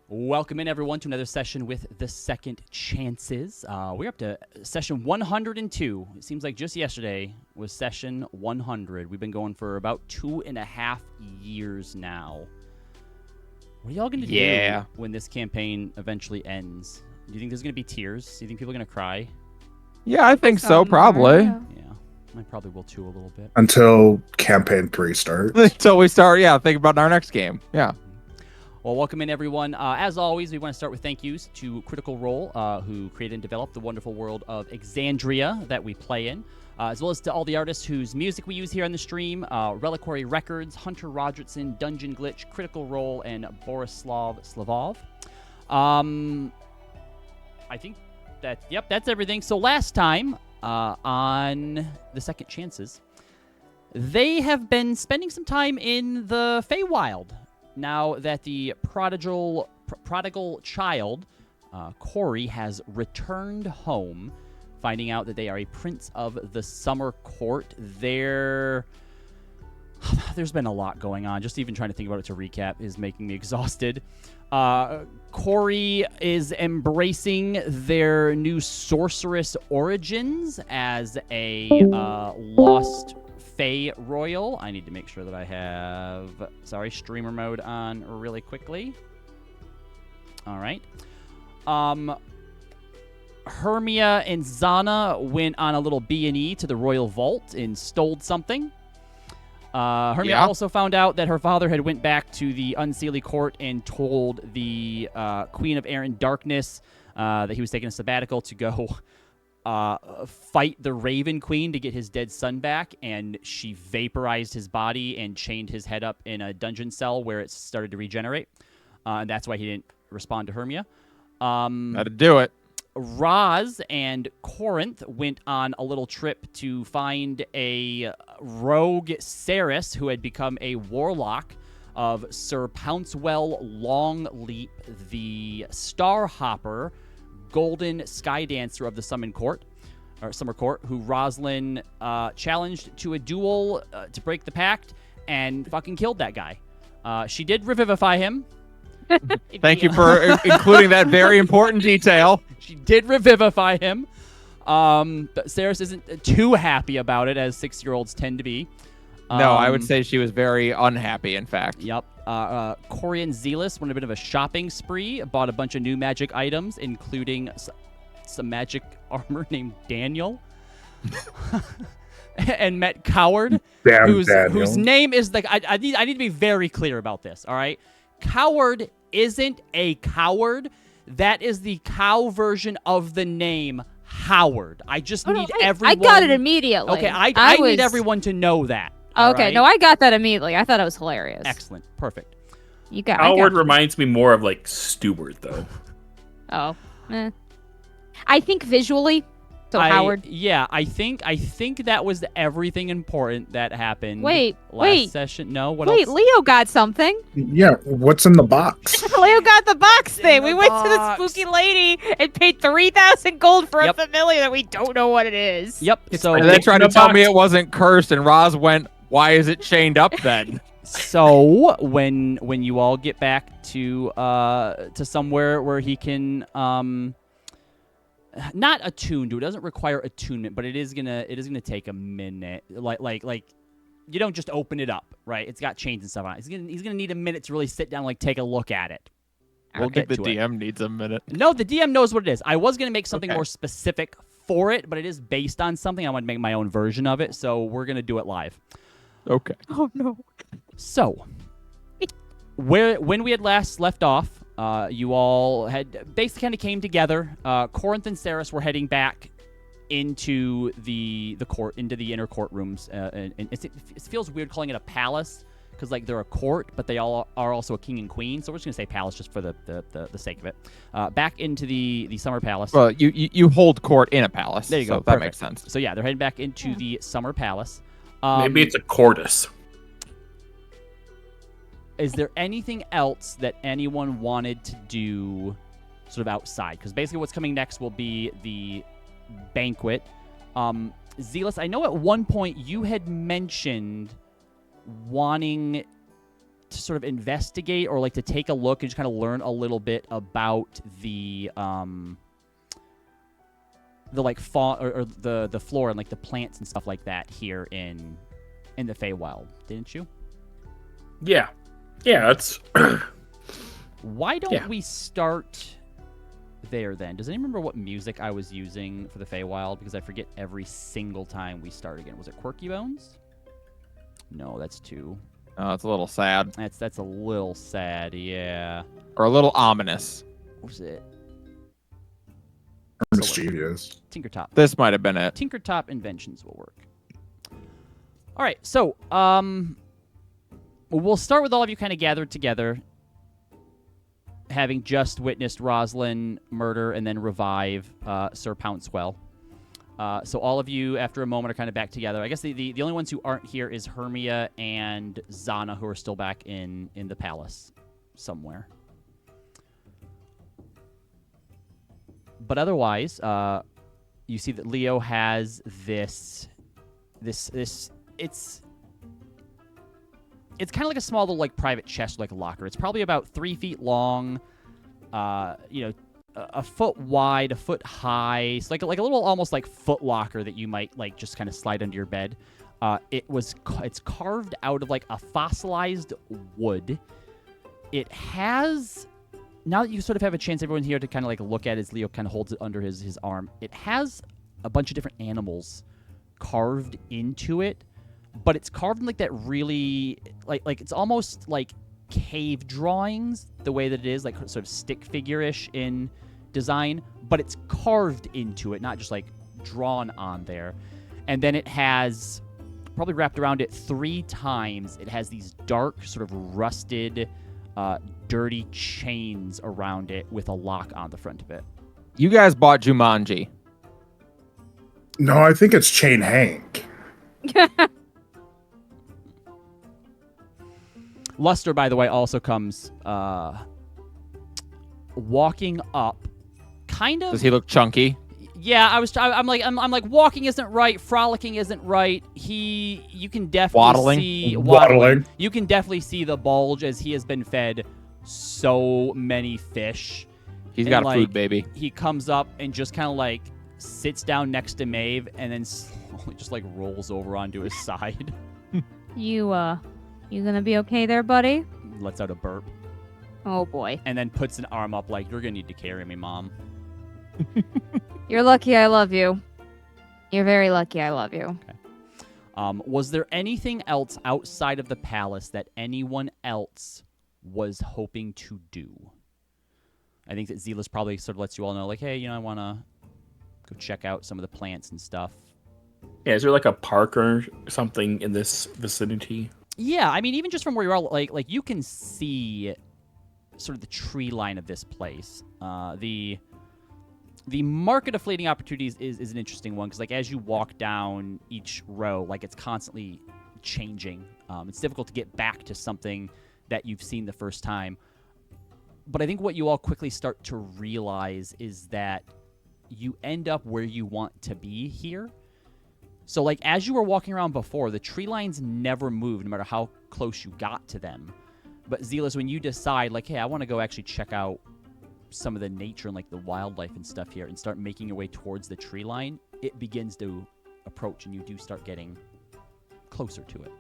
Welcome in, everyone, to another session with the Second Chances. We're up to session 102. It seems like just yesterday was session 100. We've been going for about 2.5 years now. What are y'all going to do when this campaign eventually ends? Do you think there's going to be tears? Do you think people are going to cry? Yeah, I think so, probably. Yeah, I probably will too a little bit. Until campaign 3 starts. Until we start, think about our next game. Yeah. Well, welcome in, everyone. As always, we want to start with thank yous to Critical Role, who created and developed the wonderful world of Exandria that we play in, as well as to all the artists whose music we use here on the stream, Reliquary Records, Hunter Rogertson, Dungeon Glitch, Critical Role, and Borislav Slavov. I think that's everything. So last time on the Second Chances, they have been spending some time in the Feywild. Now that the prodigal child, Corey, has returned home, finding out that they are a prince of the Summer Court, there's been a lot going on. Just even trying to think about it to recap is making me exhausted. Corey is embracing their new sorceress origins as a lost Fey Royal. I need to make sure that I have, streamer mode on really quickly. All right. Hermia and Zana went on a little B&E to the Royal Vault and stole something. Hermia also found out that her father had went back to the Unseelie Court and told the Queen of Air and Darkness that he was taking a sabbatical to go fight the Raven Queen to get his dead son back, and she vaporized his body and chained his head up in a dungeon cell where it started to regenerate. And that's why he didn't respond to Hermia. That'd do it. Roz and Corinth went on a little trip to find a rogue Ceres who had become a warlock of Sir Pouncewell Longleap, the Starhopper, golden sky dancer of the Summer Court, who Roslyn challenged to a duel to break the pact and fucking killed that guy. She did revivify him. Thank you for including that very important detail. She did revivify him. But Ceres isn't too happy about it, as 6-year-olds tend to be. No, I would say she was very unhappy, in fact. Yep. Corey and Zealous went on a bit of a shopping spree, bought a bunch of new magic items, including some magic armor named Daniel. And met Coward, whose name is like I need to be very clear about this, all right? Coward isn't a coward. That is the cow version of the name Howard. I just need everyone. I got it immediately. Okay, I need everyone to know that. Okay, right? no, I got that immediately. I thought it was hilarious. Excellent. Perfect. You got Howard reminds me more of like Stewart, though. Oh. I think visually, so Howard. Yeah, I think that was everything important that happened last session. No, what else? Leo got something. Yeah, what's in the box? Leo got the box thing. We went to the spooky lady and paid 3,000 gold for a familiar that we don't know what it is. Yep. So they tried to tell me it wasn't cursed, and Roz went, "Why is it chained up then?" So when you all get back to somewhere where he can not attuned to it, doesn't require attunement, but it is gonna take a minute. Like you don't just open it up, right? It's got chains and stuff on it. He's gonna need a minute to really sit down, like take a look at it. We'll get to it. The DM needs a minute. No, the DM knows what it is. I was gonna make something more specific for it, but it is based on something. I want to make my own version of it, so we're gonna do it live. Okay. Oh no. So, when we had last left off, you all had basically kind of came together. Corinth and Ceres were heading back into the court, into the inner courtrooms, and it feels weird calling it a palace because like they're a court, but they all are also a king and queen. So we're just gonna say palace just for the sake of it. Back into the Summer Palace. Well, you hold court in a palace. There you go. So that makes sense. So yeah, they're heading back into the Summer Palace. Maybe it's a Cordis. Is there anything else that anyone wanted to do sort of outside? Because basically what's coming next will be the banquet. Zealous, I know at one point you had mentioned wanting to sort of investigate or like to take a look and just kind of learn a little bit about the like fauna or the flora and like the plants and stuff like that here in the Feywild, didn't you? Yeah. Yeah, that's Why don't we start there then? Does anyone remember what music I was using for the Feywild? Because I forget every single time we start again. Was it Quirky Bones? No, that's 2. Oh, it's a little sad. That's a little sad, yeah. Or a little ominous. What was it? Mischievous. Tinkertop. This might have been it. Tinkertop Inventions will work. All right, so we'll start with all of you kind of gathered together, having just witnessed Rosalind murder and then revive Sir Pouncewell. So all of you, after a moment, are kind of back together. I guess the only ones who aren't here is Hermia and Zana, who are still back in the palace somewhere. But otherwise, you see that Leo has this. It's kind of like a small little like private chest, like a locker. It's probably about 3 feet long, a foot wide, a foot high. It's like a little almost like foot locker that you might like just kind of slide under your bed. It's carved out of like a fossilized wood. It has, now that you sort of have a chance, everyone here, to kind of like look at it as Leo kind of holds it under his arm, it has a bunch of different animals carved into it, but it's carved in like that really like it's almost like cave drawings, the way that it is, like sort of stick figure-ish in design, but it's carved into it, not just like drawn on there. And then it has, probably wrapped around it 3 times, it has these dark, sort of rusted, dirty chains around it with a lock on the front of it. You guys bought Jumanji. No, I think it's Chain Hank. Luster, by the way, also comes walking up, kind of. Does he look chunky? Yeah, I'm like walking isn't right, frolicking isn't right. You can definitely Waddling? see Waddling. You can definitely see the bulge as he has been fed so many fish. He's And, got a like, food baby. He comes up and just kind of like sits down next to Maeve and then slowly just like rolls over onto his side. You gonna be okay there, buddy? Lets out a burp Oh boy. and then puts an arm up like, you're gonna need to carry me, Mom. You're lucky I love you. You're very lucky I love you. Was there anything else outside of the palace that anyone else was hoping to do? I think that Zealous probably sort of lets you all know, like, hey, I want to go check out some of the plants and stuff. Yeah, is there like a park or something in this vicinity? Yeah, I mean, even just from where you are, like you can see sort of the tree line of this place. The market of fleeting opportunities is an interesting one because, like, as you walk down each row, like, it's constantly changing. It's difficult to get back to something that you've seen the first time. But I think what you all quickly start to realize is that you end up where you want to be here. So, like, as you were walking around before, the tree lines never moved, no matter how close you got to them. But, Zealous, when you decide, like, hey, I want to go actually check out some of the nature and, like, the wildlife and stuff here and start making your way towards the tree line, it begins to approach, and you do start getting closer to it.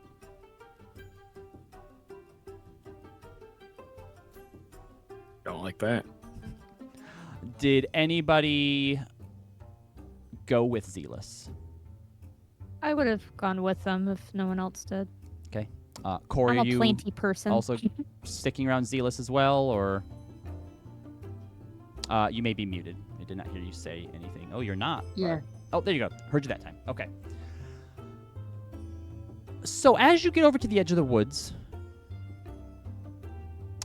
Don't like that. Did anybody go with Zealous? I would have gone with them if no one else did. Okay. Corey, I'm are a you plainty person. also sticking around Zealous as well, or you may be muted. I did not hear you say anything. Oh, you're not. Yeah. Oh, there you go. Heard you that time. Okay. So as you get over to the edge of the woods,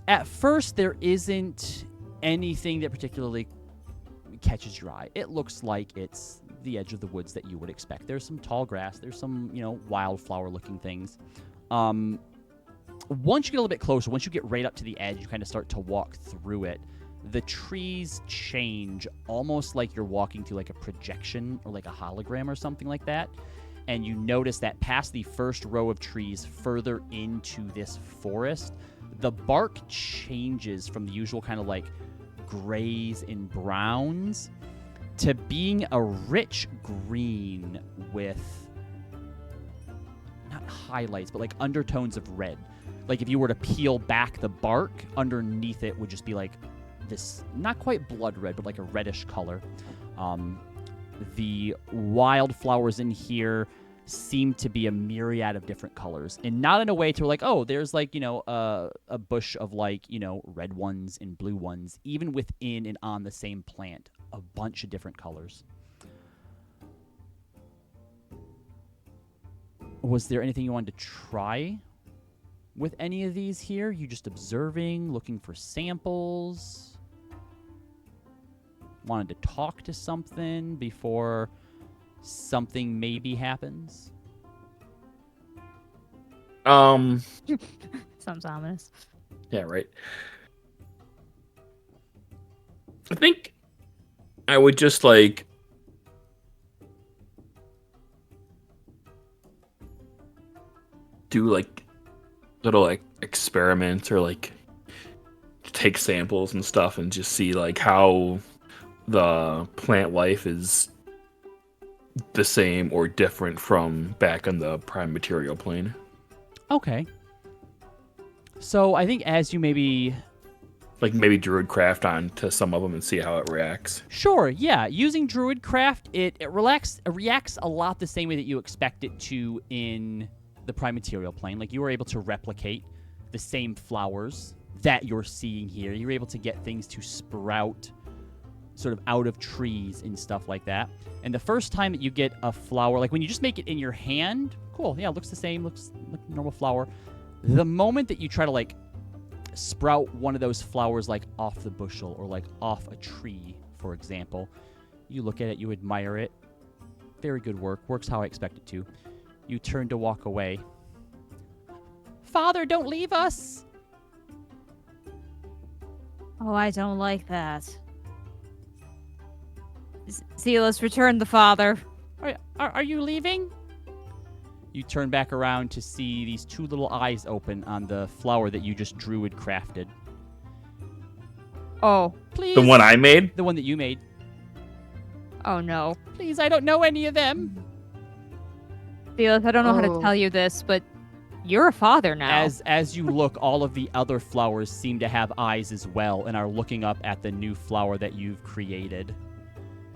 at first there isn't anything that particularly catches your eye. It looks like it's the edge of the woods that you would expect. There's some tall grass. There's some, wildflower-looking things. Once you get a little bit closer, once you get right up to the edge, you kind of start to walk through it. The trees change almost like you're walking through like a projection or like a hologram or something like that. And you notice that past the first row of trees further into this forest, the bark changes from the usual kind of like grays and browns to being a rich green with not highlights, but like undertones of red. Like if you were to peel back the bark, underneath it would just be like this, not quite blood red, but like a reddish color. The wildflowers in here seem to be a myriad of different colors, and not in a way to like, oh, there's like, a bush of like, red ones and blue ones, even within and on the same plant, a bunch of different colors. Was there anything you wanted to try with any of these here? You just observing, looking for samples? Wanted to talk to something before something maybe happens? Sounds ominous. Yeah, right. I think I would just like do like little like experiments or like take samples and stuff and just see like how the plant life is the same or different from back on the prime material plane. Okay. So I think as you maybe Druidcraft onto some of them and see how it reacts. Sure, yeah. Using Druidcraft, it reacts a lot the same way that you expect it to in the prime material plane. Like you were able to replicate the same flowers that you're seeing here. You're able to get things to sprout sort of out of trees and stuff like that. And the first time that you get a flower, like when you just make it in your hand, cool, yeah, it looks the same, looks like a normal flower. The moment that you try to like sprout one of those flowers like off the bushel or like off a tree, for example, you look at it, you admire it. Very good work, works how I expect it to. You turn to walk away. Father, don't leave us! Oh, I don't like that. Zealous, return the father. Are you leaving? You turn back around to see these two little eyes open on the flower that you just druid crafted. Oh. Please. The one I made? The one that you made. Oh, no. Please, I don't know any of them. Zealous, I don't know how to tell you this, but you're a father now. As you look, all of the other flowers seem to have eyes as well and are looking up at the new flower that you've created.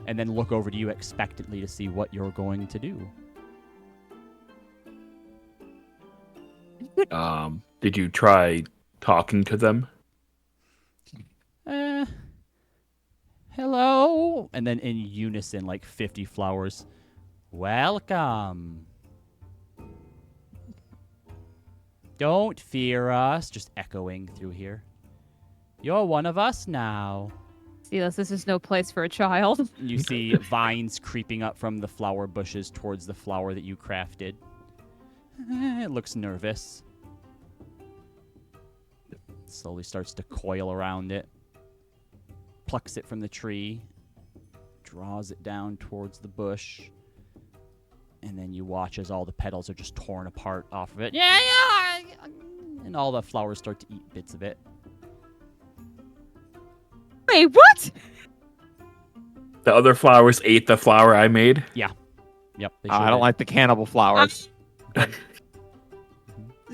And then look over to you expectantly to see what you're going to do. Did you try talking to them? Hello? And then in unison, like 50 flowers. Welcome. Don't fear us. Just echoing through here. You're one of us now. Zealous, this is no place for a child. You see vines creeping up from the flower bushes towards the flower that you crafted. It looks nervous. Slowly starts to coil around it. Plucks it from the tree. Draws it down towards the bush. And then you watch as all the petals are just torn apart off of it. Yeah! And all the flowers start to eat bits of it. Wait, what? The other flowers ate the flower I made? Yeah. Yep. I don't like the cannibal flowers.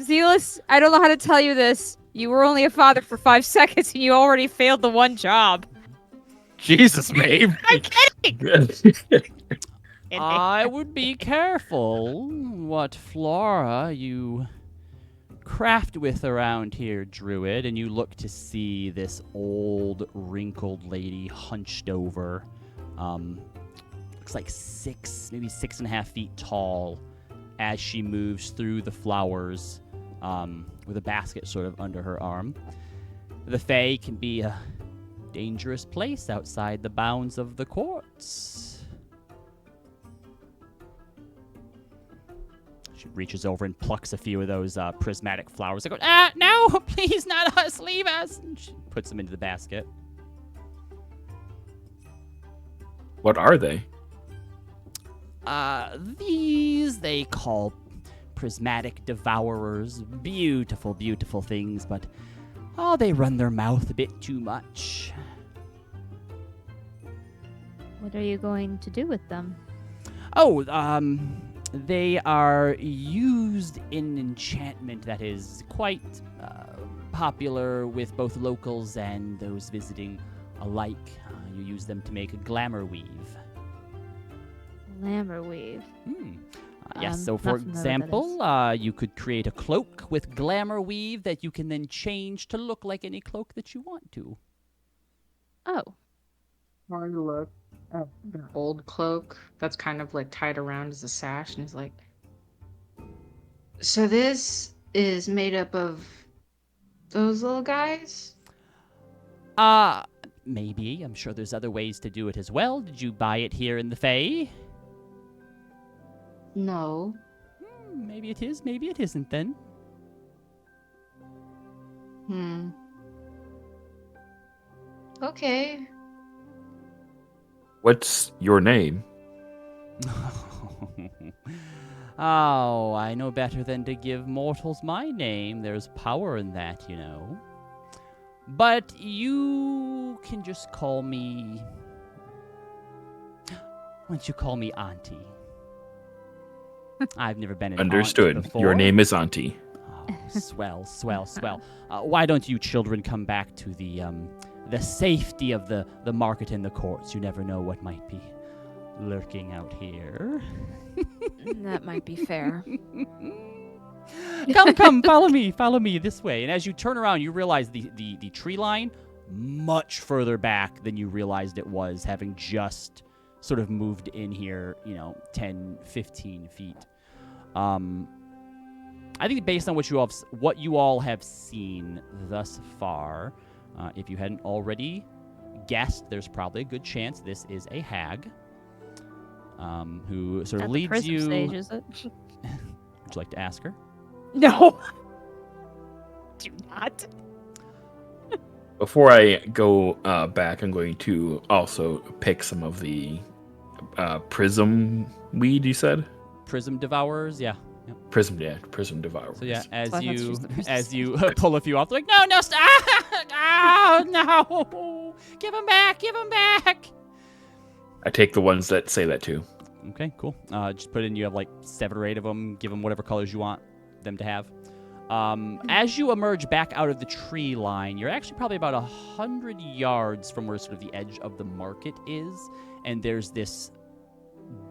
Zealous, I don't know how to tell you this. You were only a father for 5 seconds and you already failed the one job. Jesus, Maeve. I'm kidding! I would be careful what flora you craft with around here, Druid, and you look to see this old, wrinkled lady hunched over. Looks like 6, maybe 6.5 feet tall as she moves through the flowers with a basket sort of under her arm. The Fae can be a dangerous place outside the bounds of the courts. She reaches over and plucks a few of those prismatic flowers. I go, no, please, not us, leave us. And she puts them into the basket. What are they? These they call prismatic devourers. Beautiful, beautiful things, but Oh, they run their mouth a bit too much. What are you going to do with them? Oh, they are used in enchantment that is quite popular with both locals and those visiting alike. You use them to make a glamour weave. Glamour weave. Yes, so for example, you could create a cloak with glamour weave that you can then change to look like any cloak that you want to. Oh. Or look at an old cloak that's kind of like tied around as a sash, and he's like, so this is made up of those little guys? Maybe. I'm sure there's other ways to do it as well. Did you buy it here in the Fae? No. Maybe it is, maybe it isn't then. Okay. What's your name? Oh, I know better than to give mortals my name. There's power in that, you know. But you can just call me... Why don't you call me Auntie? I've never been an Understood. aunt before. Your name is Auntie. Oh, swell. Why don't you children come back to the safety of the market and the courts? You never know what might be lurking out here. That might be fair. Come, follow me this way. And as you turn around, you realize the tree line much further back than you realized it was, having just sort of moved in here, 10, 15 feet. I think based on what you all have seen thus far, if you hadn't already guessed, there's probably a good chance this is a hag who sort of leads you. Stage, is it? Would you like to ask her? No. Do not. Before I go back, I'm going to also pick some of the prism weed, you said? Prism devourers, yeah. Yep. Prism devourers. So yeah, So I thought she was the princess. as you pull a few off, they're like, no, stop! Oh, no! Give them back! I take the ones that say that too. Okay, cool. Just put in, you have like 7 or 8 of them. Give them whatever colors you want them to have. As you emerge back out of the tree line, you're actually probably about 100 yards from where sort of the edge of the market is, and there's this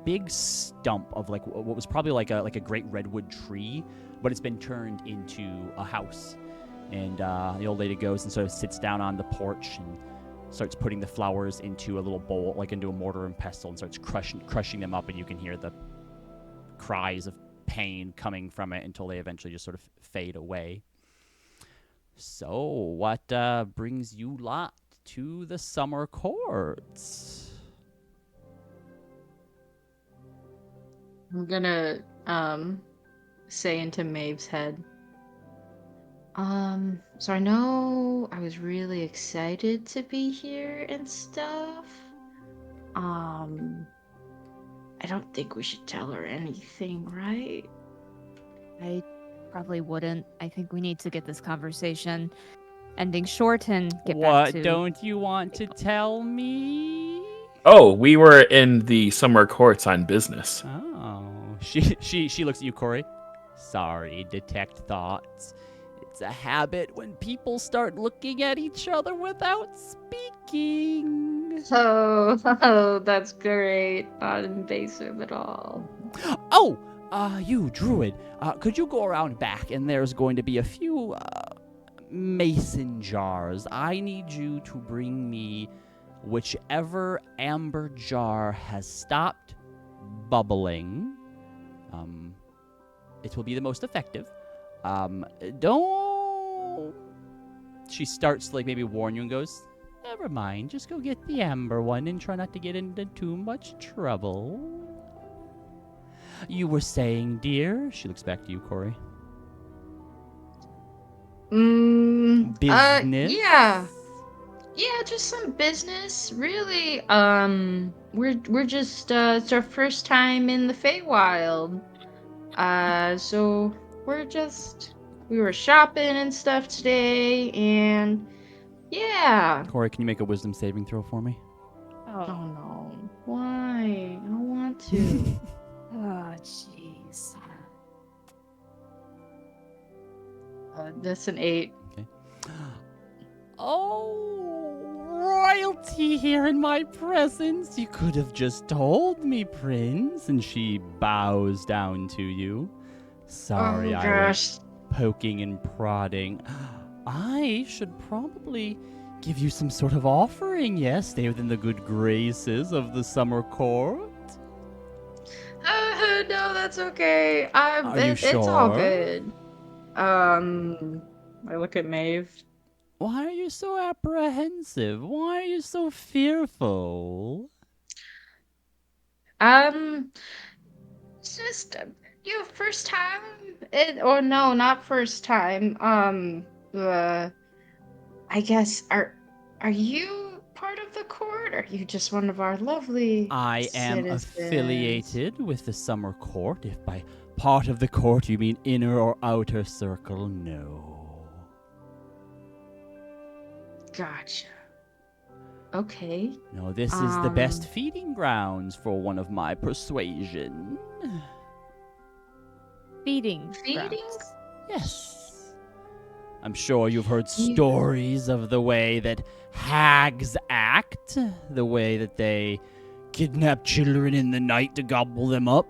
big stump of like what was probably like a great redwood tree, but it's been turned into a house. And the old lady goes and sort of sits down on the porch and starts putting the flowers into a little bowl, like into a mortar and pestle, and starts crushing them up, and you can hear the cries of pain coming from it until they eventually just sort of fade away. So, what brings you lot to the summer courts? I'm gonna say into Maeve's head. So I know I was really excited to be here and stuff. I don't think we should tell her anything, right? I probably wouldn't. I think we need to get this conversation ending short and get back to... What don't you want to tell me? Oh, we were in the summer courts on business. Oh, she looks at you, Corey. Sorry, detect thoughts. It's a habit when people start looking at each other without speaking. Oh, that's great. Not invasive at all. Oh, you, Druid, could you go around back, and there's going to be a few, mason jars. I need you to bring me whichever amber jar has stopped bubbling. It will be the most effective. Don't... She starts to, like, maybe warn you and goes, never mind, just go get the amber one and try not to get into too much trouble. You were saying, dear? She looks back to you, Corey. Business? Yeah, just some business, really. We're just it's our first time in the Feywild. So we're just we were shopping and stuff today, and yeah. Corey, can you make a wisdom saving throw for me? Oh no. Why? I don't want to. Oh, jeez. That's an 8. Okay. Oh, royalty here in my presence. You could have just told me, Prince. And she bows down to you. Sorry, Oh I gosh. was poking and prodding. I should probably give you some sort of offering, yes? Stay within the good graces of the summer court. No, that's okay. Are you It's all sure? good. I look at Maeve. Why are you so apprehensive? Why are you so fearful? It's just first time. Or no, not first time. I guess are you part of the court? Or are you just one of our lovely I am citizens? affiliated with the summer court. If by part of the court you mean inner or outer circle, no. Gotcha. Okay. No, this is the best feeding grounds for one of my persuasion. Feeding. Feeding? grounds. Yes. I'm sure you've heard stories of the way that hags act, the way that they kidnap children in the night to gobble them up.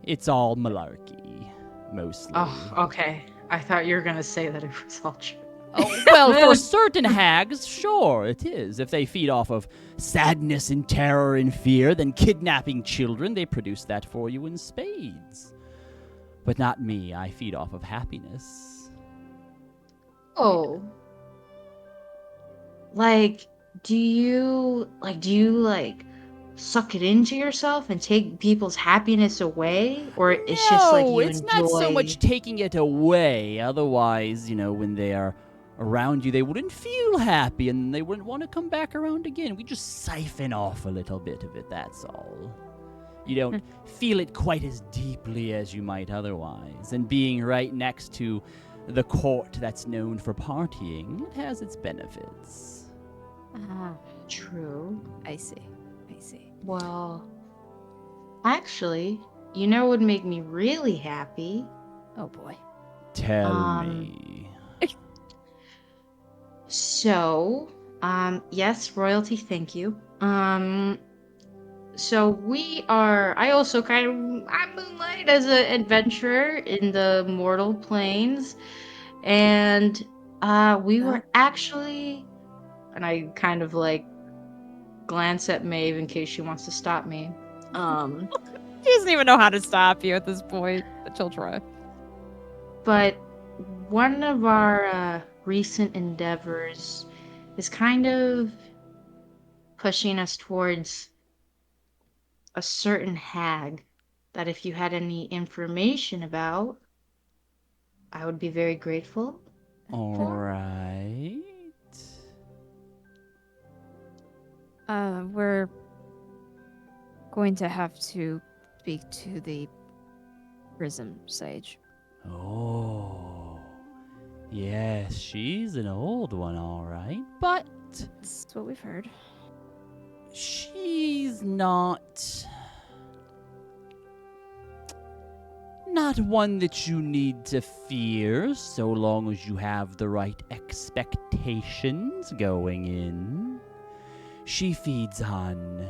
It's all malarkey, mostly. Oh, okay. I thought you were gonna say that it was all true. Oh, well, for certain hags, sure, it is. If they feed off of sadness and terror and fear, then kidnapping children, they produce that for you in spades. But not me. I feed off of happiness. Oh. Do you suck it into yourself and take people's happiness away? Or it's just like you it's enjoy... not so much taking it away. Otherwise, when they are around you, they wouldn't feel happy and they wouldn't want to come back around again. We just siphon off a little bit of it, that's all. You don't feel it quite as deeply as you might otherwise. And being right next to the court that's known for partying, it has its benefits. True. I see. Well, actually, what would make me really happy? Oh boy. Tell me. So, yes, royalty, thank you. So I also I moonlight as an adventurer in the mortal planes, and we were actually, and I kind of glance at Maeve in case she wants to stop me. She doesn't even know how to stop you at this point, but she'll try. But one of our recent endeavors is kind of pushing us towards a certain hag that if you had any information about, I would be very grateful. All right. We're going to have to speak to the Prism Sage. Oh. Yes, she's an old one, all right. But That's what we've heard. she's not one that you need to fear so long as you have the right expectations going in. She feeds on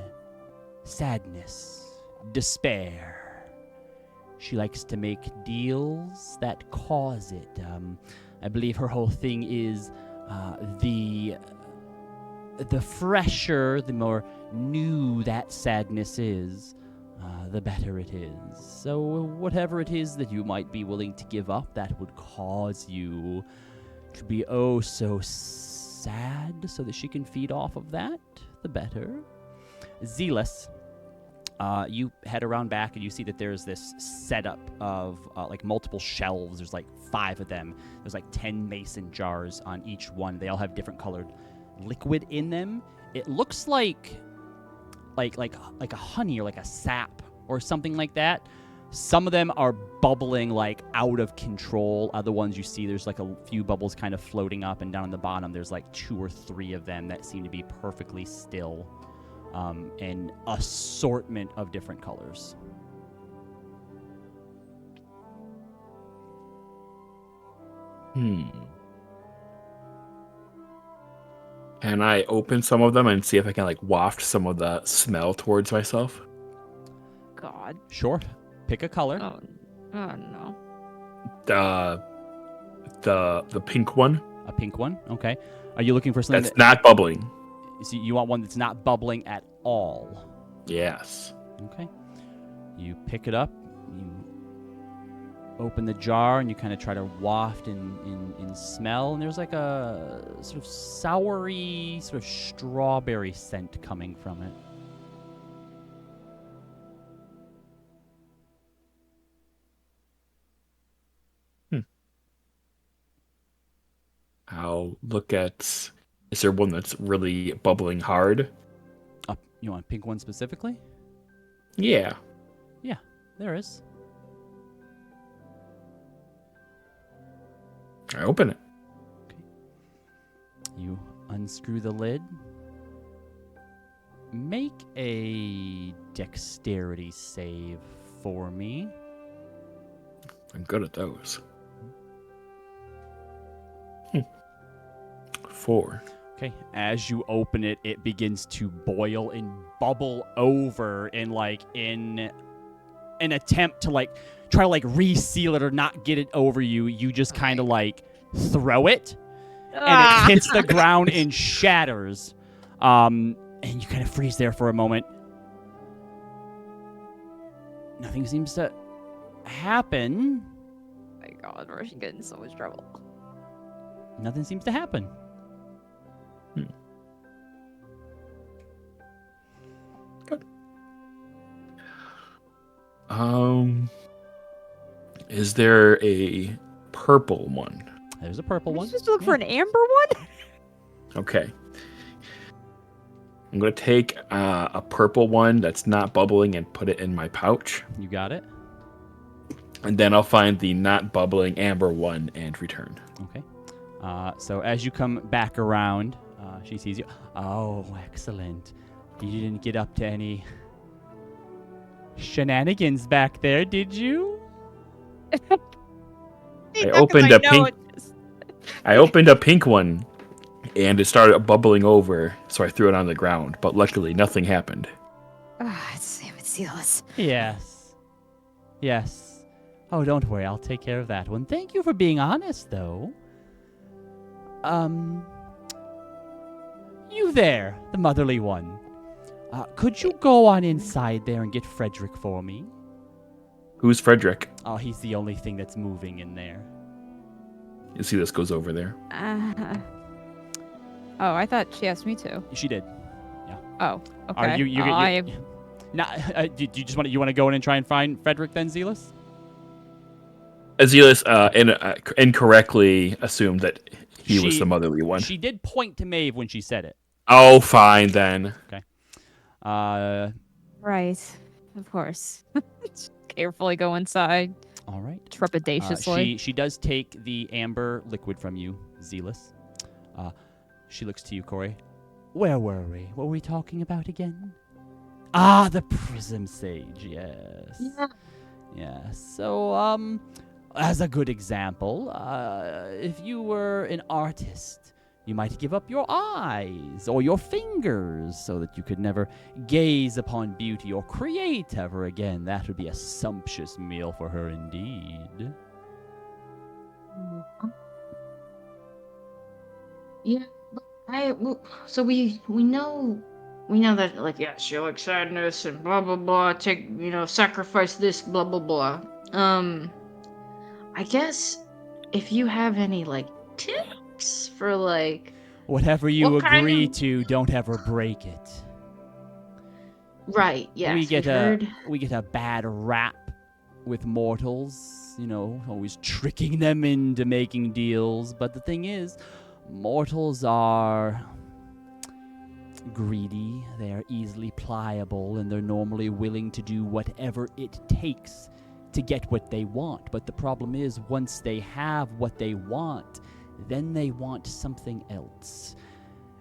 sadness, despair. She likes to make deals that cause it. I believe her whole thing is the fresher, the more new that sadness is, the better it is. So whatever it is that you might be willing to give up that would cause you to be oh so sad so that she can feed off of that, the better. Zealous, you head around back and you see that there's this setup of multiple shelves. There's 5 of them. There's 10 mason jars on each one. They all have different colored liquid in them. It looks like a honey or like a sap or something like that. Some of them are bubbling like out of control. Other ones you see there's like a few bubbles kind of floating up, and down on the bottom there's like 2 or 3 of them that seem to be perfectly still, and assortment of different colors. Can I open some of them and see if I can like waft some of the smell towards myself? God. Sure. Pick a color. Oh no. The pink one. A pink one. Okay. Are you looking for something That's not bubbling. So you want one that's not bubbling at all? Yes. Okay. You pick it up. You open the jar and you kind of try to waft and smell, and there's like a sort of soury, sort of strawberry scent coming from it. I'll look at. Is there one that's really bubbling hard? You want a pink one specifically? Yeah. Yeah, there is. I open it. Okay. You unscrew the lid. Make a dexterity save for me. I'm good at those. 4. Okay, as you open it, it begins to boil and bubble over, and like in an attempt to like try to like reseal it or not get it over you, you just kind of like throw it, and it hits the ground and shatters. And you kind of freeze there for a moment. Nothing seems to happen. Oh my God, we're getting in so much trouble. Nothing seems to happen. Is there a purple one? There's a purple one. Just look for an amber one? Okay. I'm going to take a purple one that's not bubbling and put it in my pouch. You got it. And then I'll find the not bubbling amber one and return. Okay. So as you come back around, she sees you. Oh, excellent. You didn't get up to any shenanigans back there, did you? I opened a pink one, and it started bubbling over, so I threw it on the ground. But luckily, nothing happened. Damn it, Silas. Yes. Yes. Oh, don't worry. I'll take care of that one. Thank you for being honest, though. You there, the motherly one. Could you go on inside there and get Frederick for me? Who's Frederick? Oh, he's the only thing that's moving in there. You see, this goes over there. Oh, I thought she asked me to. She did. Oh, okay. Are you do you just want to go in and try and find Frederick then, Zealous? Zealous incorrectly assumed that he was the motherly one. She did point to Maeve when she said it. Oh, fine then. Okay. Right. Of course. Carefully go inside. All right. Trepidatiously. She does take the amber liquid from you, Zealous. She looks to you, Corey. Where were we? What were we talking about again? Ah, the Prism Sage, yes. Yeah. Yeah, so, as a good example, if you were an artist, you might give up your eyes or your fingers so that you could never gaze upon beauty or create ever again. That would be a sumptuous meal for her indeed. Yeah, so we know that, like, yeah, she likes sadness and blah blah blah. Sacrifice this, blah blah blah. I guess if you have any like tips for like whatever you what kind agree of- to, don't ever break it. right, yes, we get we've a bad rap with mortals, always tricking them into making deals. But the thing is, mortals are greedy, they are easily pliable, and they're normally willing to do whatever it takes to get what they want. But the problem is, once they have what they want, then they want something else.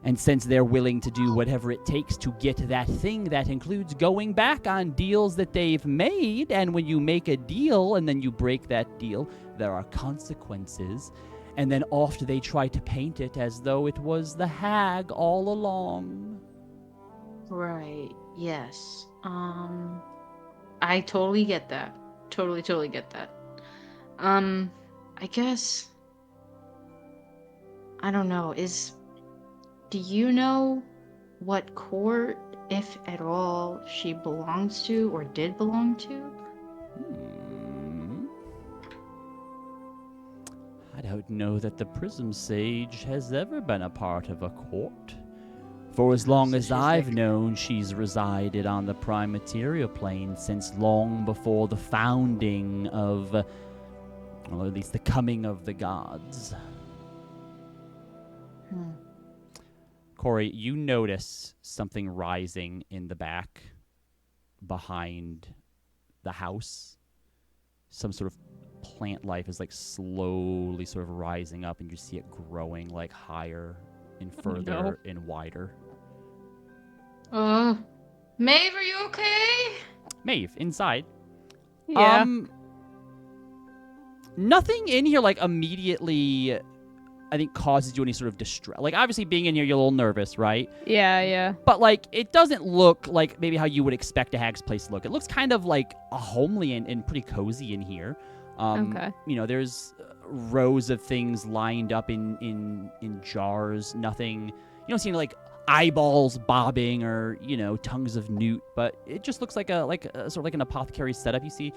And since they're willing to do whatever it takes to get that thing, that includes going back on deals that they've made. And when you make a deal and then you break that deal, there are consequences. And then oft they try to paint it as though it was the hag all along. Right. Yes. I totally get that. Totally get that. I guess I don't know. Do you know what court, if at all, she belongs to or did belong to? I don't know that the Prism Sage has ever been a part of a court. For as long as I've known, she's resided on the Prime Material Plane since long before the founding of, or at least the coming of the gods. Corey, you notice something rising in the back behind the house. Some sort of plant life is like slowly sort of rising up, and you see it growing like higher and further and wider. Maeve, are you okay? Maeve, inside. Yeah. Nothing in here like immediately, I think, causes you any sort of distress. Like, obviously being in here, you're a little nervous, right? Yeah. But like, it doesn't look like maybe how you would expect a hag's place to look. It looks kind of like a homely and pretty cozy in here. Okay. You know, there's rows of things lined up in jars. Nothing. You don't see any like eyeballs bobbing or, you know, tongues of newt, but it just looks like a sort of like an apothecary setup. You see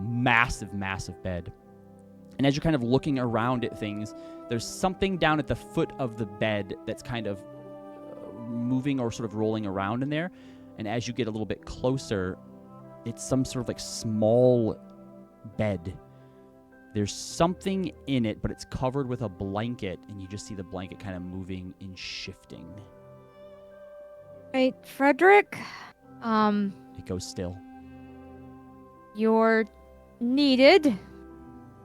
massive bed. And as you're kind of looking around at things, there's something down at the foot of the bed that's kind of moving or sort of rolling around in there. And as you get a little bit closer, it's some sort of like small bed. There's something in it, but it's covered with a blanket, and you just see the blanket kind of moving and shifting. Hey, Frederick. It goes still. You're needed.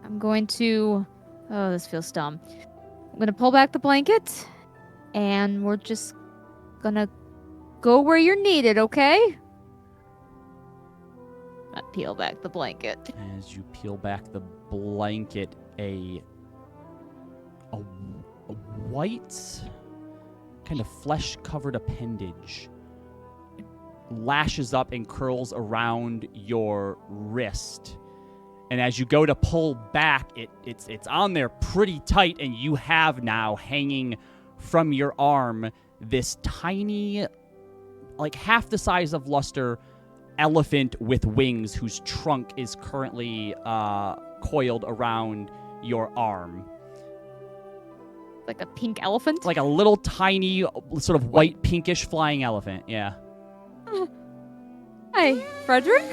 I'm going to... Oh, this feels dumb. I'm going to pull back the blanket, and we're just going to go where you're needed, okay? I peel back the blanket. As you peel back the blanket, a white, kind of flesh-covered appendage lashes up and curls around your wrist. And as you go to pull back, it's on there pretty tight, and you have now hanging from your arm this tiny, like half the size of Luster, elephant with wings whose trunk is currently coiled around your arm. Like a pink elephant? Like a little tiny, sort of white, pinkish flying elephant, yeah. Hey, Frederick?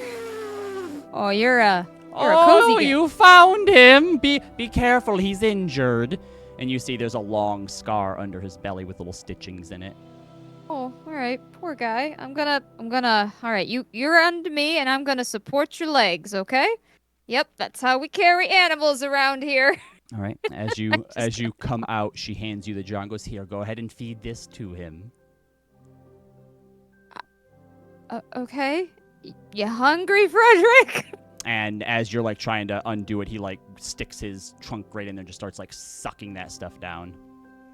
Oh, you're a cozy Oh, guy. you found him! Be careful, he's injured. And you see there's a long scar under his belly with little stitchings in it. Oh, all right, poor guy. I'm gonna. All right, you're under me, and I'm gonna support your legs, okay? Yep, that's how we carry animals around here. All right, as you come out, she hands you the jar and goes, "Here, go ahead and feed this to him." Okay. You hungry, Frederick? And as you're like trying to undo it, he like sticks his trunk right in there and just starts like sucking that stuff down.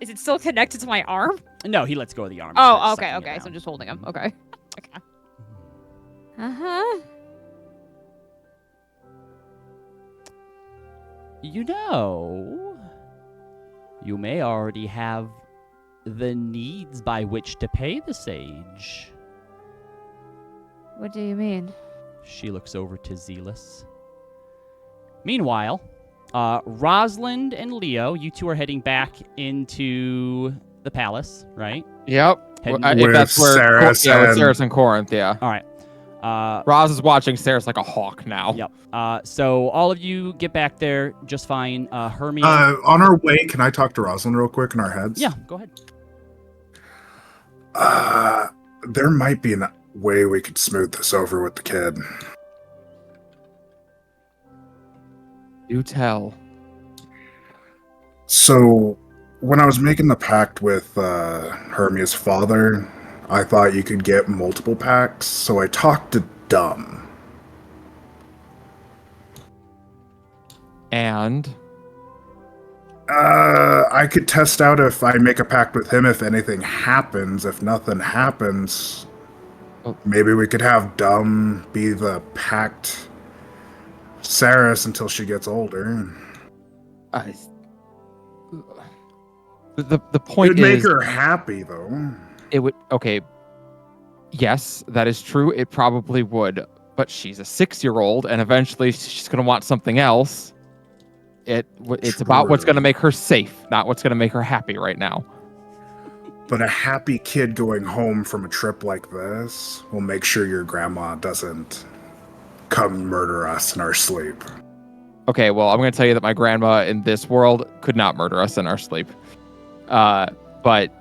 Is it still connected to my arm? No, he lets go of the arm. Oh, okay. So I'm just holding him. Okay. Okay. Uh-huh. You know, you may already have the needs by which to pay the sage. What do you mean? She looks over to Zealous. Meanwhile, Rosalind and Leo, you two are heading back into the palace, right? Yep. Heading If that's where Ceres with and- Ceres and Corinth, yeah. All right. Roz is watching Ceres like a hawk now. Yep. So all of you get back there just fine. Hermia. On our way, can I talk to Rosalind real quick in our heads? Yeah, go ahead. There might be a way we could smooth this over with the kid. Do tell. So, when I was making the pact with Hermia's father, I thought you could get multiple packs, so I talked to Dumb. And I could test out if I make a pact with him if anything happens. If nothing happens, maybe we could have Dumb be the pact Saris until she gets older. The point It'd make is, her happy, though. it would. Okay. Yes, that is true. It probably would. But she's a 6-year-old, and eventually she's going to want something else. It's about what's going to make her safe, not what's going to make her happy right now. But a happy kid going home from a trip like this will make sure your grandma doesn't come murder us in our sleep. Okay, well, I'm going to tell you that my grandma in this world could not murder us in our sleep. But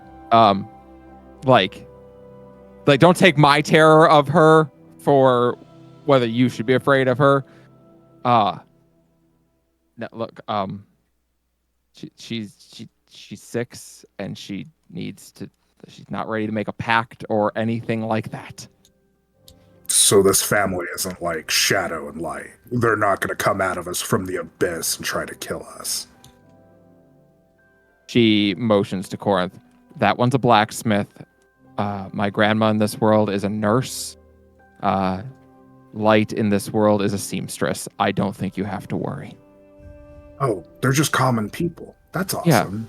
don't take my terror of her for whether you should be afraid of her. No, look, she's 6 and she's not ready to make a pact or anything like that. So this family isn't like Shadow and Light. They're not going to come out of us from the abyss and try to kill us. She motions to Corinth. That one's a blacksmith. My grandma in this world is a nurse. Light in this world is a seamstress. I don't think you have to worry. Oh, they're just common people. That's awesome.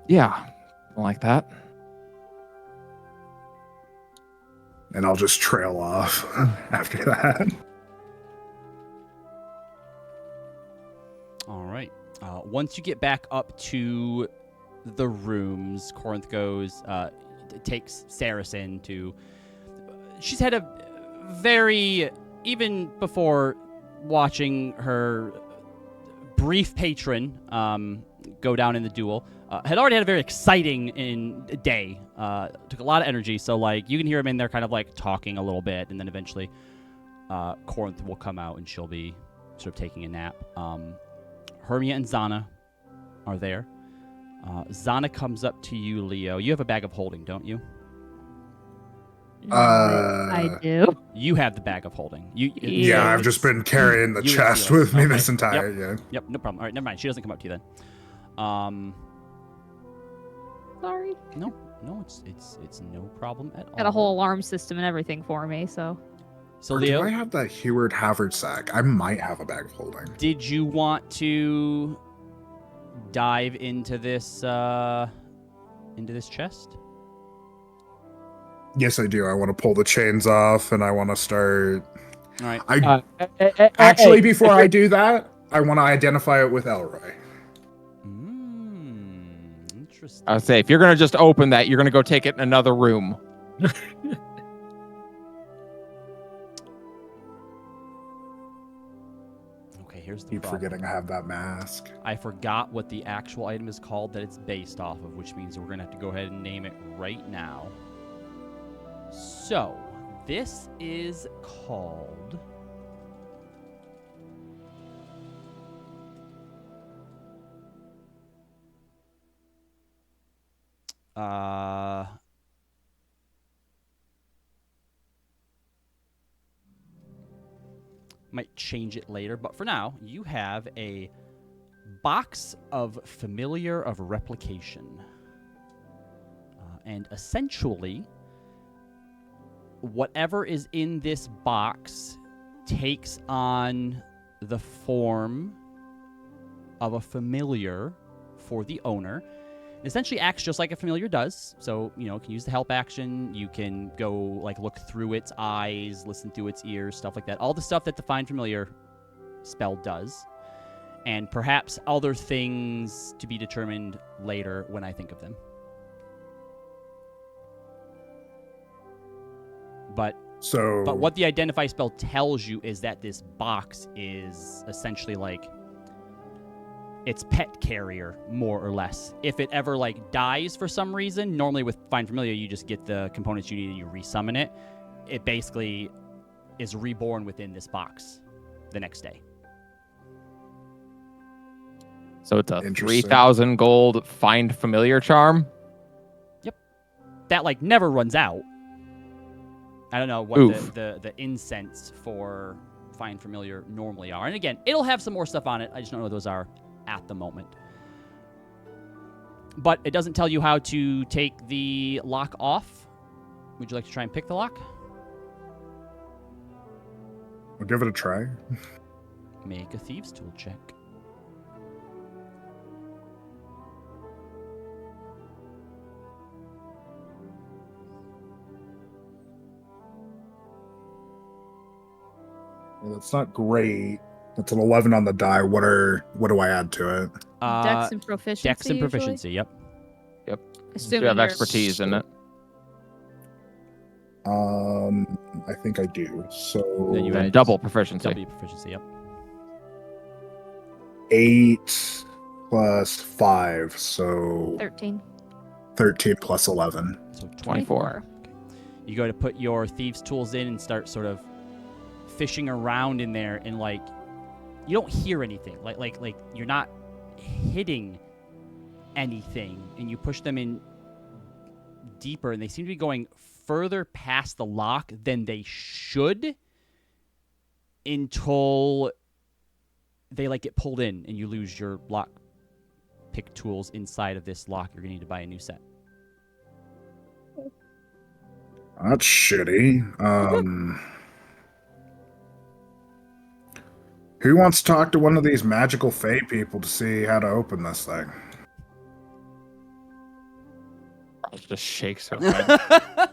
Yeah, like that. And I'll just trail off after that. All right. Once you get back up to the rooms, Corinth goes, takes Saris in to... She's had a very... Even before watching her brief patron go down in the duel, had already had a very exciting day. Took a lot of energy, so like you can hear him in there kind of like talking a little bit, and then eventually Corinth will come out and she'll be sort of taking a nap. Hermia and Zana are there. Zana comes up to you, Leo. You have a bag of holding, don't you? I do. You have the bag of holding. Yeah, I've just been carrying the chest with me this entire... Yep, no problem. All right, never mind. She doesn't come up to you then. Sorry. No, it's no problem at all. Got a whole alarm system and everything for me, so. So Or Leo, do I have that Heward haversack? I might have a bag of holding. did you want to dive into this chest? Yes, I do. I want to pull the chains off, and I want to start... All right. Actually, before I do that, I want to identify it with Elroy. Interesting. I would say, if you're going to just open that, you're going to go take it in another room. Okay, here's the Keep problem. forgetting I have that mask. I forgot what the actual item is called that it's based off of, which means we're going to have to go ahead and name it right now. So, this is called... Might change it later, but for now, you have a box of familiar of replication. And essentially, whatever is in this box takes on the form of a familiar for the owner. It essentially acts just like a familiar does. So, you know, it can use the help action. You can go, like, look through its eyes, listen through its ears, stuff like that. All the stuff that the Find Familiar spell does. And perhaps other things to be determined later when I think of them. But what the Identify spell tells you is that this box is essentially like its pet carrier, more or less. If it ever like dies for some reason, normally with Find Familiar, you just get the components you need and you resummon it. It basically is reborn within this box the next day. So it's a Interesting. 3,000 gold find familiar charm. That like never runs out. I don't know what Oof. the incense for find familiar normally are. And again, it'll have some more stuff on it. I just don't know what those are at the moment. But it doesn't tell you how to take the lock off. Would you like to try and pick the lock? We'll give it a try. Make a thieves tool check. Well, that's not great. That's an 11 on the die. What do I add to it? Dex and proficiency. Dex and usually? proficiency, yep. Assuming You have you're- expertise in it. I think I do. So Then you And add double proficiency. Double proficiency, yep. 8 plus 5, so 13. 13 plus 11. So 24. You go to put your thieves tools in and start sort of fishing around in there, and like you don't hear anything. Like you're not hitting anything, and you push them in deeper, and they seem to be going further past the lock than they should until they like get pulled in and you lose your lock pick tools inside of this lock. You're gonna need to buy a new set. That's shitty. Who wants to talk to one of these magical fae people to see how to open this thing? Just shakes her head.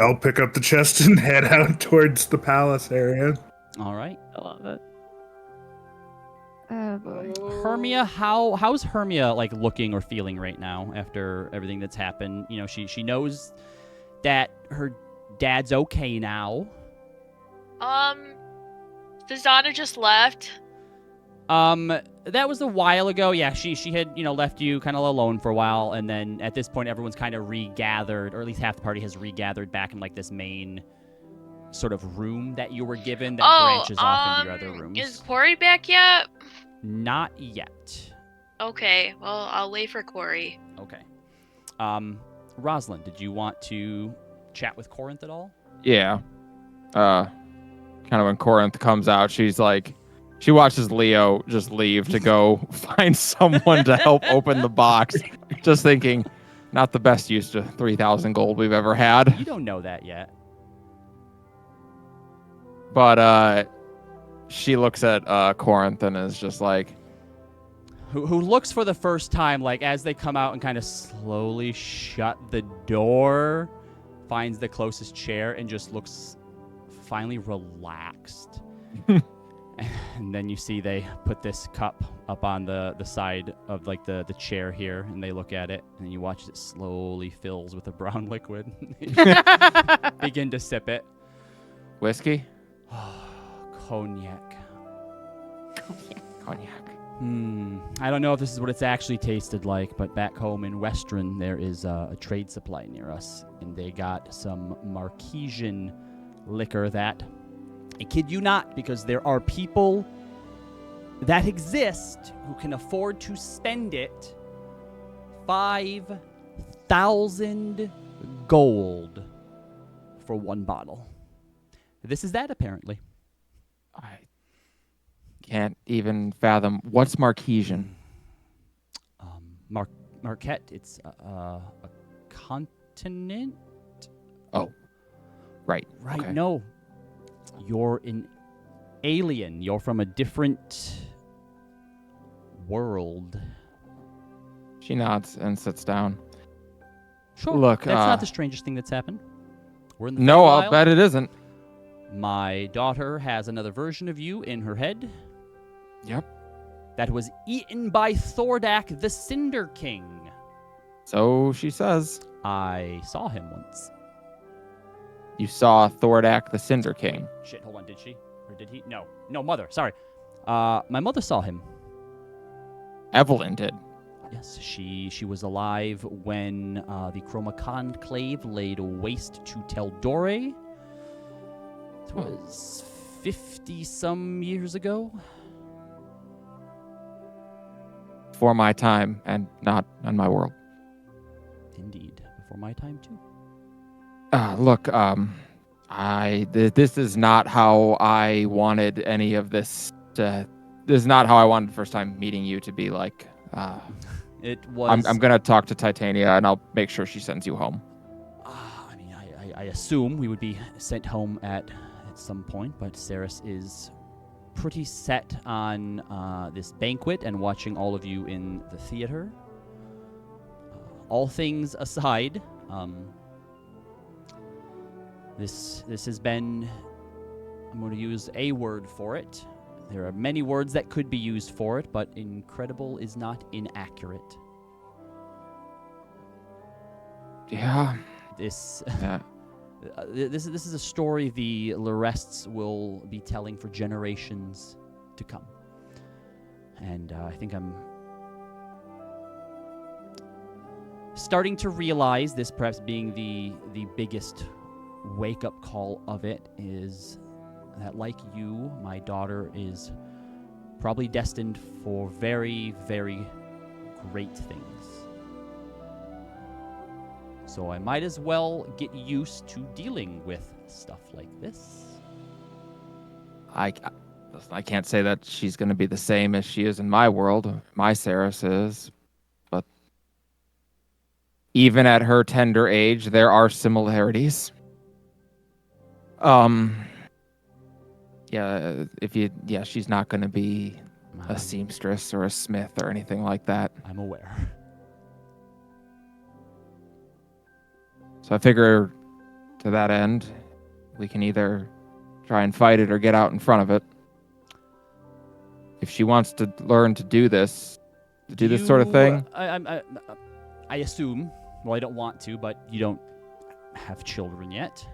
I'll pick up the chest and head out towards the palace area. All right. I love it. Oh boy. Hermia, how's Hermia like looking or feeling right now after everything that's happened? You know, she knows that her dad's okay now. Zana just left. That was a while ago. Yeah, she had, left you kind of alone for a while, and then at this point everyone's kind of regathered, or at least half the party has regathered back in like this main sort of room that you were given that branches off into your other rooms. Is Quarry back yet? Not yet. Okay, well, I'll wait for Quarry. Okay. Rosalind, did you want to chat with Corinth at all? Yeah. Kind of when Corinth comes out, she's like, she watches Leo just leave to go find someone to help open the box. Just thinking, not the best use to 3,000 gold we've ever had. You don't know that yet. But she looks at Corinth and is just like, Who looks for the first time, like as they come out and kind of slowly shut the door, finds the closest chair and just looks finally relaxed. And then you see they put this cup up on the side of like the chair here, and they look at it, and you watch it slowly fills with a brown liquid. Begin to sip it. whiskey? Cognac. Cognac. I don't know if this is what it's actually tasted like, but back home in Western, there is a trade supply near us, and they got some Marquesian liquor that, I kid you not, because there are people that exist who can afford to spend it, 5,000 gold for one bottle. This is that, apparently. I can't even fathom. What's Marquesian? Marquette, it's a continent? Oh, right. Right, Okay. no. You're an alien. You're from a different world. She nods and sits down. Sure. Look, that's not the strangest thing that's happened. We're in the No, Feywild. I'll bet it isn't. My daughter has another version of you in her head. Yep. That was eaten by Thordak the Cinder King. So she says. I saw him once. You saw Thordak the Cinder King. Shit, hold on, did she? Or did he? No, mother, sorry. My mother saw him. Evelyn did. Yes, she was alive when the Chroma Conclave laid waste to Teldore. It was 50-some years ago. before my time and not on my world. Indeed, before my time too. Look, this is not how I wanted any of this to. This is not how I wanted the first time meeting you to be like. It was. I'm gonna talk to Titania and I'll make sure she sends you home. I mean, I assume we would be sent home at some point, but Saris is pretty set on this banquet and watching all of you in the theater. All things aside, this has been, I'm going to use a word for it. There are many words that could be used for it, but incredible is not inaccurate. Yeah. This Yeah. this is a story the Lorests will be telling for generations to come. And I think I'm starting to realize this, perhaps being the biggest wake-up call of it, is that, like you, my daughter is probably destined for very, very great things. So I might as well get used to dealing with stuff like this. I can't say that she's going to be the same as she is in my world. My Saris is, but even at her tender age, there are similarities. She's not going to be a seamstress or a smith or anything like that. I'm aware. So I figure to that end, we can either try and fight it or get out in front of it. If she wants to learn to do this, this sort of thing. I assume, well, I don't want to, but you don't have children yet.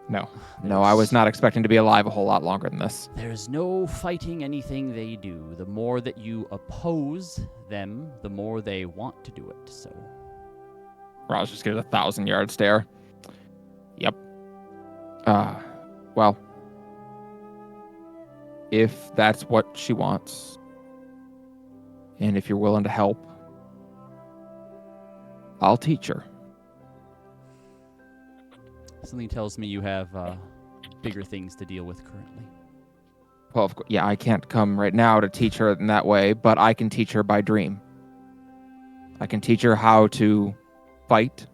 No, I was not expecting to be alive a whole lot longer than this. There's no fighting anything they do. The more that you oppose them, the more they want to do it, so... Roz just gives a 1,000-yard stare. Yep. Well, if that's what she wants, and if you're willing to help, I'll teach her. Something tells me you have bigger things to deal with currently. Well, of course, yeah, I can't come right now to teach her in that way, but I can teach her by dream. I can teach her how to fight.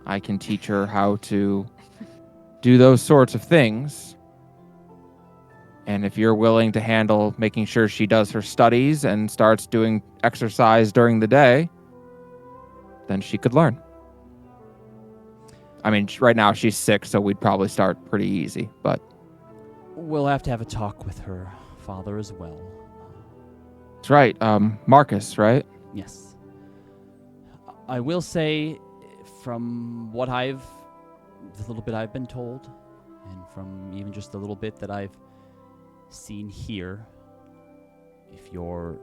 I can teach her how to do those sorts of things. And if you're willing to handle making sure she does her studies and starts doing exercise during the day, then she could learn. I mean, right now she's 6, so we'd probably start pretty easy, but... We'll have to have a talk with her father as well. That's right. Marcus, right? Yes. I will say, from what the little bit I've been told, and from even just the little bit that I've seen here, if your,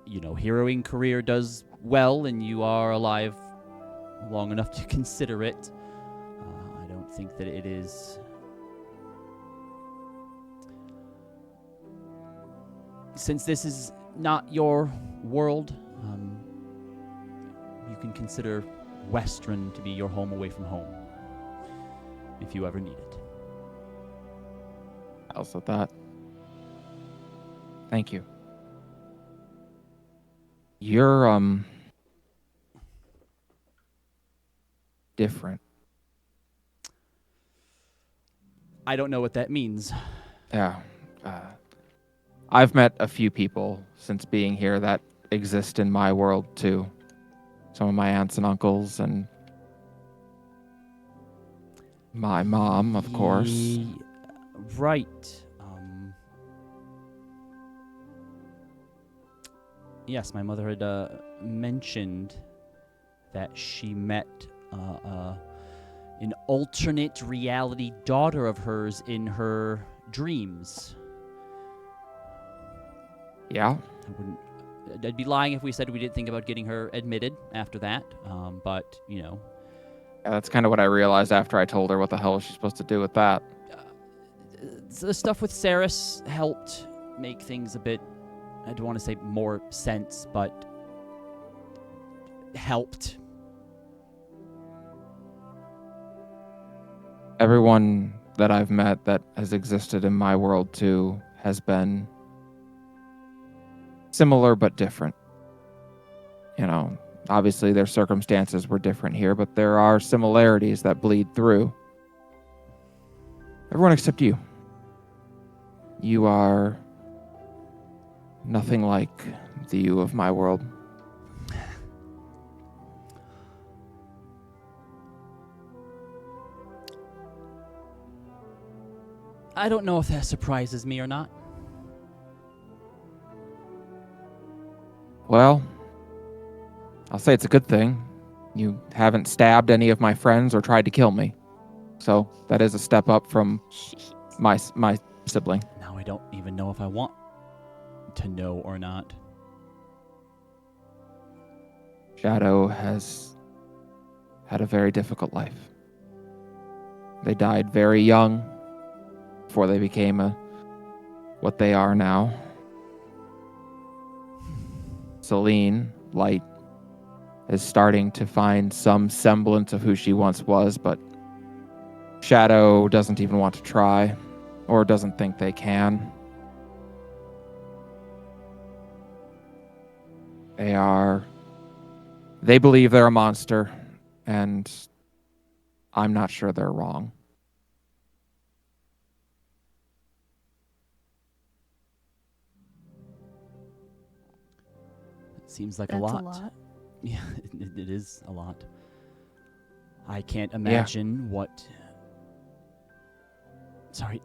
heroing career does well and you are alive long enough to consider it, I don't think that it is... Since this is not your world, you can consider Western to be your home away from home, if you ever need it. I also thought. Thank you. You're, different. I don't know what that means. Yeah. I've met a few people since being here that exist in my world, too. Some of my aunts and uncles, and my mom, of course. Right. Yes, my mother had mentioned that she met an alternate reality daughter of hers in her dreams. Yeah? I'd be lying if we said we didn't think about getting her admitted after that, but, Yeah, that's kind of what I realized after I told her what the hell was she supposed to do with that. The stuff with Saris helped make things a bit I don't want to say more sense, but helped. Everyone that I've met that has existed in my world too has been similar but different. You know, obviously their circumstances were different here, but there are similarities that bleed through. Everyone except you. You are nothing like the you of my world. I don't know if that surprises me or not. Well, I'll say it's a good thing. You haven't stabbed any of my friends or tried to kill me. So that is a step up from my sibling. Now I don't even know if I want to know or not. Shadow has had a very difficult life. They died very young before they became what they are now. Celine, Light, is starting to find some semblance of who she once was, but Shadow doesn't even want to try, or doesn't think they can. They believe they're a monster, and I'm not sure they're wrong. It seems like That's a lot. a lot. Yeah, it is a lot. I can't imagine what... Sorry,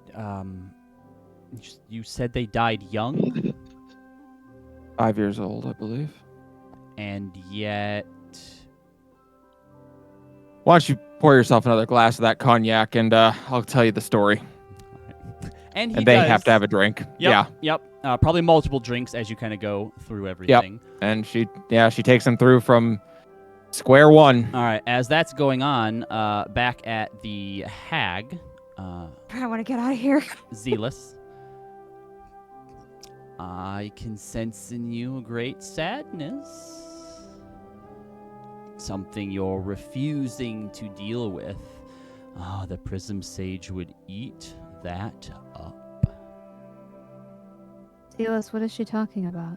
you said they died young? 5 years old, I believe. And yet... Why don't you pour yourself another glass of that cognac, and I'll tell you the story. And they have to have a drink. Yep. Probably multiple drinks as you kind of go through everything. Yep. And she takes him through from square one. All right. As that's going on, back at the Hag, I want to get out of here. Zealous, I can sense in you a great sadness. Something you're refusing to deal with. The Prism Sage would eat that up. Zealous, what is she talking about?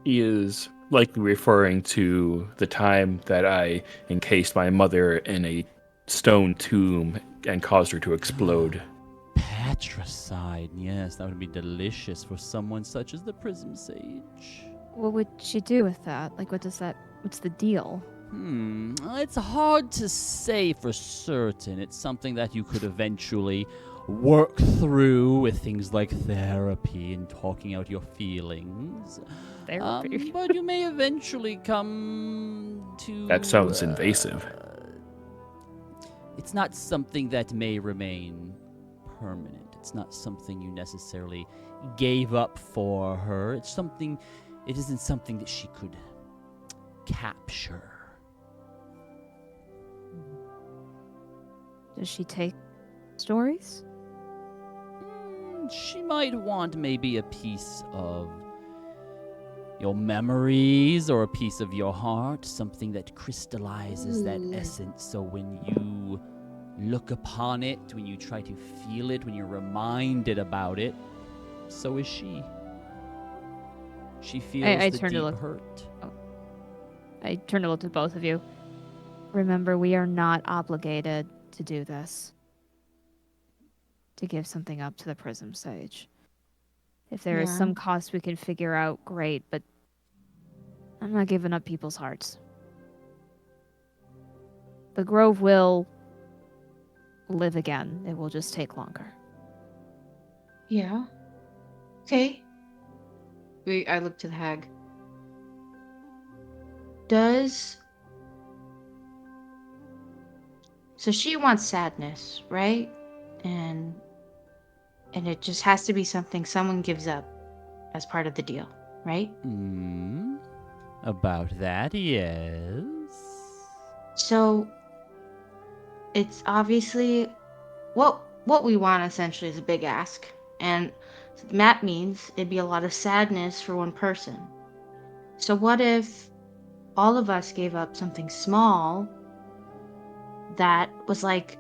He is likely referring to the time that I encased my mother in a stone tomb and caused her to explode. Patricide, yes, that would be delicious for someone such as the Prism Sage. What would she do with that? Like, what's the deal? It's hard to say for certain. It's something that you could eventually work through with things like therapy and talking out your feelings. Therapy. But you may eventually come to... That sounds invasive. It's not something that may remain permanent. It's not something you necessarily gave up for her. It isn't something that she could capture. Does she take stories? She might want maybe a piece of your memories or a piece of your heart, something that crystallizes that essence. So when you look upon it, when you try to feel it, when you're reminded about it, so is she. She feels the deep hurt. Oh. I turn to look to both of you. Remember, we are not obligated to do this. To give something up to the Prism Sage. If there is some cost we can figure out, great, but I'm not giving up people's hearts. The Grove will live again. It will just take longer. Yeah. Okay. I look to the Hag. So she wants sadness, right? And it just has to be something someone gives up as part of the deal, right? About that, yes. So it's obviously what we want essentially is a big ask. And So that means it'd be a lot of sadness for one person. So what if all of us gave up something small that was like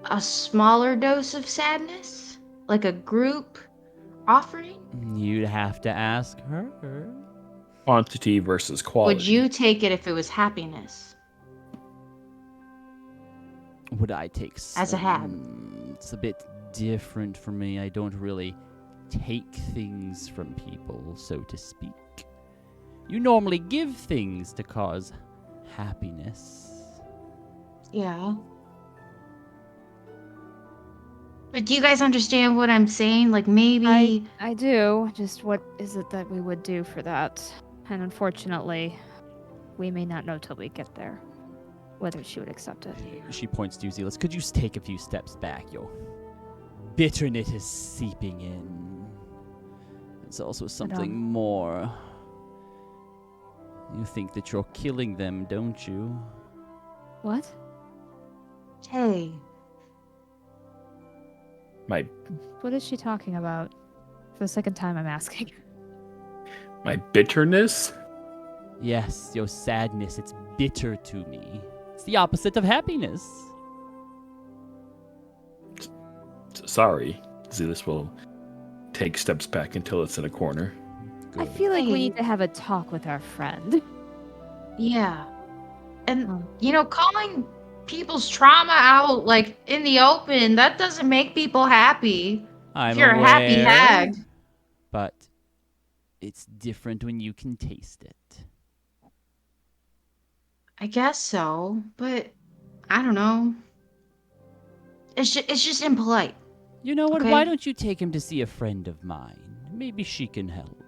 a smaller dose of sadness? Like a group offering? You'd have to ask her. Quantity versus quality. Would you take it if it was happiness? Would I take As a hag? It's a bit different for me. I don't really take things from people, so to speak. You normally give things to cause happiness. Yeah. But do you guys understand what I'm saying? Like maybe I do. Just what is it that we would do for that? And unfortunately, we may not know till we get there whether she would accept it. She points to you, Zealous. Could you take a few steps back? Your bitterness is seeping in. It's also something more. You think that you're killing them, don't you? What? hey, What is she talking about? For the second time, I'm asking. My bitterness? Yes, your sadness. It's bitter to me. It's the opposite of happiness. Sorry. Zealous will take steps back until it's in a corner. I feel like we need to have a talk with our friend. yeah. And calling people's trauma out like in the open, that doesn't make people happy. If you're a happy hag. But it's different when you can taste it. I guess so, but I don't know. It's just impolite. You know what? Okay. Why don't you take him to see a friend of mine? Maybe she can help.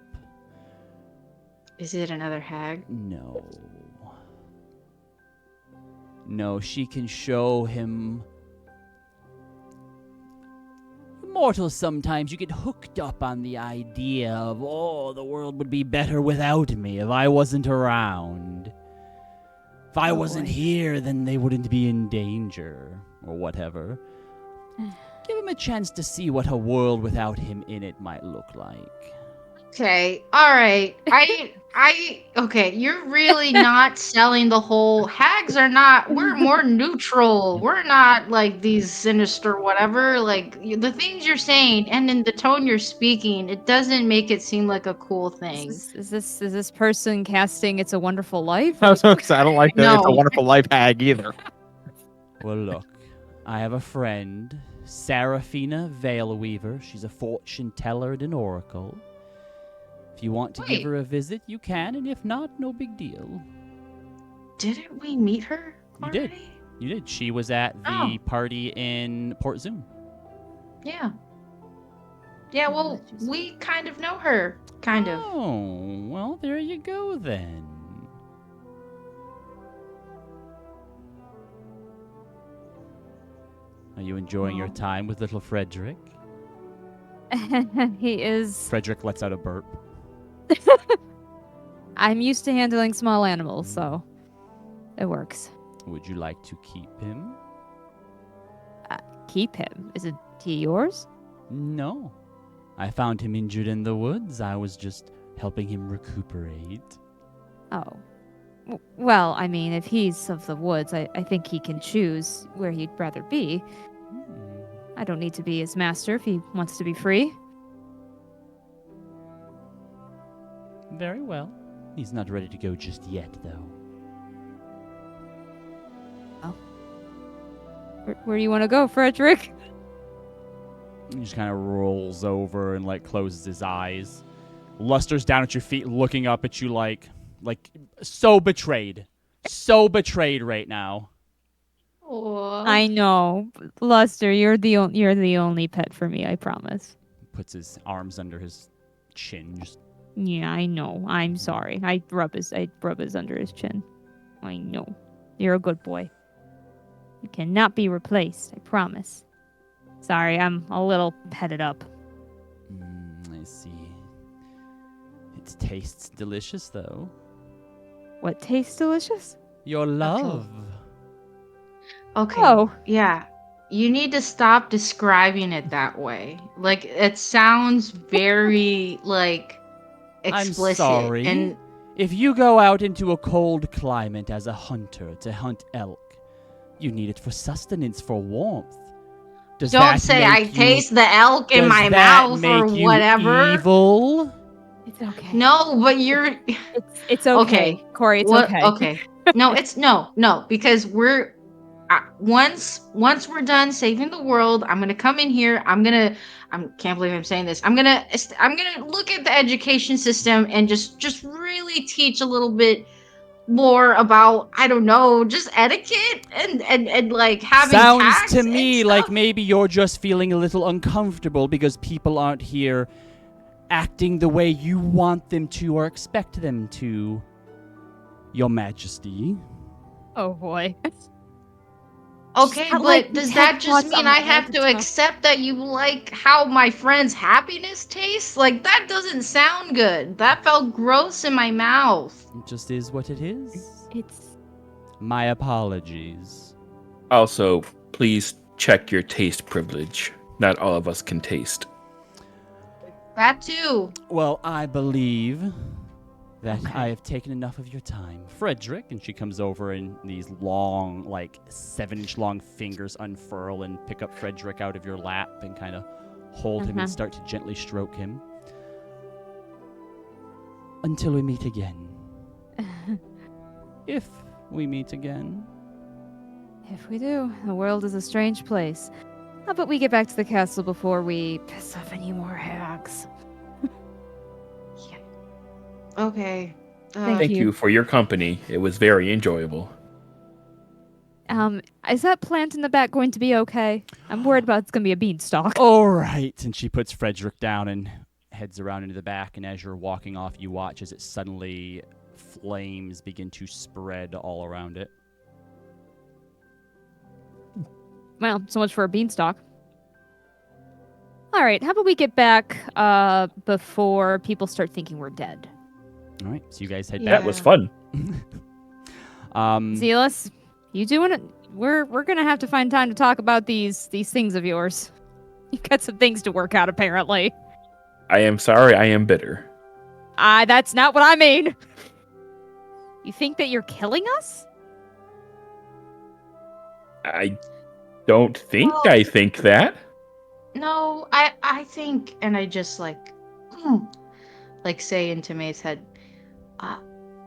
Is it another hag? No. No, she can show him. Mortals, sometimes you get hooked up on the idea of, oh, the world would be better without me if I wasn't around. If I wasn't here, then they wouldn't be in danger, or whatever. Give him a chance to see what a world without him in it might look like. Okay, all right. Okay, you're really not selling the whole hags are not, we're more neutral. We're not like these sinister whatever. Like the things you're saying and in the tone you're speaking, it doesn't make it seem like a cool thing. Is this person casting It's a Wonderful Life? I was so excited. I don't like that. No. It's a Wonderful Life hag either. Well, look, I have a friend, Seraphina Veilweaver. She's a fortune teller and an oracle. If you want to give her a visit, you can, and if not, no big deal. Didn't we meet her already? You did. You did. She was at the party in Port Zoom. Yeah. Yeah, well, we kind of know her. Kind of. Oh, well, there you go then. Are you enjoying your time with little Frederick? He is. Frederick lets out a burp. I'm used to handling small animals, so it works. Would you like to keep him? Keep him? Isn't he yours? No. I found him injured in the woods. I was just helping him recuperate. Oh. Well, I mean, if he's of the woods, I think he can choose where he'd rather be. I don't need to be his master if he wants to be free. Very well. He's not ready to go just yet, though. Oh. Where do you want to go, Frederick? He just kind of rolls over and, closes his eyes. Luster's down at your feet, looking up at you like so betrayed. So betrayed right now. Aww. I know. Luster, you're the only pet for me, I promise. Puts his arms under his chin. Yeah, I know. I'm sorry. I rub his under his chin. I know. You're a good boy. You cannot be replaced, I promise. Sorry, I'm a little headed up. I see. It tastes delicious, though. What tastes delicious? Your love. Okay. Oh. Yeah. You need to stop describing it that way. Like, it sounds very, like, I'm explicit. sorry. And If you go out into a cold climate as a hunter to hunt elk, you need it for sustenance, for warmth. Does don't that say make I you, taste the elk in does my that mouth or make you whatever. evil? It's okay. No, but you're It's okay. Corey, it's what? okay. Okay. No, it's no, because we're once we're done saving the world, I'm gonna come in here. I can't believe I'm saying this. I'm gonna look at the education system and just really teach a little bit more about, I don't know, just etiquette and like having Sounds tax to and me stuff. like maybe you're just feeling a little uncomfortable because people aren't here acting the way you want them to or expect them to, Your Majesty. Oh boy. Okay, Not but like does we that had just thoughts mean on I all have the to time. accept that you like how my friend's happiness tastes? Like, that doesn't sound good. That felt gross in my mouth. It just is what it is. It's My apologies. Also, please check your taste privilege. Not all of us can taste. That too. Well, I believe that Okay. I have taken enough of your time. Frederick, and she comes over and these long, like 7-inch long fingers unfurl and pick up Frederick out of your lap and kind of hold him and start to gently stroke him. Until we meet again. If we meet again. if we do, the world is a strange place. How about we get back to the castle before we piss off any more hags? Okay. Thank Thank you for your company. It was very enjoyable. Is that plant in the back going to be okay? I'm worried about it's gonna be a beanstalk. All right. And she puts Frederick down and heads around into the back. And as you're walking off, you watch as it suddenly flames begin to spread all around it. Well, so much for a beanstalk. All right, how about we get back before people start thinking we're dead? All right. So you guys head That back. was fun. Zealous, you doing it? We're gonna have to find time to talk about these things of yours. You've got some things to work out, apparently. I am sorry, I am bitter. That's not what I mean. You think that you're killing us? I don't think Well- I think that. No, I think, and I just like say into May's head,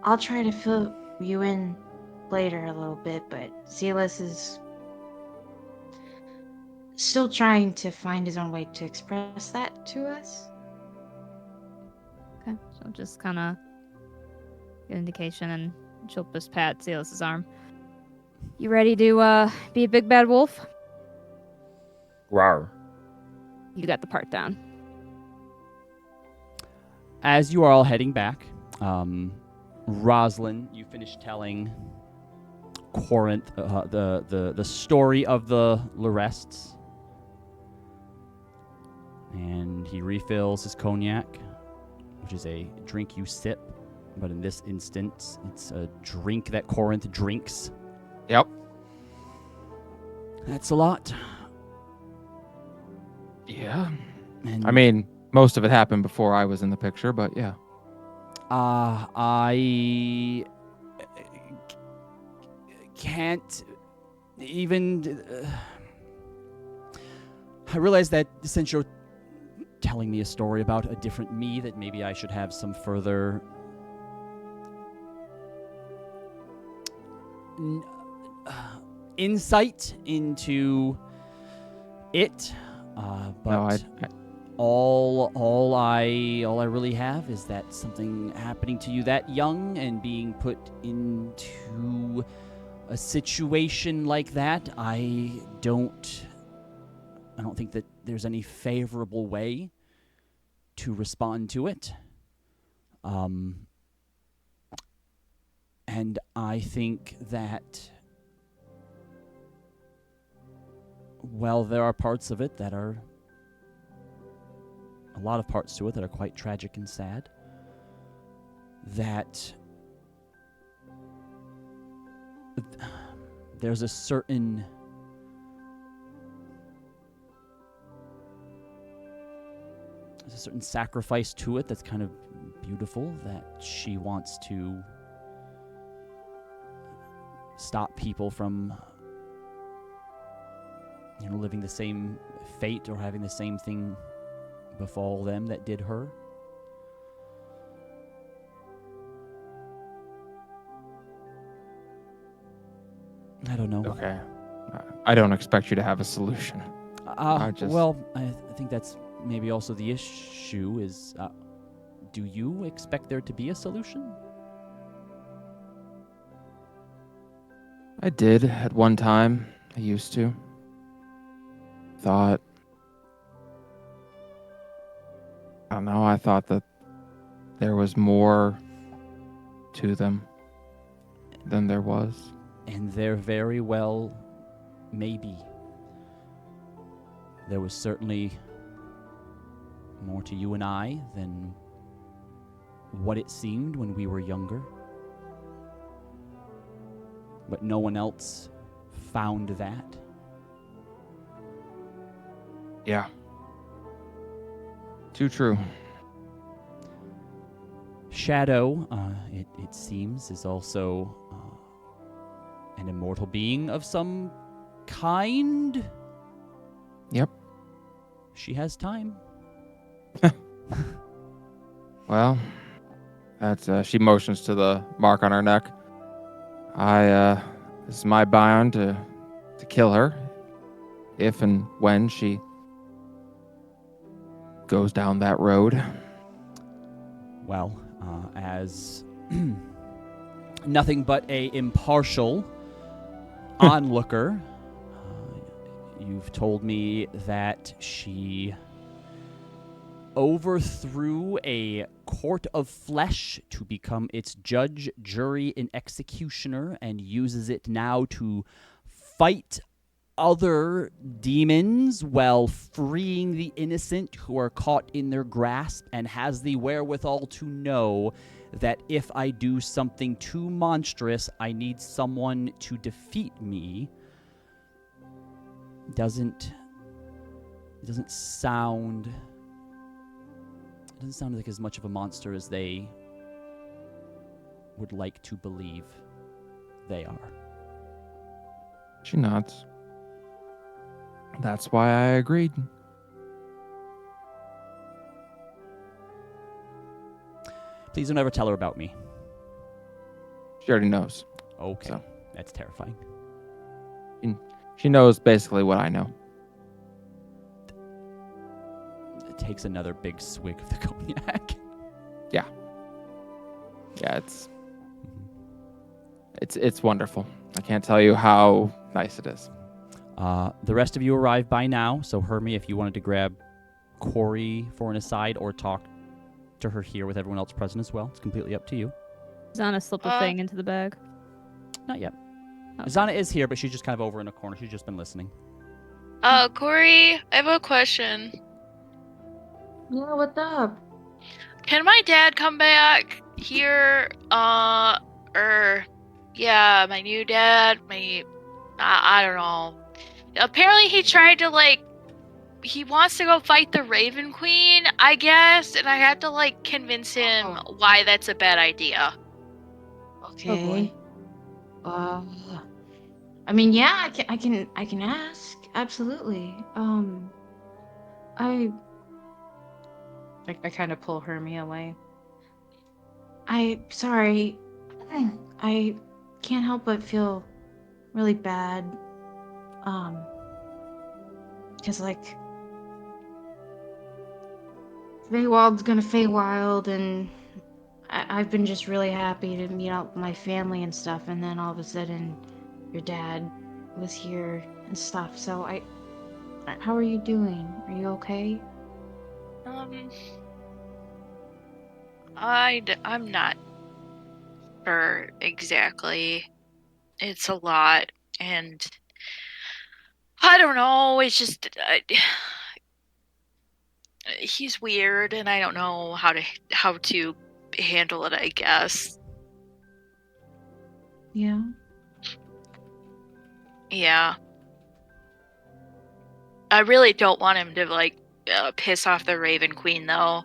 I'll try to fill you in later a little bit, but Zealous is still trying to find his own way to express that to us. Okay, so just kind of get indication, and she'll just pat Zealous's arm. You ready to be a big bad wolf? Rawr. You got the part down. As you are all heading back, Rosalind, you finish telling Corinth the story of the Lorests. And he refills his cognac, which is a drink you sip, but in this instance, it's a drink that Corinth drinks. Yep. That's a lot. Yeah. And I mean, most of it happened before I was in the picture, but yeah. I can't even. I realize that since you're telling me a story about a different me, that maybe I should have some further insight into it. But No, all I really have is that something happening to you that young and being put into a situation like that. I don't think that there's any favorable way to respond to it. And I think that, well, there are parts of it that are, a lot of parts to it that are quite tragic and sad, that there's a certain certain sacrifice to it that's kind of beautiful, that she wants to stop people from living the same fate or having the same thing befall them that did her. I don't know. Okay. I don't expect you to have a solution. Well, I think that's maybe also the issue is, do you expect there to be a solution? I did at one time. I used to. Thought. I don't know. I thought that there was more to them than there was. And there very well may be. There was certainly more to you and I than what it seemed when we were younger. But no one else found that. Yeah. Too true. Shadow, it seems, is also an immortal being of some kind. Yep. She has time. Well, that's she motions to the mark on her neck. This is my bond to kill her if and when she goes down that road. Well, as nothing but a impartial onlooker, you've told me that she overthrew a court of flesh to become its judge, jury, and executioner, and uses it now to fight other demons while freeing the innocent who are caught in their grasp, and has the wherewithal to know that if I do something too monstrous, I need someone to defeat me. Doesn't sound like as much of a monster as they would like to believe they are. She nods. That's why I agreed. Please don't ever tell her about me. She already knows. Okay, So. That's terrifying. She knows basically what I know. It takes another big swig of the cognac. Yeah, it's wonderful. I can't tell you how nice it is. The rest of you arrived by now, so Hermie, if you wanted to grab Corey for an aside or talk to her here with everyone else present as well, it's completely up to you. Zana slipped a thing into the bag. Not yet. Okay. Zana is here, but she's just kind of over in a corner. She's just been listening. Corey, I have a question. Yeah, what's up? Can my dad come back here? Yeah, my new dad, I don't know. Apparently he tried to, he wants to go fight the Raven Queen, I guess, and I had to, convince him why that's a bad idea. Okay. I mean, yeah, I can ask. Absolutely. I kind of pull Hermie away. Sorry. I can't help but feel really bad. Because, Feywild's gonna Feywild, and I've been just really happy to meet up with my family and stuff, and then all of a sudden, your dad was here and stuff, so how are you doing? Are you okay? I'm not sure exactly. It's a lot, and I don't know, it's just, he's weird, and I don't know how to handle it, I guess. Yeah. Yeah. I really don't want him to, piss off the Raven Queen, though.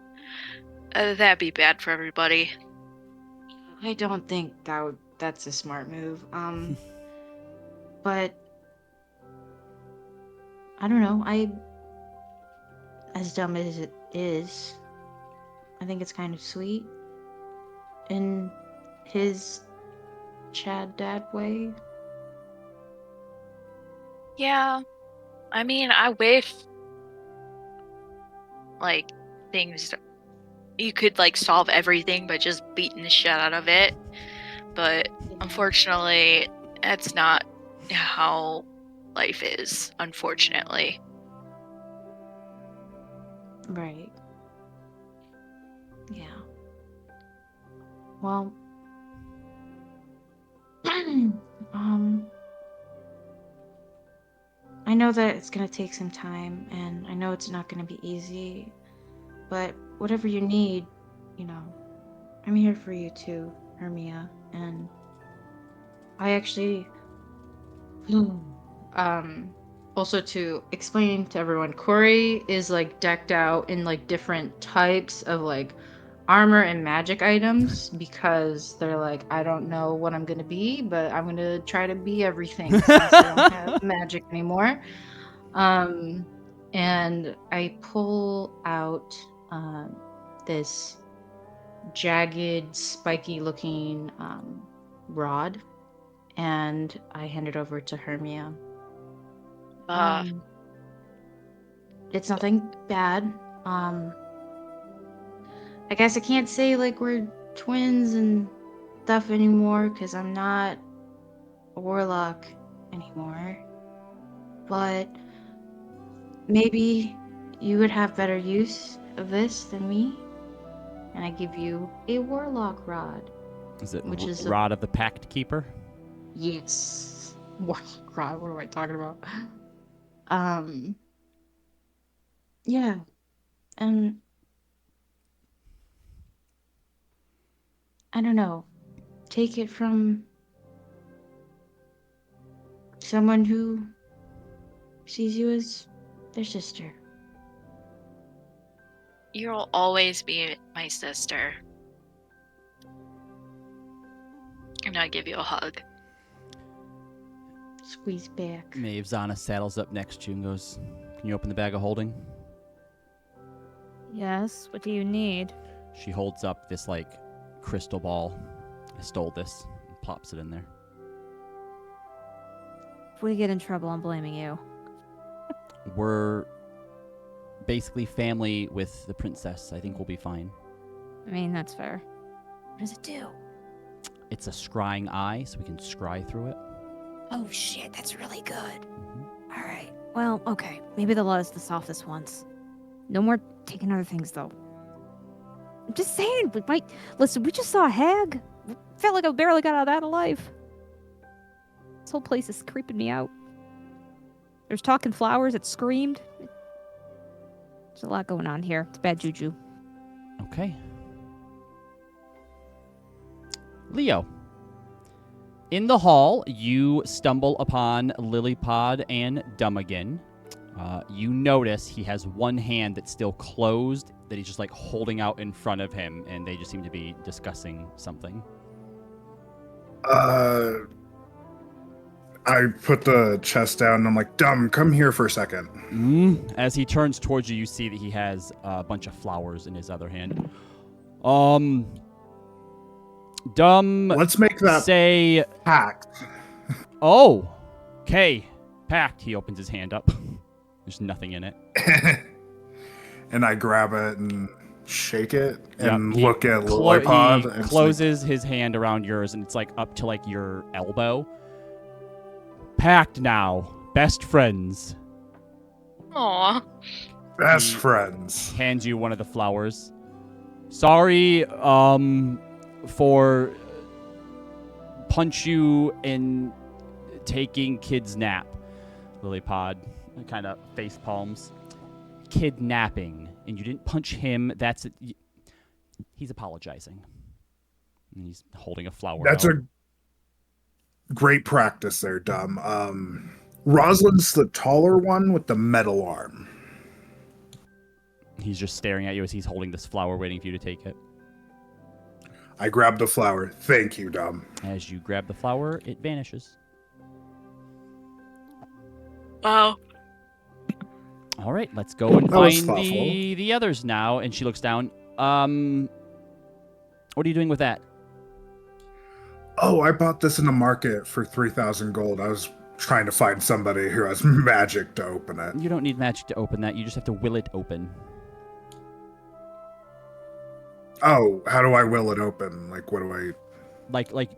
That'd be bad for everybody. I don't think that's a smart move. But I don't know. As dumb as it is, I think it's kind of sweet in his Chad dad way. Yeah. I mean, I wish, like, things... You could, like, solve everything by just beating the shit out of it. But, unfortunately, that's not how life is, unfortunately. Right. Yeah. Well, I know that it's gonna take some time, and I know it's not gonna be easy, but whatever you need, I'm here for you too, Hermia, and I actually, also to explain to everyone, Corey is like decked out in like different types of like armor and magic items because they're like, I don't know what I'm gonna be, but I'm gonna try to be everything since I don't have magic anymore. And I pull out this jagged, spiky looking rod, and I hand it over to Hermia. It's nothing bad. I guess I can't say like we're twins and stuff anymore because I'm not a warlock anymore. But maybe you would have better use of this than me. And I give you a warlock rod. Is it which is Rod of the Pact Keeper? Yes. Warlock rod, what am I talking about? Yeah. And I don't know. Take it from someone who sees you as their sister. You'll always be my sister. And I give you a hug. Squeeze back. Maeve Zana saddles up next to you and goes, "Can you open the bag of holding?" Yes, what do you need? She holds up this, like, crystal ball. I stole this. And plops it in there. If we get in trouble, I'm blaming you. We're basically family with the princess. I think we'll be fine. I mean, that's fair. What does it do? It's a scrying eye, so we can scry through it. Oh shit, that's really good. All right. Well, okay. Maybe they'll let us this off this once. No more taking other things, though. I'm just saying, we might... Listen, we just saw a hag. Felt like I barely got out of that alive. This whole place is creeping me out. There's talking flowers that screamed. There's a lot going on here. It's bad juju. Okay. Leo. In the hall, you stumble upon Lilypod and Dummigan. You notice he has one hand that's still closed, that he's just like holding out in front of him, and they just seem to be discussing something. I put the chest down and I'm like, Dumb, come here for a second. As he turns towards you, you see that he has a bunch of flowers in his other hand. Dumb. Let's make that say pact. Oh, okay. Pact. He opens his hand up. There's nothing in it. And I grab it and shake it and Yep, look at Lilypod. He and it's closes his hand around yours, and it's like up to like your elbow. Pact now. Best friends. Aw. best friends. Hands you one of the flowers. Sorry, for punch you in taking kid's nap, Lilypod. Kind of face palms. Kidnapping, and you didn't punch him. That's it. He's apologizing. And he's holding a flower. That's out. a great practice there, Dumb. Rosalind's the taller one with the metal arm. He's just staring at you as he's holding this flower, waiting for you to take it. I grab the flower. Thank you, Dom. As you grab the flower, it vanishes. Wow. All right, let's go and That was find thoughtful. the others now. And she looks down. What are you doing with that? Oh, I bought this in the market for 3,000 gold. I was trying to find somebody who has magic to open it. You don't need magic to open that. You just have to will it open. Oh, how do I will it open? Like, what do I... Like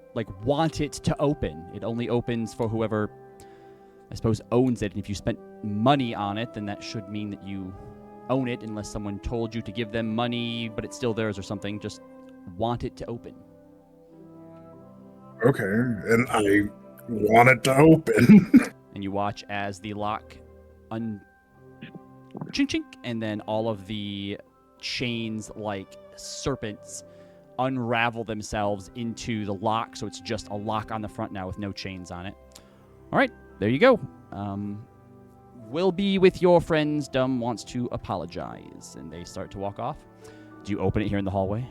want it to open. It only opens for whoever, I suppose, owns it. And if you spent money on it, then that should mean that you own it, unless someone told you to give them money, but it's still theirs or something. Just want it to open. Okay, and I want it to open. And you watch as the lock chink chink, and then all of the chains like serpents unravel themselves into the lock, so it's just a lock on the front now with no chains on it. All right, there you go. Will be with your friends. Dumb wants to apologize, and they start to walk off. Do you open it here in the hallway?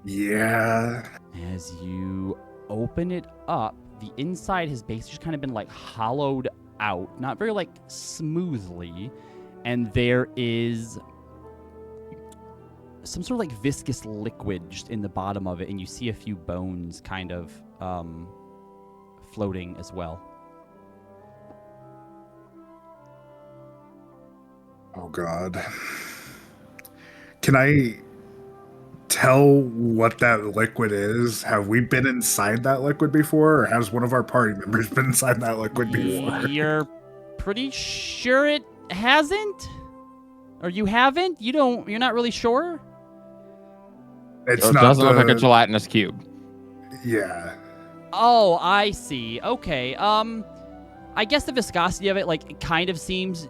Yeah. As you open it up, the inside has basically just kind of been like hollowed out, not very like smoothly, and there is some sort of like viscous liquid just in the bottom of it, and you see a few bones kind of floating as well. Oh, God. Can I tell what that liquid is? Have we been inside that liquid before, or has one of our party members been inside that liquid before? You're pretty sure it hasn't? Or you haven't? You're not really sure? It's So it not doesn't look like a gelatinous cube. Yeah. Oh, I see. Okay. I guess the viscosity of it, like, it kind of seems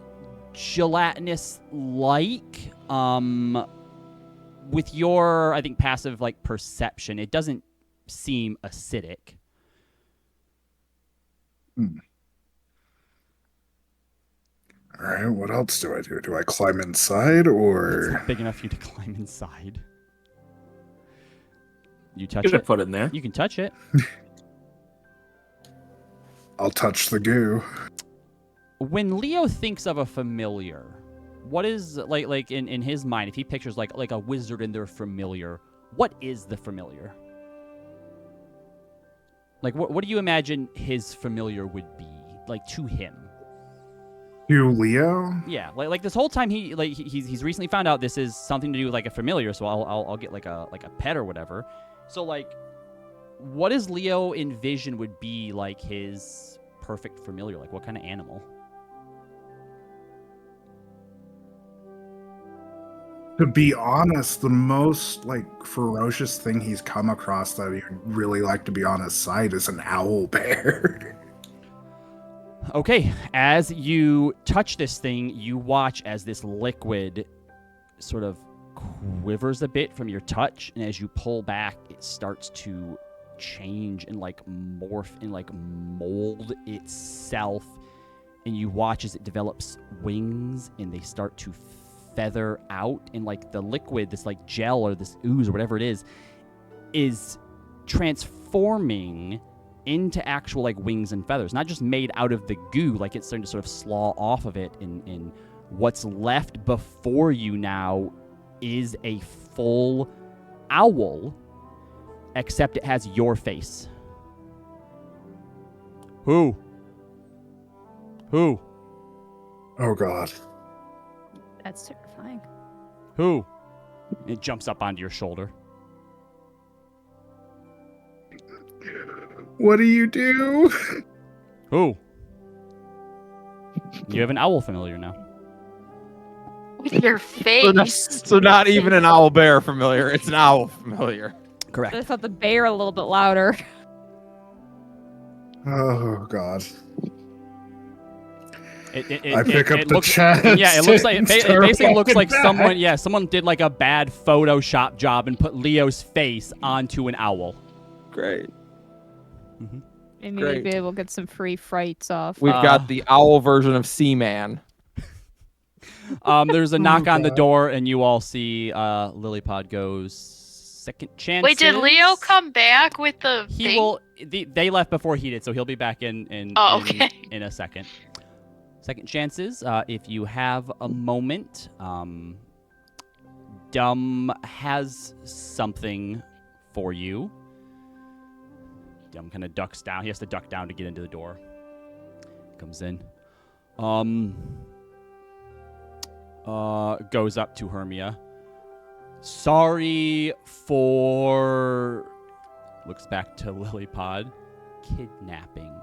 gelatinous-like. With your, I think, passive, like, perception, it doesn't seem acidic. All right, what else do I do? Do I climb inside, It's or... not big enough for you to climb inside. You touch You should it? put it in there. You can touch it. I'll touch the goo. When Leo thinks of a familiar, what is like in his mind, if he pictures like a wizard and their familiar, what is the familiar? Like what do you imagine his familiar would be like to him? To Leo? Yeah, like this whole time he's recently found out this is something to do with like a familiar, so I'll get like a pet or whatever. So like, what does Leo envision would be like his perfect familiar? Like what kind of animal? To be honest, the most like ferocious thing he's come across that he'd really like to be on his side is an owl bear. Okay, as you touch this thing, you watch as this liquid sort of quivers a bit from your touch, and as you pull back, it starts to change and like morph and like mold itself, and you watch as it develops wings and they start to feather out, and like the liquid, this like gel or this ooze or whatever it is transforming into actual like wings and feathers, not just made out of the goo, like it's starting to sort of slaw off of it, and what's left before you now is a full owl, except it has your face. Who? Oh, God. That's terrifying. Who? It jumps up onto your shoulder. What do you do? Who? You have an owl familiar now. With your face. So not even an owl bear familiar. It's an owl familiar. Correct. I thought the bear a little bit louder. Oh, God. I pick up the looks, chest. Yeah, it looks like it start basically looks like walking someone did like a bad Photoshop job and put Leo's face onto an owl. Great. Mm-hmm. Maybe Great. we'd be able to get some free frights off. We've got the owl version of Seaman. There's a knock on the door, and you all see Lilypod goes second chance. Wait, did Leo come back with the He thing? will. They left before he did, so he'll be back in okay. in a second. Second chances. If you have a moment, Dumb has something for you. Dumb kind of ducks down. He has to duck down to get into the door. Comes in. Goes up to Hermia. Sorry for... Looks back to Lilypod. Kidnapping.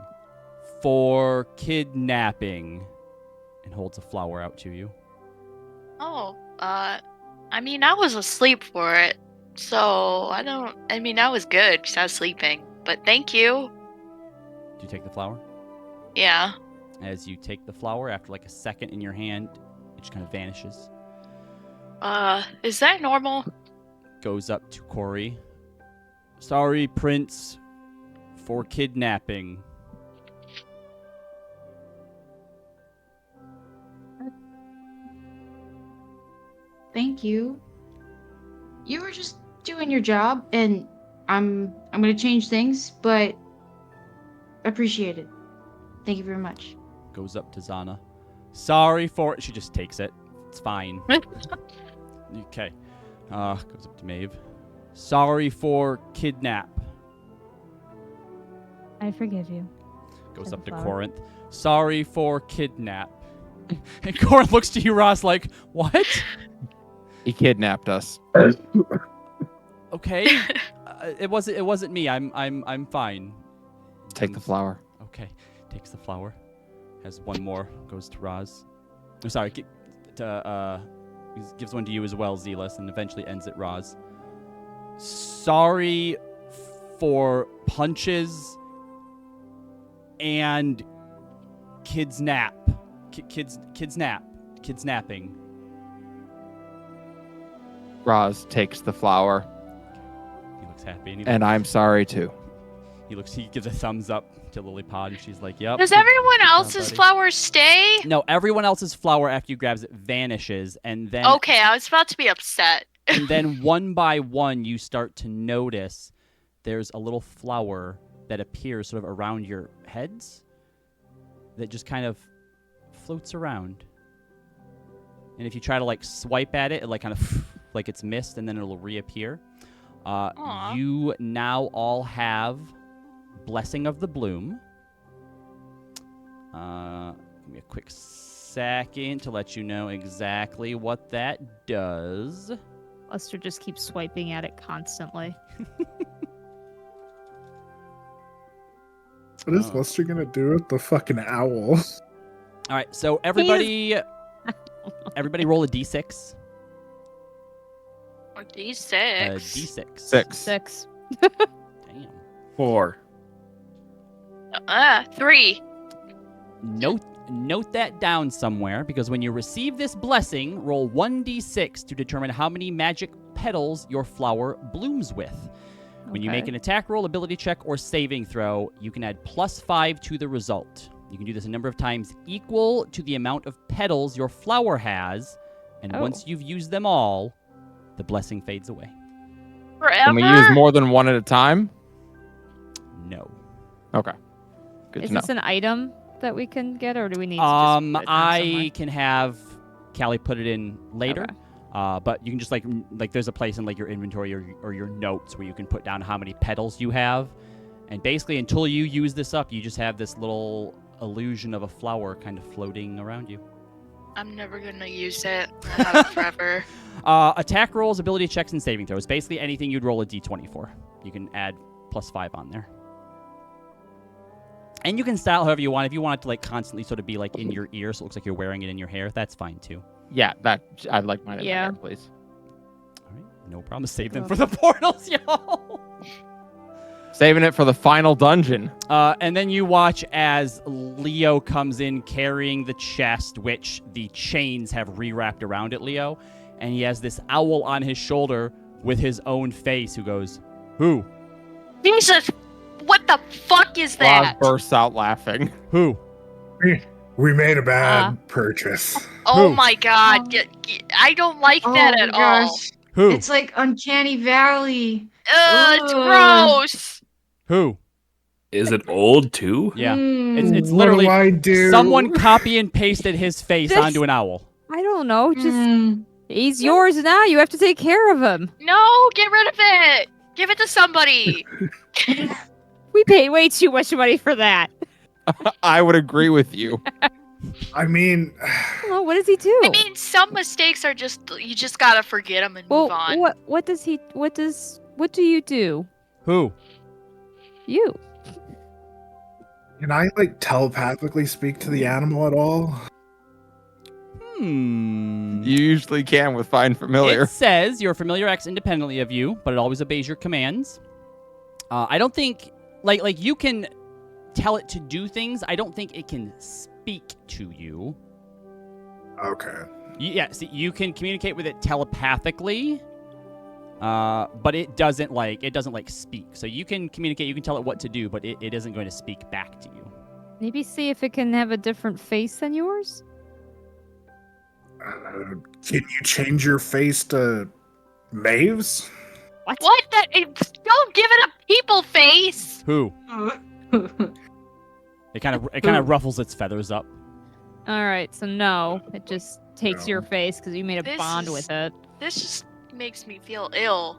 For kidnapping. And holds a flower out to you. Oh, I mean, I was asleep for it. So, I was good because I was sleeping. But thank you. Do you take the flower? Yeah. As you take the flower, after like a second in your hand, it just kind of vanishes. Is that normal? Goes up to Corey. Sorry, Prince, for kidnapping. Thank you. You were just doing your job, and I'm gonna change things, but appreciate it. Thank you very much. Goes up to Zana. Sorry for... She just takes it. It's fine. Okay. Goes up to Maeve. Sorry for kidnap. I forgive you. Goes Take up the to flower. Corinth. Sorry for kidnap. And Corinth looks to you, Ross, like, what? He kidnapped us. Okay. It wasn't me. I'm fine. Take the flower. Okay. Takes the flower. Has one more. Goes to Roz. Oh, sorry. Gives one to you as well, Zealous, and eventually ends at Roz. Sorry for punches and kidnapping. Roz takes the flower. He looks happy, And I'm sorry too. He gives a thumbs up to Lilypod, and she's like, "Yep." Does everyone Good job, else's buddy. flowers stay? No, everyone else's flower after you grabs it vanishes, and then Okay, I was about to be upset. and then one by one you start to notice there's a little flower that appears sort of around your heads that just kind of floats around. And if you try to like swipe at it, it like kind of like it's mist, and then it'll reappear. Aw. You now all have Blessing of the Bloom. Give me a quick second to let you know exactly what that does. Lester just keeps swiping at it constantly. What is Lester gonna do with the fucking owl? All right, so everybody roll a d6. Or A D6. d6. 6. 6. Damn. 4. 3. Note that down somewhere, because when you receive this blessing, roll 1d6 to determine how many magic petals your flower blooms with. When you make an attack roll, ability check, or saving throw, you can add +5 to the result. You can do this a number of times equal to the amount of petals your flower has, and once you've used them all, the blessing fades away. Forever? Can we use more than one at a time? No. Okay. Good Is to know. this an item that we can get, or do we need to just put it down I somewhere? can have Callie put it in later. Okay. But you can just like there's a place in like your inventory or your notes where you can put down how many petals you have, and basically until you use this up, you just have this little illusion of a flower kind of floating around you. I'm never gonna use it. I have it forever. Attack rolls, ability checks, and saving throws. Basically anything you'd roll a d20 for. You can add +5 on there. And you can style however you want. If you want it to like constantly sort of be like in your ear, so it looks like you're wearing it in your hair, that's fine too. Yeah, that I'd like mine in Yeah. there, please. All right, no problem. Save them for the portals, y'all. Saving it for the final dungeon. And then you watch as Leo comes in carrying the chest, which the chains have rewrapped around it, Leo. And he has this owl on his shoulder with his own face who goes, "Who? Jesus! What the fuck is Roz that? bursts out laughing. Who?" We made a bad purchase. Oh Who? my god. I don't like that Oh at my all. gosh. Who? It's like Uncanny Valley. It's Ugh. gross. Who? Is it old too? Yeah. Mm. It's What literally do I do? someone copy and pasted his face This- onto an owl. I don't know. Just Mm. he's yours now. You have to take care of him. No, get rid of it. Give it to somebody. We paid way too much money for that. I would agree with you. I mean, Well, what does he do? I mean, some mistakes are just you just gotta forget them and move on. what do you do? Who? You. can I like telepathically speak to the animal at all? Hmm. You usually can with Find Familiar. It says your familiar acts independently of you, but it always obeys your commands. I don't think like you can tell it to do things. I don't think it can speak to you. Okay. See, you can communicate with it telepathically, but it doesn't speak. So you can communicate, you can tell it what to do, but it isn't going to speak back to you. Maybe see if it can have a different face than yours. Can you change your face to Maeve's? What? Don't give it a people face. Who? It kind of ruffles its feathers up. All right, so no, it just takes No. your face because you made a This bond is- with it. This just makes me feel ill.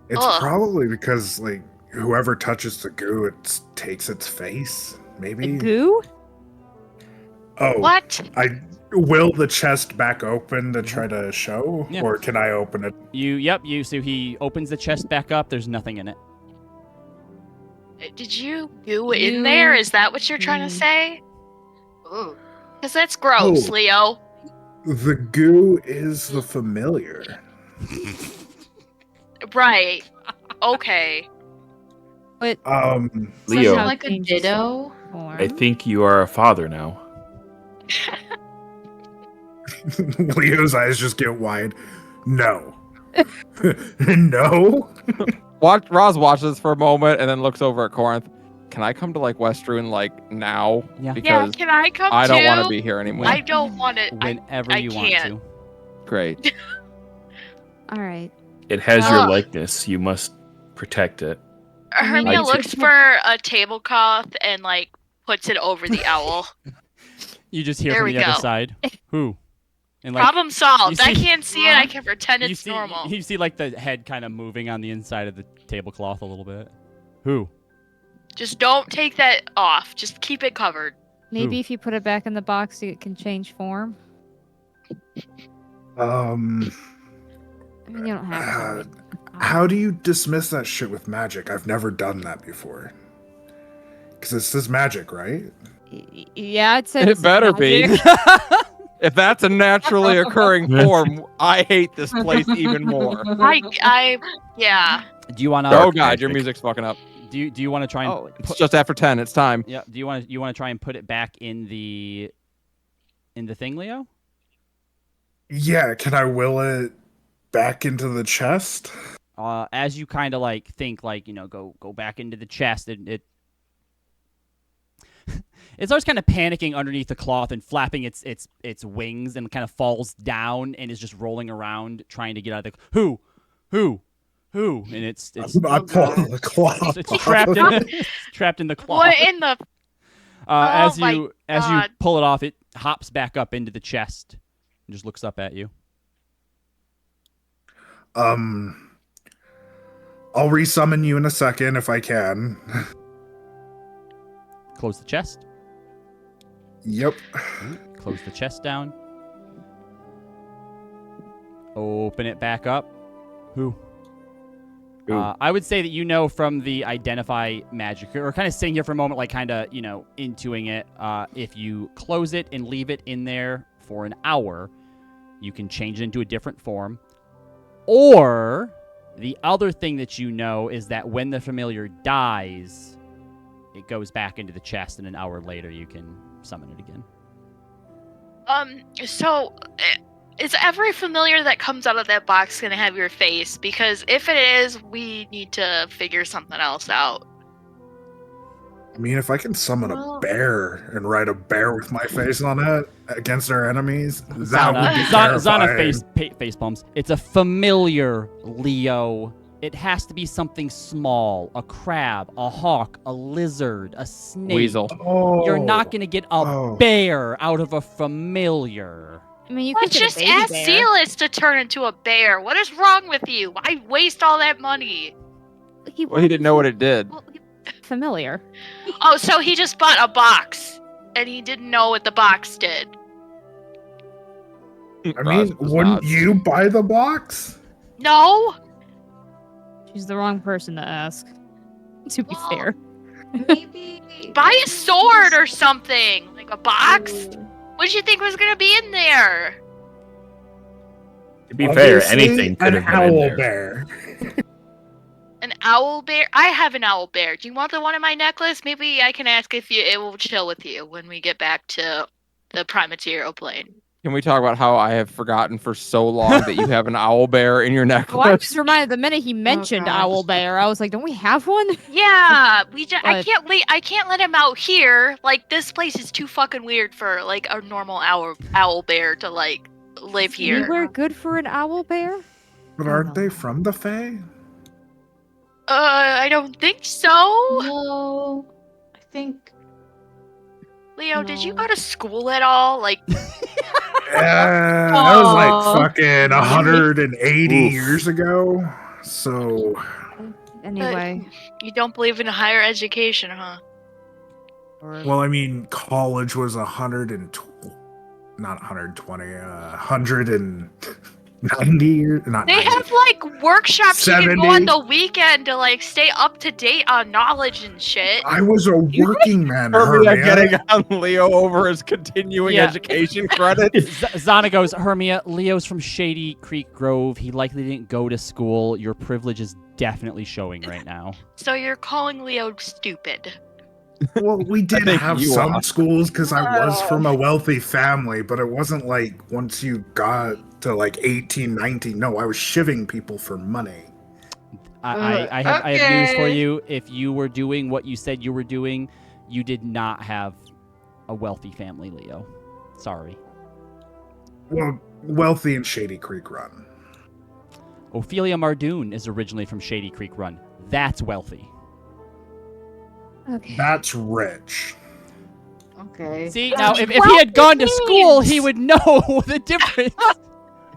It's Ugh. probably because like whoever touches the goo, it takes its face. Maybe. The goo? Oh, What? I will the chest back open to try to show, Yeah. or can I open it? So he opens the chest back up. There's nothing in it. Did you goo in there? Is that what you're trying to say? Ooh. Because that's gross, Oh. Leo. The goo is the familiar. Right. Okay. But Leo. Is it like a ditto? I think you are a father now. Leo's eyes just get wide. No. No. Roz watches for a moment and then looks over at Corinth. Can I come to like Westruun like now? Yeah. Yeah, Because can I come I don't too? want to be here anymore. I don't want it. Whenever I you want can't. to. Great. All right. It has your Ugh. likeness. You must protect it. Hermia Like- looks for a tablecloth and like puts it over the owl. You just hear There from we the other go. side. Who? And Problem solved. you I see- can't see it. I can pretend you it's see, normal. You see like the head kind of moving on the inside of the tablecloth a little bit. Who? Just don't take that off. Just keep it covered. Maybe Who? if you put it back in the box, it can change form. Um. I mean, you don't have to. How do you dismiss that shit with magic? I've never done that before. Because it says magic, right? Yeah, it says It better be. magic. If that's a naturally occurring form, I hate this place even more. Yeah. Do you want Oh to? god, your music's fucking up. Do you want to try and? Oh, It's just after 10. It's time. Yeah. Do you want to try and put it back in the thing, Leo? Yeah, can I will it back into the chest? As you kind of like think, like go back into the chest, it starts kind of panicking underneath the cloth and flapping its wings and kind of falls down and is just rolling around trying to get out of the who, and it's I pull the cloth. it's off. trapped in the cloth. What in the? As my you God. pull it off, it hops back up into the chest and just looks up at you. I'll resummon you in a second if I can. Close the chest. Yep. Close the chest down. Open it back up. Who? Who? I would say that from the identify magic, or kind of sitting here for a moment, like kind of, intuing it. If you close it and leave it in there for an hour, you can change it into a different form. Or the other thing that you know is that when the familiar dies, it goes back into the chest, and an hour later you can summon it again. So, is every familiar that comes out of that box gonna have your face? Because if it is, we need to figure something else out. I mean, if I can summon Well- a bear and ride a bear with my face on it against our enemies, that would be Zana terrifying. face palms. It's a familiar, Leo. It has to be something small. A crab, a hawk, a lizard, a snake. Weasel. Oh, You're not going to get a bear out of a familiar. I mean, you Let's could get just a baby ask bear. Celus to turn into a bear. What is wrong with you? Why waste all that money? Well, he didn't know what it did. Well, familiar. Oh, so he just bought a box, and he didn't know what the box did. I mean, wouldn't you buy the box? No? She's the wrong person to ask. To be Well, fair. Maybe Buy a sword or something. Like a box? What did you think was gonna be in there? To be fair, Obviously, anything could an have been in owl there. bear. An owl bear? I have an owl bear. Do you want the one in my necklace? Maybe I can ask if it will chill with you when we get back to the prime material plane. Can we talk about how I have forgotten for so long that you have an owl bear in your Well, I'm necklace? just reminded the minute he mentioned gosh. owl bear, I was like, don't we have one? Yeah, I But- can't let him out here. Like, this place is too fucking weird for like a normal owl bear to like live here. Anywhere good for an owl bear? But aren't they from the Fae? I don't think so. No, I think Leo, did you No. go to school at all? Like, Yeah, that was like Aw. fucking 180 Oof. years ago. So, Anyway. you don't believe in higher education, huh? well, I mean, college was 120, not 120, 190 years. Not They 90. have like workshops you can go 70. on the weekend to like stay up to date on knowledge and shit. I was a working man, Hermia Hermia. getting on Leo over his continuing Yeah. education credits. Zana goes, Hermia, Leo's from Shady Creek Grove. He likely didn't go to school. Your privilege is definitely showing right now. So you're calling Leo stupid. Well, we did think have you some are. schools because I was from a wealthy family, but it wasn't like once you got to like 18, 19. No, I was shivving people for money. I have news for okay. you. If you were doing what you said you were doing, you did not have a wealthy family, Leo. Sorry. Well, wealthy in Shady Creek Run. Ophelia Mardoon is originally from Shady Creek Run. That's wealthy. Okay. That's rich. okay. See, now if he had gone to school, he would know the difference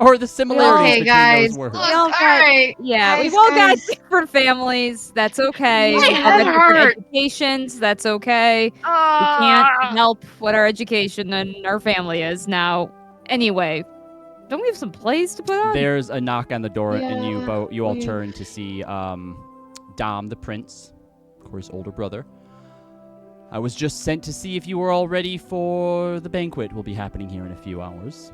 or the similarities Okay, between guys. those words. Look, We all got- alright. Yeah, we've Guys, all got guys. different families. That's okay. My We've all got head different hurt. educations. That's okay. We can't help what our education and our family is now. Anyway, don't we have some plays to put on? There's a knock on the door, and Yeah, you all we- turn to see Dom the Prince, Corey's older brother. I was just sent to see if you were all ready for the banquet. Will be happening here in a few hours.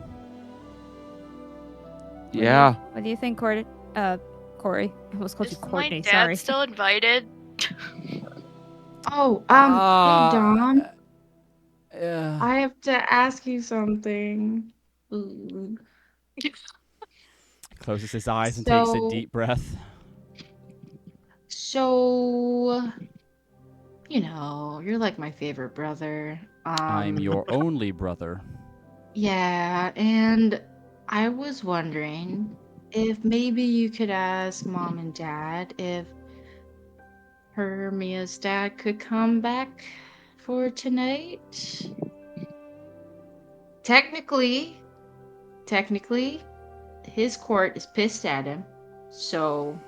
Yeah. What do you think, Corey? Corey. I almost called Is you my Courtney. dad Sorry. still invited? Oh, Uh, hey Dom, Uh, I have to ask you something. Ooh. closes his eyes and takes a So- deep breath. So, you're like my favorite brother. I'm your only brother. Yeah, and I was wondering if maybe you could ask Mom and Dad if Hermia's dad could come back for tonight. Technically, his court is pissed at him, so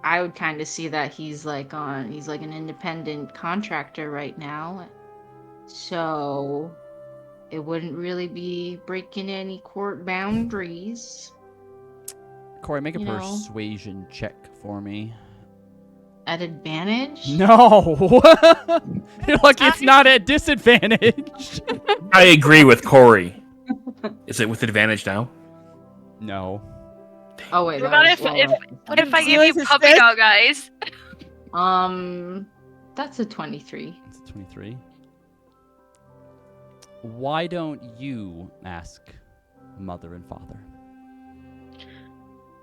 I would kind of see that he's like an independent contractor right now. So it wouldn't really be breaking any court boundaries. Corey, make a You know. persuasion check for me. At advantage? No! You're lucky it's not at disadvantage. I agree with Corey. Is it with advantage now? No. Oh wait, What that about was if lower. what if I give Zealous you is puppy dead? dog eyes? That's a 23. It's 23. Why don't you ask mother and father?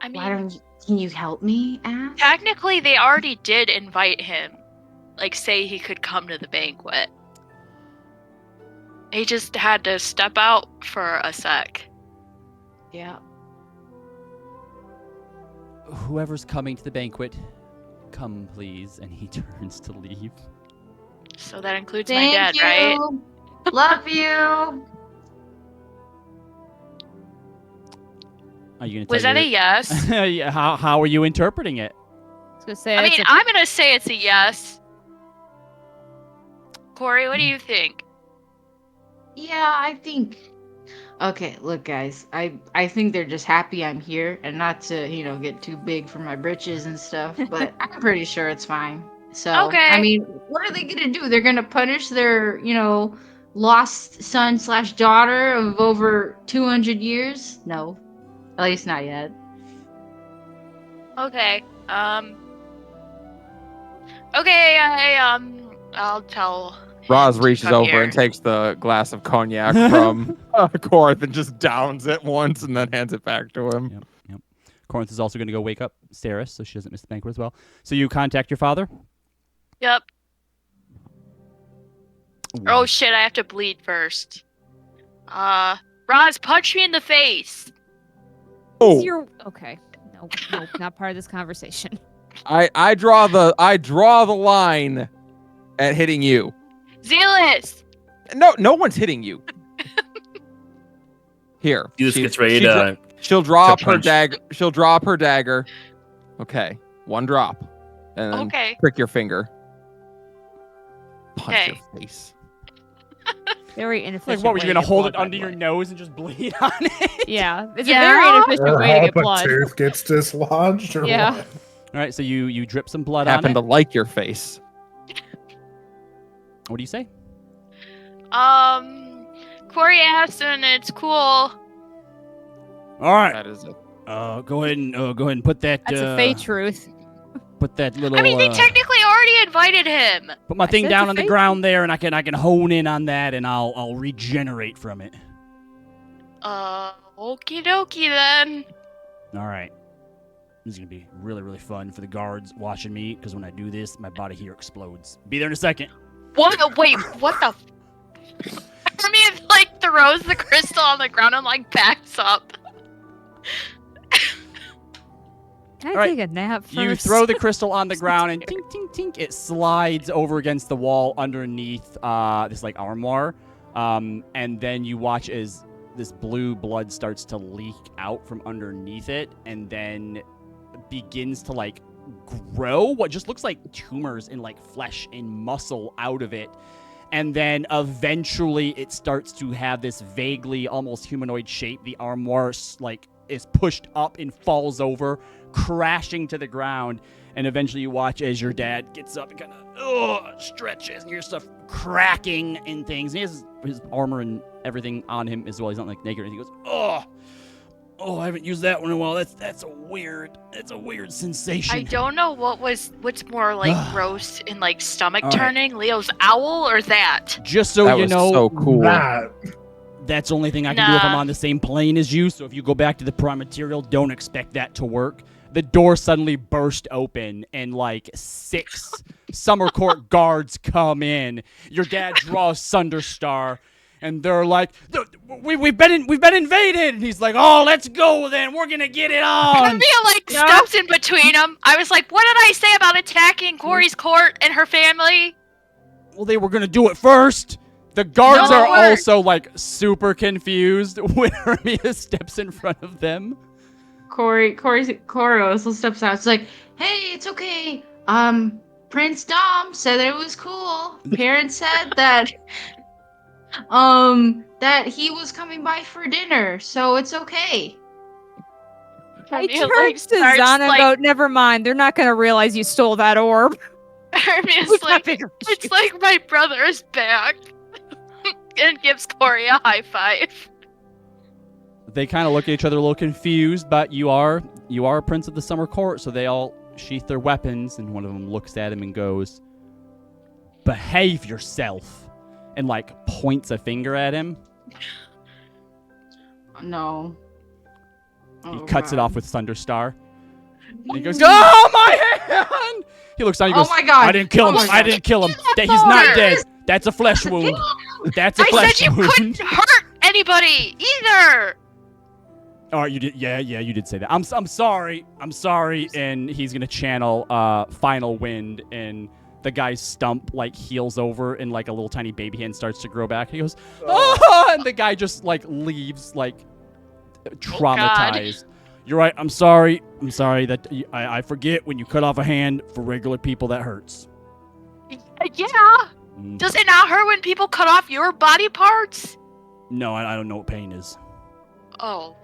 I Why mean, don't can you help me ask? technically they already did invite him. like say he could come to the banquet. He just had to step out for a sec. Yeah. Whoever's coming to the banquet, come please. And he turns to leave. So that includes my Thank dad, you. right? Love you. Are you gonna Was tell that a yes? Yeah, how are you interpreting it? I was gonna say. I mean, it's a- I'm gonna say it's a yes. Corey, what do you think? Yeah, I think. Okay, look, guys. I think they're just happy I'm here, and not to get too big for my britches and stuff. But I'm pretty sure it's fine. So Okay. I mean, what are they gonna do? They're gonna punish their lost son/daughter of over 200 years? No, at least not yet. Okay. Okay, I'll tell. Roz him to reaches come over here. and takes the glass of cognac from Korth and just downs it once and then hands it back to him. Yep. Corinth is also going to go wake up Steris so she doesn't miss the banquet as well. So you contact your father? Yep. Oh shit, I have to bleed first. Roz, punch me in the face. Oh, Okay. No, not part of this conversation. I draw the line at hitting you. Zealous! No one's hitting you. Here. He just gets ready to. She'll draw up her punch. dagger. She'll draw up her dagger. Okay. One drop. And then Okay. prick your finger. Punch Okay. your face. Very inefficient. Like, what, were you way going to hold it blood under your blood. nose and just bleed on it? Yeah, it's Yeah. a very inefficient way to Or get hope a blood. tooth gets dislodged or Yeah. what? All right, so you drip some blood Happen on to it. like your face. What do you say? Corey asked and it's cool. All right. That is it. Go ahead and put that. That's a fake truth. Put that little. I mean, they technically already invited him. Put my thing said down it's a on the fake ground there, and I can hone in on that, and I'll regenerate from it. Okie dokie then. All right. This is gonna be really, really fun for the guards watching me, because when I do this, my body here explodes. Be there in a second. What? Wait, what the? Hermione like throws the crystal on the ground and like backs up. Can I All right. take a nap first? You throw the crystal on the ground, and tink, tink, tink, it slides over against the wall underneath this like armoire. And then you watch as this blue blood starts to leak out from underneath it, and then begins to like grow what just looks like tumors in like flesh and muscle out of it. And then eventually it starts to have this vaguely almost humanoid shape. The armoire like is pushed up and falls over, crashing to the ground. And eventually you watch as your dad gets up and kind of stretches, and your stuff cracking and things. He has his armor and everything on him as well. He's not like naked or anything. He goes, I haven't used that one in a while. That's a weird sensation. I don't know what's more like gross and like stomach All right. turning, Leo's owl or that. Just so That you was know, so cool. That that's the only thing I can do if I'm Nah. on the same plane as you. So if you go back to the prime material, don't expect that to work. The door suddenly burst open, and like 6 Summer Court guards come in. Your dad draws Sunderstar, and they're like, "We've been invaded." And he's like, "Oh, let's go then. We're gonna get it on." Hermione like steps in between them. I was like, what did I say about attacking Corey's court and her family? Well, they were gonna do it first. The guards No, are it worked. also like super confused when Hermia steps in front of them. Corey also steps out. It's like, hey, it's okay. Prince Dom said that it was cool. Parents said that that he was coming by for dinner, so it's okay. I Hermione, turned like, to starts, Zana and like- go, never mind. They're not going to realize you stole that orb. Hermione's Who's got like, bigger it's issues? like my brother is back. And gives Corey a high five. They kind of look at each other a little confused, but you are a prince of the Summer Court, so they all sheath their weapons, and one of them looks at him and goes, "Behave yourself," and like points a finger at him. No. He cuts it off with Thunderstar. And he goes, "Oh, my man! He looks down. He Oh goes, my God. I didn't kill him. Oh my I God. didn't kill him. He's not Fuck. dead. That's a flesh wound. That's a I flesh said you wound. couldn't hurt anybody either. All right, you did. Yeah, you did say that. I'm sorry. I'm sorry. And he's gonna channel Final Wind, and the guy's stump like heals over, and like a little tiny baby hand starts to grow back. He goes, ah! And the guy just like leaves like traumatized. You're right. I'm sorry. I'm sorry that I forget when you cut off a hand for regular people that hurts. Yeah. Does it not hurt when people cut off your body parts? No, I don't know what pain is. Oh.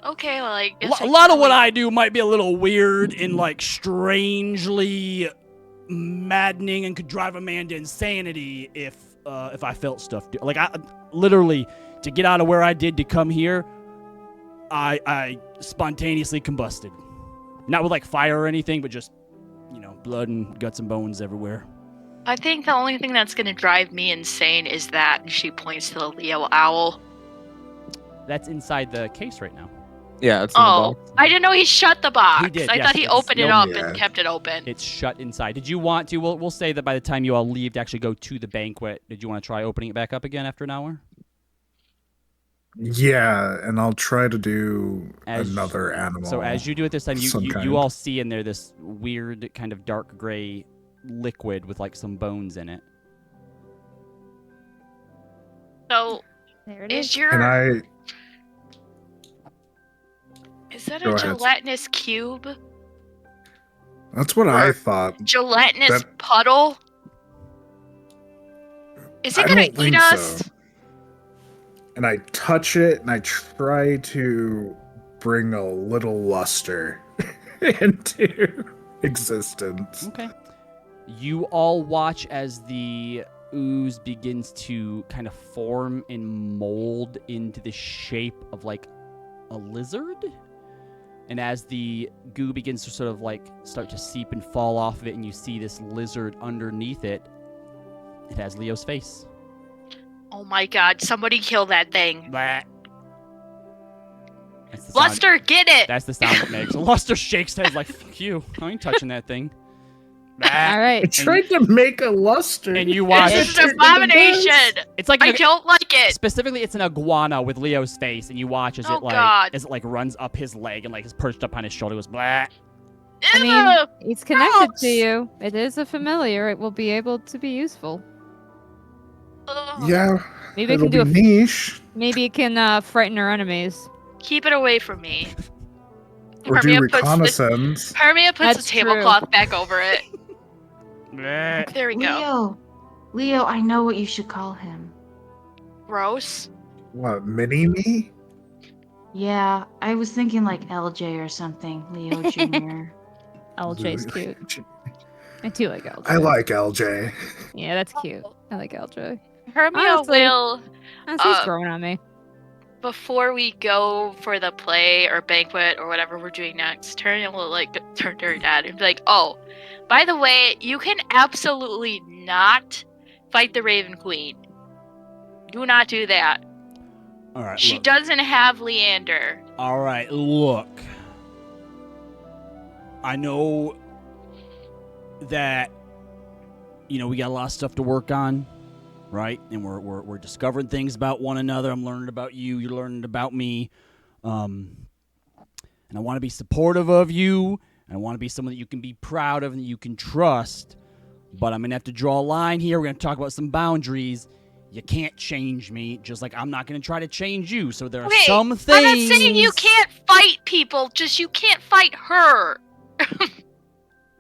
Okay, well, I A guess lot of what I do might be a little weird and like strangely maddening and could drive a man to insanity if I felt stuff. Like I literally to get out of where I did to come here, I spontaneously combusted. Not with like fire or anything, but just blood and guts and bones everywhere. I think the only thing that's gonna drive me insane is that she points to the Leo owl. That's inside the case right now. Yeah, it's in the box. I didn't know he shut the box. He did, I yes, thought he it's- opened it no, up yeah. and kept it open. It's shut inside. Did you want to? We'll say that by the time you all leave to actually go to the banquet, did you want to try opening it back up again after an hour? Yeah, and I'll try to do As- another animal. So as you do it this time, some you kind. all see in there this weird kind of dark gray liquid with like some bones in it. So, There it is is. your And is that Go a ahead. gelatinous cube? that's what I thought. Gelatinous That- puddle? Is it I gonna don't eat think us? so. And I touch it and I try to bring a little luster into existence. Okay. You all watch as the ooze begins to kind of form and mold into the shape of like a lizard. And as the goo begins to sort of like start to seep and fall off of it, and you see this lizard underneath it, it has Leo's face. Oh my god, somebody kill that thing. Blah. That's the sound- Luster, get it! That's the sound it makes. Luster shakes his head like, fuck you. I ain't touching that thing. Blah. All right. I tried to make a luster. And you watch. This is an abomination! It's like I don't like it! specifically, it's an iguana with Leo's face, and you watch as Oh, it like God. as it like runs up his leg and like is perched up on his shoulder. Goes blah. I mean, Ew! it's connected gross. to you. It is a familiar. It will be able to be useful. Ugh. Yeah, Maybe it it'll can do be niche. Maybe it can frighten our enemies. Keep it away from me. Or do Hermia puts reconnaissance. Hermia puts That's the tablecloth back over it. Blah. There we go. Leo, I know what you should call him. Gross. What, mini-me? Yeah, I was thinking like LJ or something. Leo Jr. LJ's cute. I do like LJ. I like LJ. Yeah, that's cute. I like LJ. Hermia Honestly. will, He's growing on me. before we go for the play or banquet or whatever we're doing next, Hermia will turn to her dad and be like, "Oh, by the way, you can absolutely not fight the Raven Queen. Do not do that. All right. She look. doesn't have Leander." All right. Look. I know that we got a lot of stuff to work on, right? And we're discovering things about one another. I'm learning about you. You're learning about me. And I want to be supportive of you. And I want to be someone that you can be proud of and that you can trust. But I'm going to have to draw a line here. We're going to talk about some boundaries. You can't change me, just like I'm not going to try to change you. So there are Okay, some things. I'm not saying you can't fight people, just you can't fight her.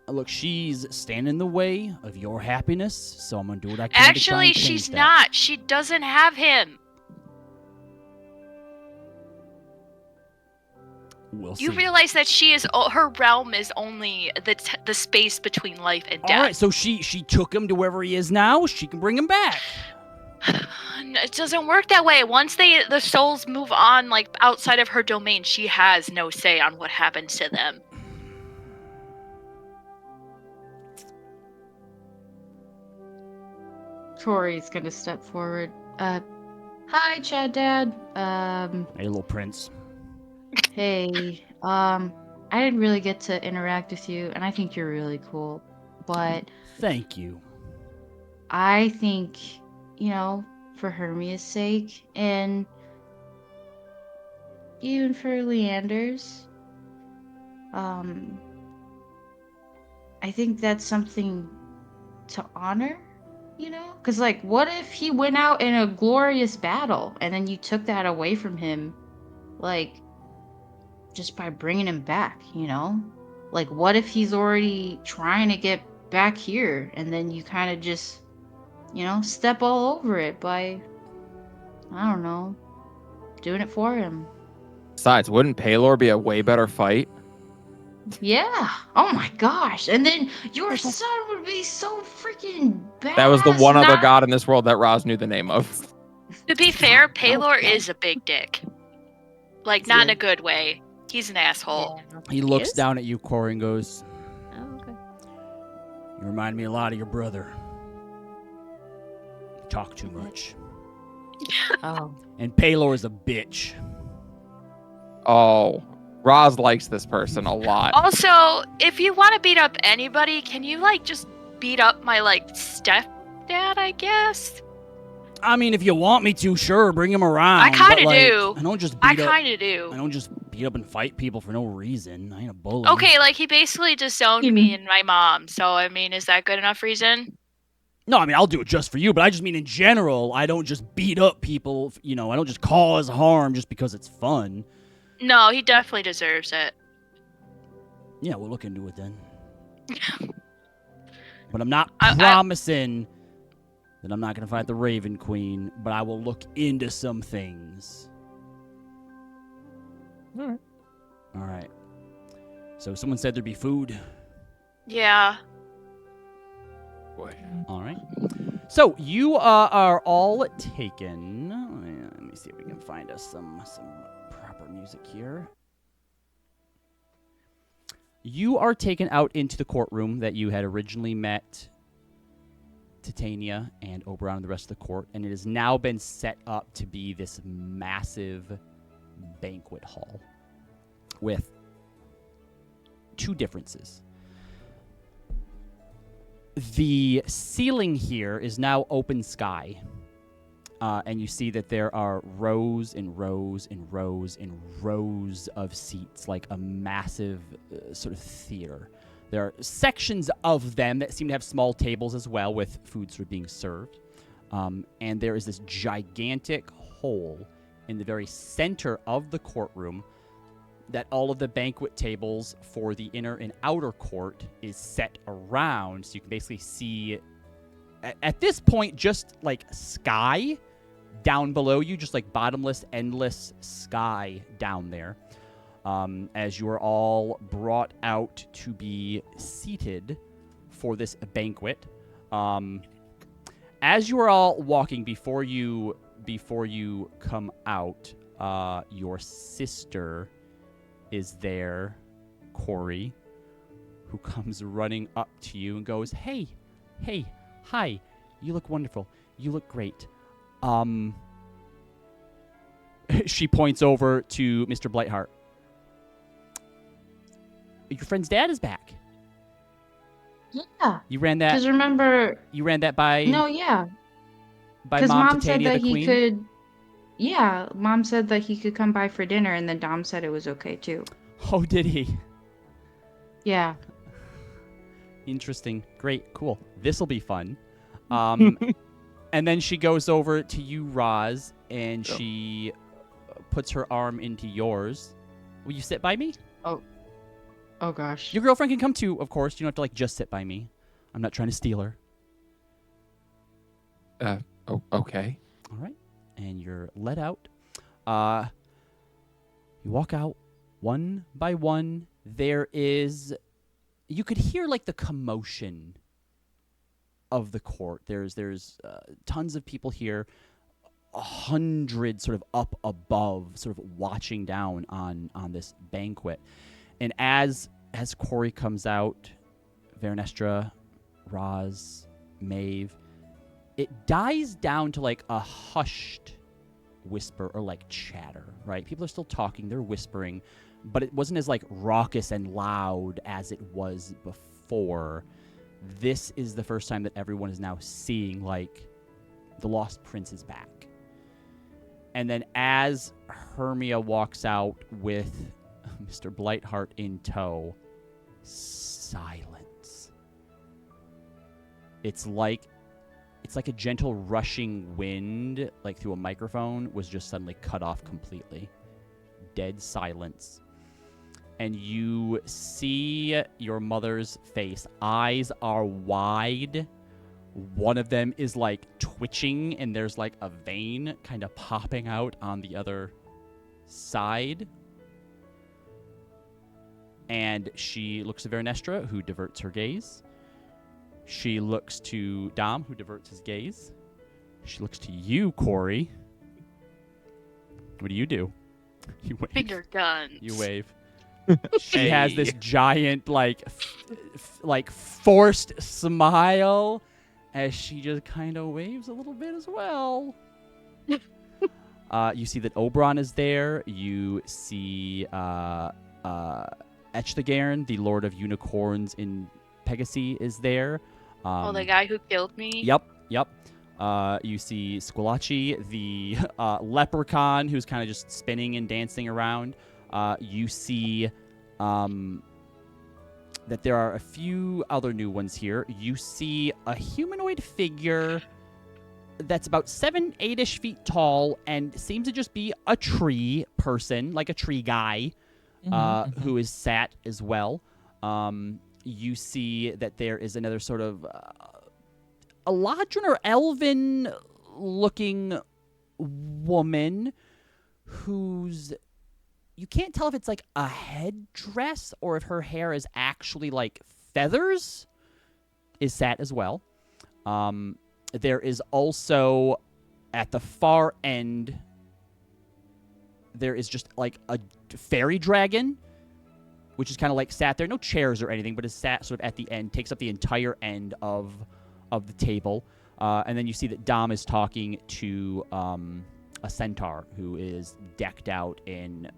Look, she's standing in the way of your happiness, so I'm going to do what I can to try Actually, and change she's that. not. She doesn't have him. We'll You see. realize that her realm is only the space between life and death. All right, so she took him to wherever he is now. She can bring him back. It doesn't work that way. Once the souls move on, like outside of her domain, she has no say on what happens to them. Tori's gonna step forward. Hi, Chad Dad. Hey, little prince. Hey. I didn't really get to interact with you, and I think you're really cool. But Thank you. I think, for Hermia's sake, and even for Leander's, I think that's something to honor, Because, like, what if he went out in a glorious battle and then you took that away from him, like, just by bringing him back, Like, what if he's already trying to get back here and then you kind of just, step all over it by, I don't know, doing it for him. Besides, wouldn't Paylor be a way better fight? Yeah. Oh my gosh. And then your son would be so freaking badass. That was the one other god in this world that Roz knew the name of. To be fair, Paylor is a big dick. Like, not in a good way. He's an asshole. Yeah. He looks down at you, Corey, and goes, Oh, okay. "You remind me a lot of your brother. You talk too much. Oh. And Paylor is a bitch." Oh, Roz likes this person a lot. Also, if you want to beat up anybody, can you, like, just beat up my, like, stepdad, I guess? I mean, if you want me to, sure, bring him around. I kind of but, like, do. I don't just I beat up. kind of do. I don't just beat up and fight people for no reason. I ain't a bully. Okay, like, he basically disowned You me mean- and my mom, so, I mean, is that good enough reason? No, I mean, I'll do it just for you, but I just mean in general, I don't just beat up people, I don't just cause harm just because it's fun. No, he definitely deserves it. Yeah, we'll look into it then. But I'm not I- promising that I'm not going to fight the Raven Queen, but I will look into some things. All Alright. So someone said there'd be food. Yeah. Boy. All right. So you are all taken. Let me see if we can find us some proper music here. You are taken out into the courtroom that you had originally met Titania and Oberon and the rest of the court, and it has now been set up to be this massive banquet hall with two differences. The ceiling here is now open sky, and you see that there are rows and rows and rows and rows of seats, like a massive sort of theater. There are sections of them that seem to have small tables as well with food sort of being served. And there is this gigantic hole in the very center of the courtroom that all of the banquet tables for the inner and outer court is set around. So you can basically see, at this point, just like sky down below you, just like bottomless, endless sky down there. As you are all brought out to be seated for this banquet. As you are all walking, before you come out, your sister is there, Corey, who comes running up to you and goes, hey, hi, you look wonderful. You look great. She points over to Mr. Blightheart. Your friend's dad is back. Yeah. You ran that. Because remember. You ran that by. No, yeah. By Because Mom Mom said Titania that the he Queen. could. Yeah, Mom said that he could come by for dinner, and then Dom said it was okay too. Oh, did he? Yeah. Interesting. Great. Cool. This'll be fun. And then she goes over to you, Roz, and she puts her arm into yours. Will you sit by me? Oh gosh. Your girlfriend can come too, of course. You don't have to like just sit by me. I'm not trying to steal her. Okay. All right. And you're let out. You walk out one by one. You could hear like the commotion of the court. There's tons of people here, 100 sort of up above, sort of watching down on this banquet. And as Corey comes out, Vernestra, Roz, Maeve, it dies down to like a hushed whisper or like chatter, right? People are still talking, they're whispering, but it wasn't as like raucous and loud as it was before. This is the first time that everyone is now seeing like the Lost Prince is back. And then as Hermia walks out with Mr. Blightheart in tow, silence. It's like a gentle rushing wind, like through a microphone, was just suddenly cut off completely. Dead silence. And you see your mother's face. Eyes are wide. One of them is like twitching, and there's like a vein kind of popping out on the other side. And she looks at Vernestra, who diverts her gaze. She looks to Dom, who diverts his gaze. She looks to you, Corey. What do? You wave. Finger guns. You wave. She has this giant, like forced smile as she just kind of waves a little bit as well. You see that Oberon is there. You see Echthegairn, the Lord of Unicorns in Pegasi, is there. The guy who killed me? Yep. You see Squillaci, the leprechaun who's kind of just spinning and dancing around. You see that there are a few other new ones here. You see a humanoid figure that's about 7-8ish feet tall and seems to just be a tree person, like a tree guy, who is sat as well. You see that there is another sort of Eladrin or elven-looking woman who's... You can't tell if it's like a headdress or if her hair is actually like feathers, is sat as well. There is also, at the far end, there is just like a fairy dragon, which is kind of like sat there. No chairs or anything, but is sat sort of at the end, takes up the entire end of the table. And then you see that Dom is talking to a centaur who is decked out in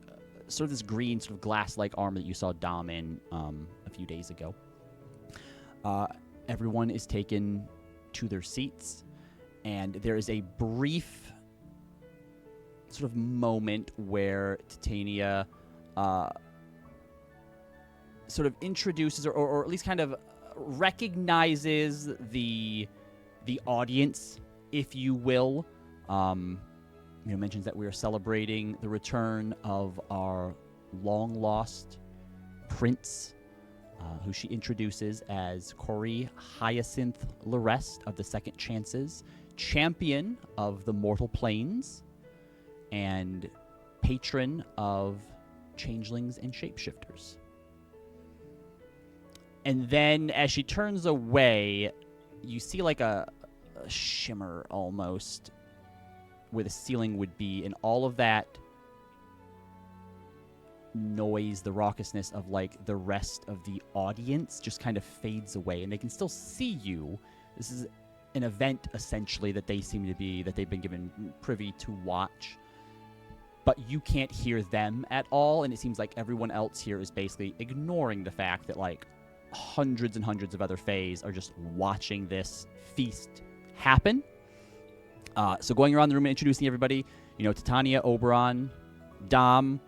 sort of this green sort of glass-like armor that you saw Dom in a few days ago. Everyone is taken to their seats, and there is a brief sort of moment where Titania sort of introduces or at least kind of recognizes the audience, if you will. Mentions that we are celebrating the return of our long-lost prince, who she introduces as Corey Hyacinth Larest of the Second Chances, champion of the Mortal Planes, and patron of changelings and shapeshifters. And then as she turns away, you see like a shimmer almost where the ceiling would be, and all of that noise, the raucousness of like the rest of the audience just kind of fades away, and they can still see you. This is an event essentially that they've been given privy to watch, but you can't hear them at all, and it seems like everyone else here is basically ignoring the fact that like hundreds and hundreds of other Fays are just watching this feast happen. So going around the room and introducing everybody, Titania, Oberon, Dom,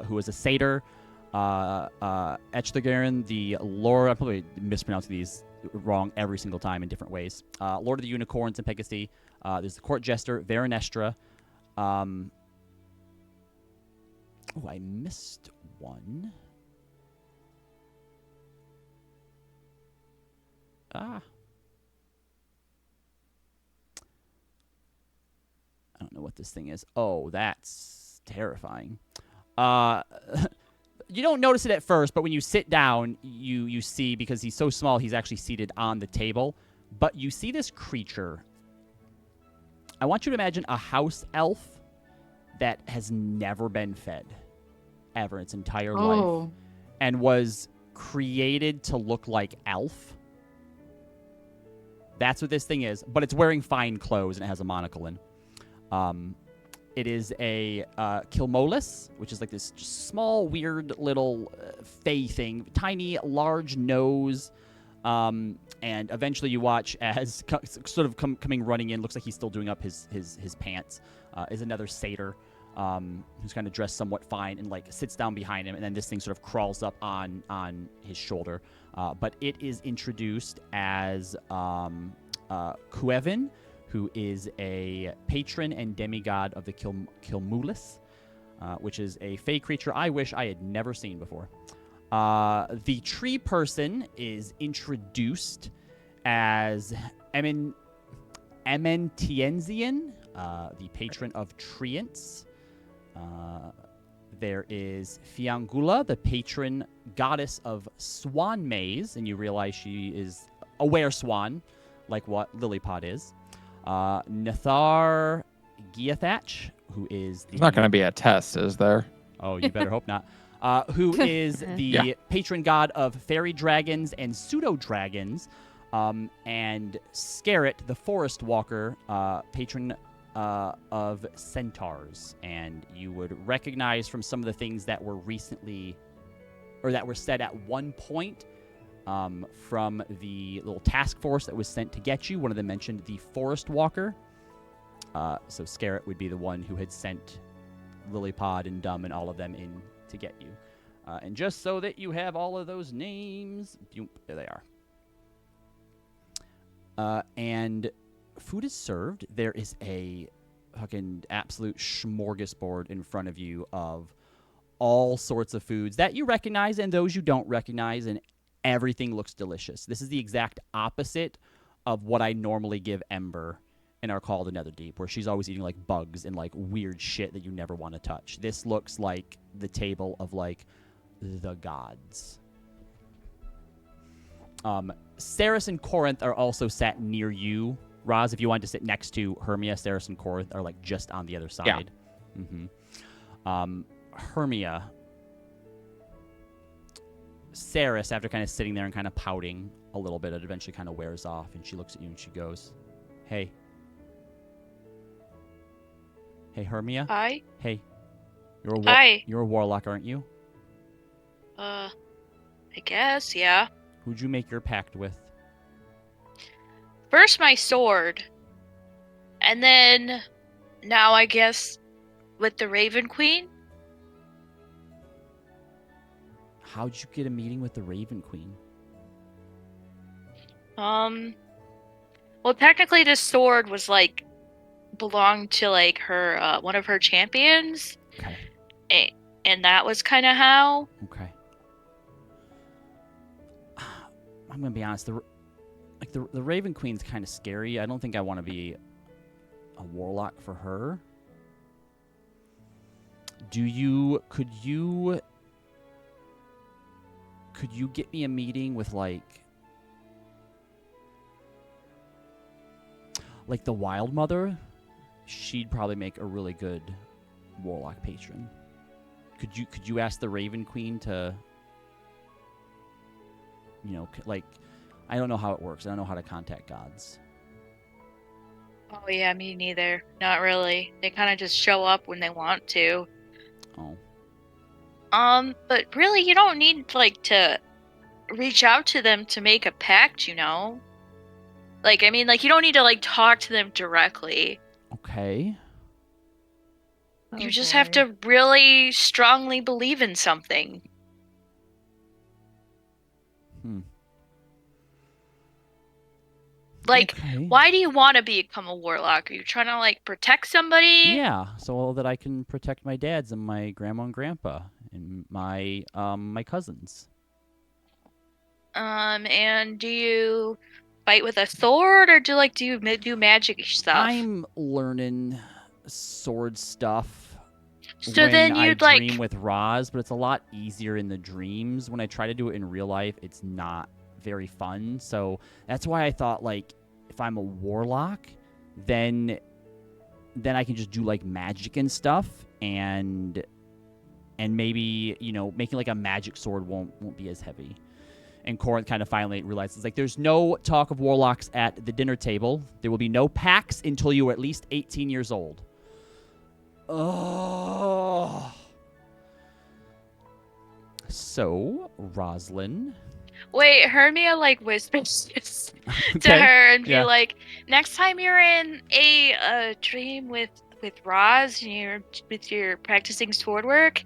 who is a satyr, Echthegairn, the Lord, I'm probably mispronouncing these wrong every single time in different ways, Lord of the Unicorns in Pegasi, there's the court jester, Vernestra, I missed one. I don't know what this thing is. Oh, that's terrifying. You don't notice it at first, but when you sit down, you see, because he's so small, he's actually seated on the table. But you see this creature. I want you to imagine a house elf that has never been fed, ever, its entire life, and was created to look like elf. That's what this thing is, but it's wearing fine clothes and it has a monocle in. It is a Kilmolis, which is like this just small, weird little fey thing, tiny, large nose. And eventually you watch as coming running in, looks like he's still doing up his pants, is another satyr who's kind of dressed somewhat fine and like sits down behind him, and then this thing sort of crawls up on his shoulder. But it is introduced as Kuevin, who is a patron and demigod of the Kilmulis, which is a fey creature I wish I had never seen before. The tree person is introduced as Ementiensian, the patron of treants. There is Fiangula, the patron goddess of swan maze, and you realize she is a were-swan, like what Lilypod is. Nathar Giathach, who is the... There's not going to be a test, is there? Oh, you better hope not. Who is the patron god of fairy dragons and pseudo-dragons, and Scarret, the forest walker, patron of centaurs. And you would recognize from some of the things that were recently, or that were said at one point, from the little task force that was sent to get you. One of them mentioned the forest walker. So Scarret would be the one who had sent Lilypod and Dumb and all of them in to get you. And just so that you have all of those names, there they are. And food is served. There is a fucking absolute smorgasbord in front of you of all sorts of foods that you recognize and those you don't recognize, and everything looks delicious. This is the exact opposite of what I normally give Ember in our Call to Netherdeep, where she's always eating like bugs and like weird shit that you never want to touch. This looks like the table of like the gods. Ceres and Corinth are also sat near you. Roz, if you wanted to sit next to Hermia, Ceres and Corinth are like just on the other side. Yeah. Mm-hmm. Hermia, Ceres, after kind of sitting there and kind of pouting a little bit, it eventually kind of wears off, and she looks at you and she goes, Hey, Hermia? Hi? Hey. Hi. You're a warlock, aren't you? I guess, yeah. Who'd you make your pact with? First my sword. And then, now I guess, with the Raven Queen? How'd you get a meeting with the Raven Queen? Well, technically this sword was, like, belonged to, like, her, one of her champions. Okay. And that was kind of how. Okay. I'm gonna be honest. The Raven Queen's kind of scary. I don't think I want to be a warlock for her. Could you get me a meeting with like the Wild Mother? She'd probably make a really good warlock patron. Could you ask the Raven Queen to, like, I don't know how it works. I don't know how to contact gods. Oh yeah, me neither. Not really. They kind of just show up when they want to. Oh. But really, you don't need, like, to reach out to them to make a pact, Like, I mean, like, you don't need to, like, talk to them directly. Okay. You just have to really strongly believe in something. Like, okay. Why do you want to become a warlock? Are you trying to, like, protect somebody? Yeah, so that I can protect my dads and my grandma and grandpa and my cousins. And do you fight with a sword, or do you do magic stuff? I'm learning sword stuff. So when then you'd I dream with Roz, but it's a lot easier in the dreams. When I try to do it in real life, it's not very fun. So that's why I thought, like, if I'm a warlock, then I can just do like magic and stuff, and maybe making like a magic sword won't be as heavy. And Corinth kind of finally realizes, like, there's no talk of warlocks at the dinner table. There will be no pacts until you are at least 18 years old. Oh. So, Roslyn. Wait, Hermia like whispers this to Okay. her and be Yeah. like, next time you're in a dream with Roz and you're with your practicing sword work,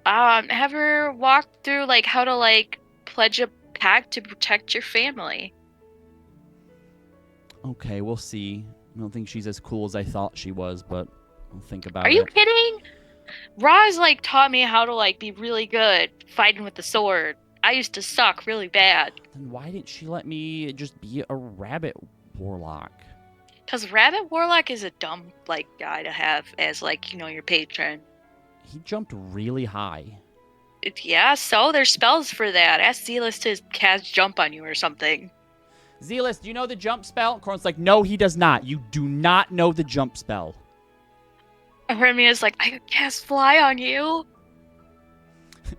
have her walk through like how to like pledge a pact to protect your family. Okay, we'll see. I don't think she's as cool as I thought she was, but I'll think about Are it. you kidding? Roz like taught me how to like be really good fighting with the sword. I used to suck really bad. Then why didn't she let me just be a rabbit warlock? Cause Rabbit Warlock is a dumb like guy to have as like, you know, your patron. He jumped really high. Yeah, so there's spells for that. Ask Zealous to cast jump on you or something. Zealous, do you know the jump spell? Corn's like, no, he does not. You do not know the jump spell. Hermia's like, I could cast fly on you.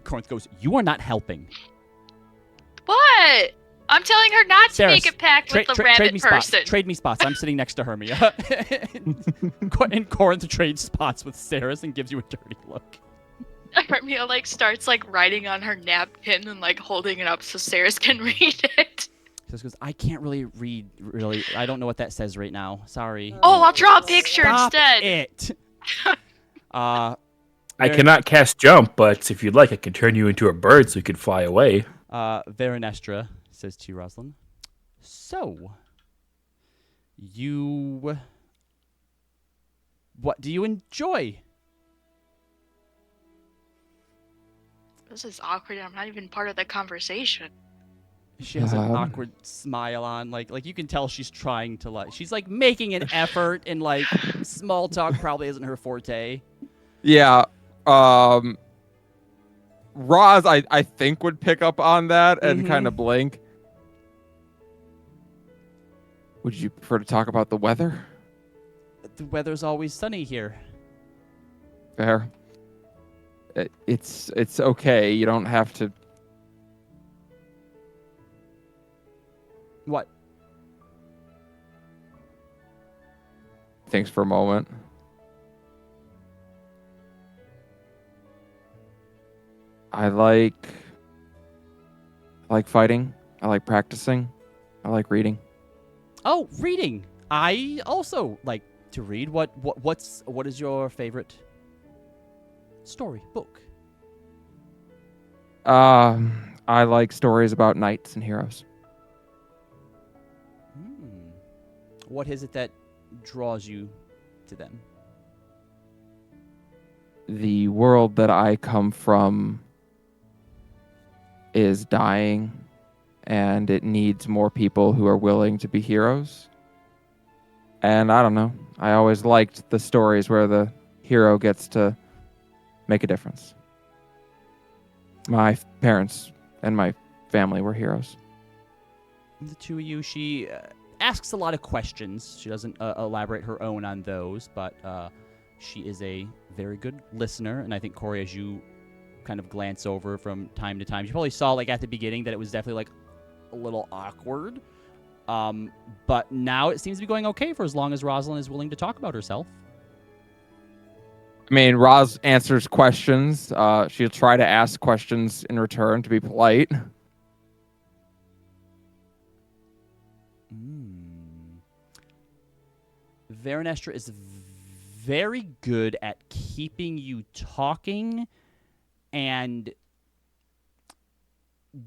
Corn goes, you are not helping. What? I'm telling her not to make a pact with the trade rabbit me person. spots. Trade me spots. I'm sitting next to Hermia. And Corn trades spots with Saris and gives you a dirty look. Hermia like starts like writing on her napkin and like holding it up so Saris can read it. He goes, I can't really read. Really, I don't know what that says right now. Sorry. Oh, I'll draw a picture Stop instead. it. I cannot cast jump, but if you'd like, I can turn you into a bird so you can fly away. Veronestra says to you, Rosalind. So, what do you enjoy? This is awkward. I'm not even part of the conversation. She has an awkward smile on, like you can tell she's trying to she's like making an effort, and like small talk probably isn't her forte. Yeah. Roz, I think would pick up on that and kind of blink. Would you prefer to talk about the weather? The weather's always sunny here. Fair. It's okay. You don't have to. What? Thinks for a moment. I like fighting. I like practicing. I like reading. Oh, reading. I also like to read. What is your favorite story book? I like stories about knights and heroes. What is it that draws you to them? The world that I come from is dying, and it needs more people who are willing to be heroes. And I don't know. I always liked the stories where the hero gets to make a difference. My parents and my family were heroes. The two of you, she asks a lot of questions. She doesn't elaborate her own on those, but she is a very good listener. And I think, Corey, as you kind of glance over from time to time, you probably saw like at the beginning that it was definitely like a little awkward. But now it seems to be going okay for as long as Rosalind is willing to talk about herself. I mean, Roz answers questions. She'll try to ask questions in return to be polite. Veronestra is very good at keeping you talking and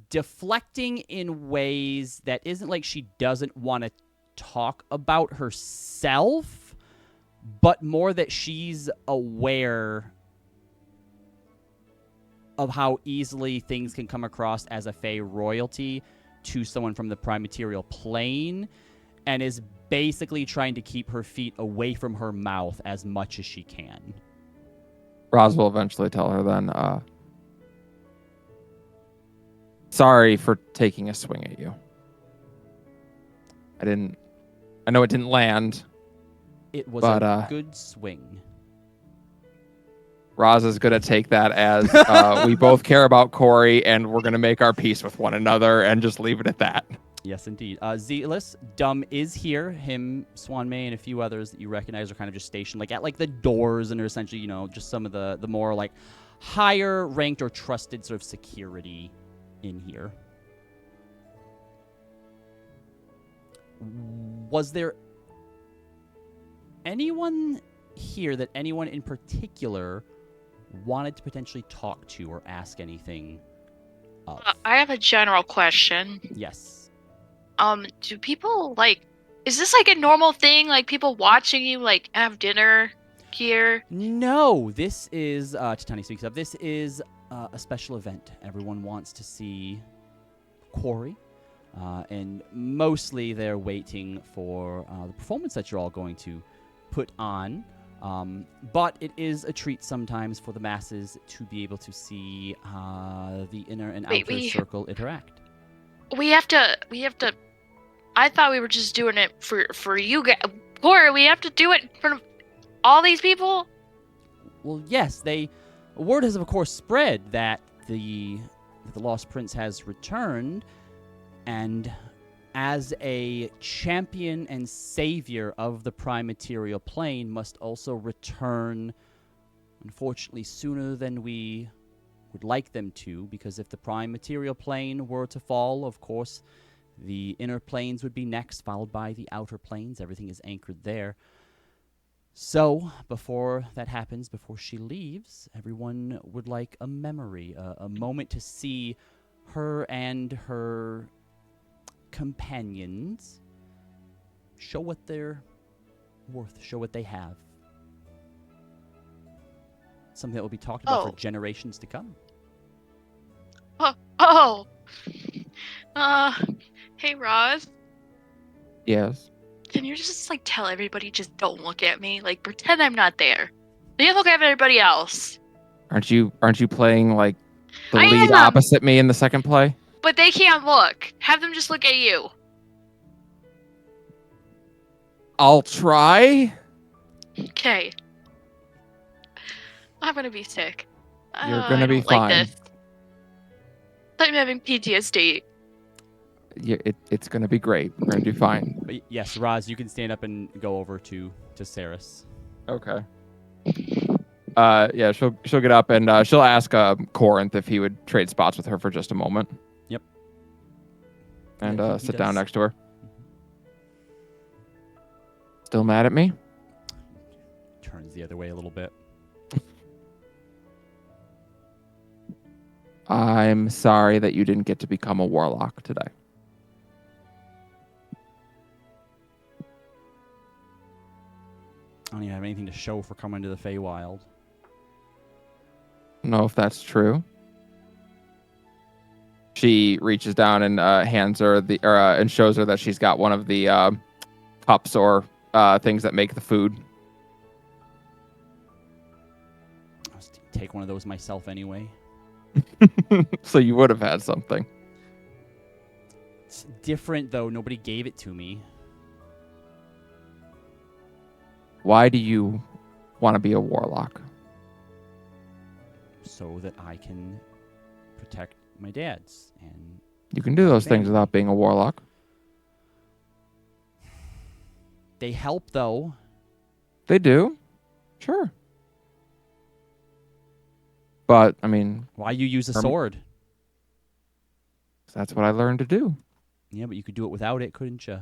deflecting in ways that isn't like she doesn't want to talk about herself, but more that she's aware of how easily things can come across as a Fey royalty to someone from the prime material plane, and is basically trying to keep her feet away from her mouth as much as she can. Roz will eventually tell her then, sorry for taking a swing at you. I know it didn't land. It was a good swing. Roz is going to take that as we both care about Corey and we're going to make our peace with one another and just leave it at that. Yes, indeed. Zealous, Dumb is here. Him, Swanmay, and a few others that you recognize are kind of just stationed like at like the doors and are essentially, just some of the more like higher ranked or trusted sort of security in here. Was there anyone here that anyone in particular wanted to potentially talk to or ask anything of? I have a general question. Yes. Do people is this like a normal thing? Like people watching you like have dinner here? No, this is Titani speaks of. This is a special event. Everyone wants to see Quarry, and mostly they're waiting for the performance that you're all going to put on. But it is a treat sometimes for the masses to be able to see the inner and outer circle interact. We have to. I thought we were just doing it for you guys. Or we have to do it in front of all these people? Well, yes, word has of course spread that the Lost Prince has returned, and as a champion and savior of the prime material plane must also return, unfortunately, sooner than we would like them to, because if the prime material plane were to fall, of course, the inner planes would be next, followed by the outer planes. Everything is anchored there. So, before that happens, before she leaves, everyone would like a memory, a moment to see her and her companions show what they're worth, show what they have. Something that will be talked about for generations to come. Hey Roz. Yes. Can you just tell everybody just don't look at me? Like pretend I'm not there. You look at everybody else. Aren't you playing like the lead opposite me in the second play? But they can't look. Have them just look at you. I'll try. Okay. I'm gonna be sick. You're gonna be fine. Like this. I'm having PTSD. It's gonna be great. We're gonna do fine. But yes, Roz, you can stand up and go over to Saris. Okay. Yeah, she'll get up and she'll ask Corinth if he would trade spots with her for just a moment. Yep. And Yeah, sit down next to her. Still mad at me? Turns the other way a little bit. I'm sorry that you didn't get to become a warlock today. I don't even have anything to show for coming to the Feywild. I don't know if that's true. She reaches down and hands her and shows her that she's got one of the cups or things that make the food. I'll just take one of those myself anyway. So you would have had something. It's different though. Nobody gave it to me. Why do you want to be a warlock? So that I can protect my dads and you can do those things without being a warlock. They help though. They do. Sure. But I mean, why you use a sword? That's what I learned to do. Yeah, but you could do it without it, couldn't you?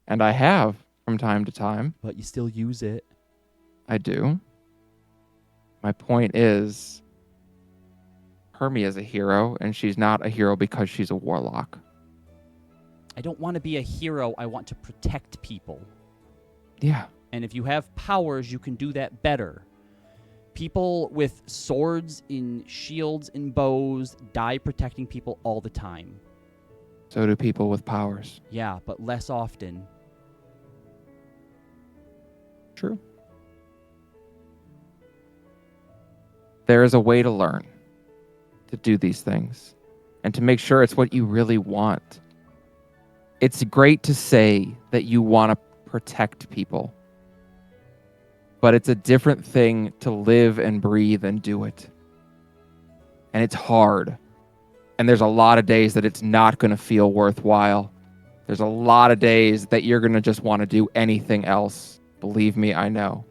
And I have from time to time. But you still use it. I do. My point is, Hermia is a hero, and she's not a hero because she's a warlock. I don't want to be a hero. I want to protect people. Yeah. And if you have powers, you can do that better. People with swords and shields and bows die protecting people all the time. So do people with powers. Yeah, but less often. True. There is a way to learn to do these things and to make sure it's what you really want. It's great to say that you want to protect people, but it's a different thing to live and breathe and do it. And it's hard. And there's a lot of days that it's not going to feel worthwhile. There's a lot of days that you're going to just want to do anything else. Believe me, I know.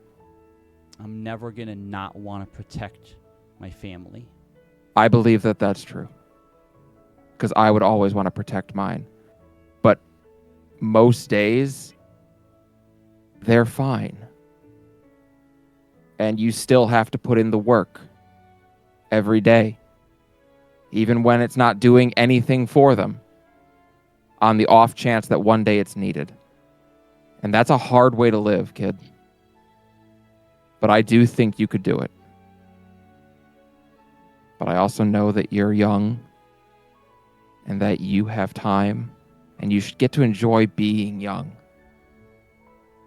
I'm never going to not want to protect my family. I believe that that's true. Because I would always want to protect mine. But most days, they're fine. And you still have to put in the work every day. Even when it's not doing anything for them. On the off chance that one day it's needed. And that's a hard way to live, kid. But I do think you could do it. But I also know that you're young and that you have time and you should get to enjoy being young.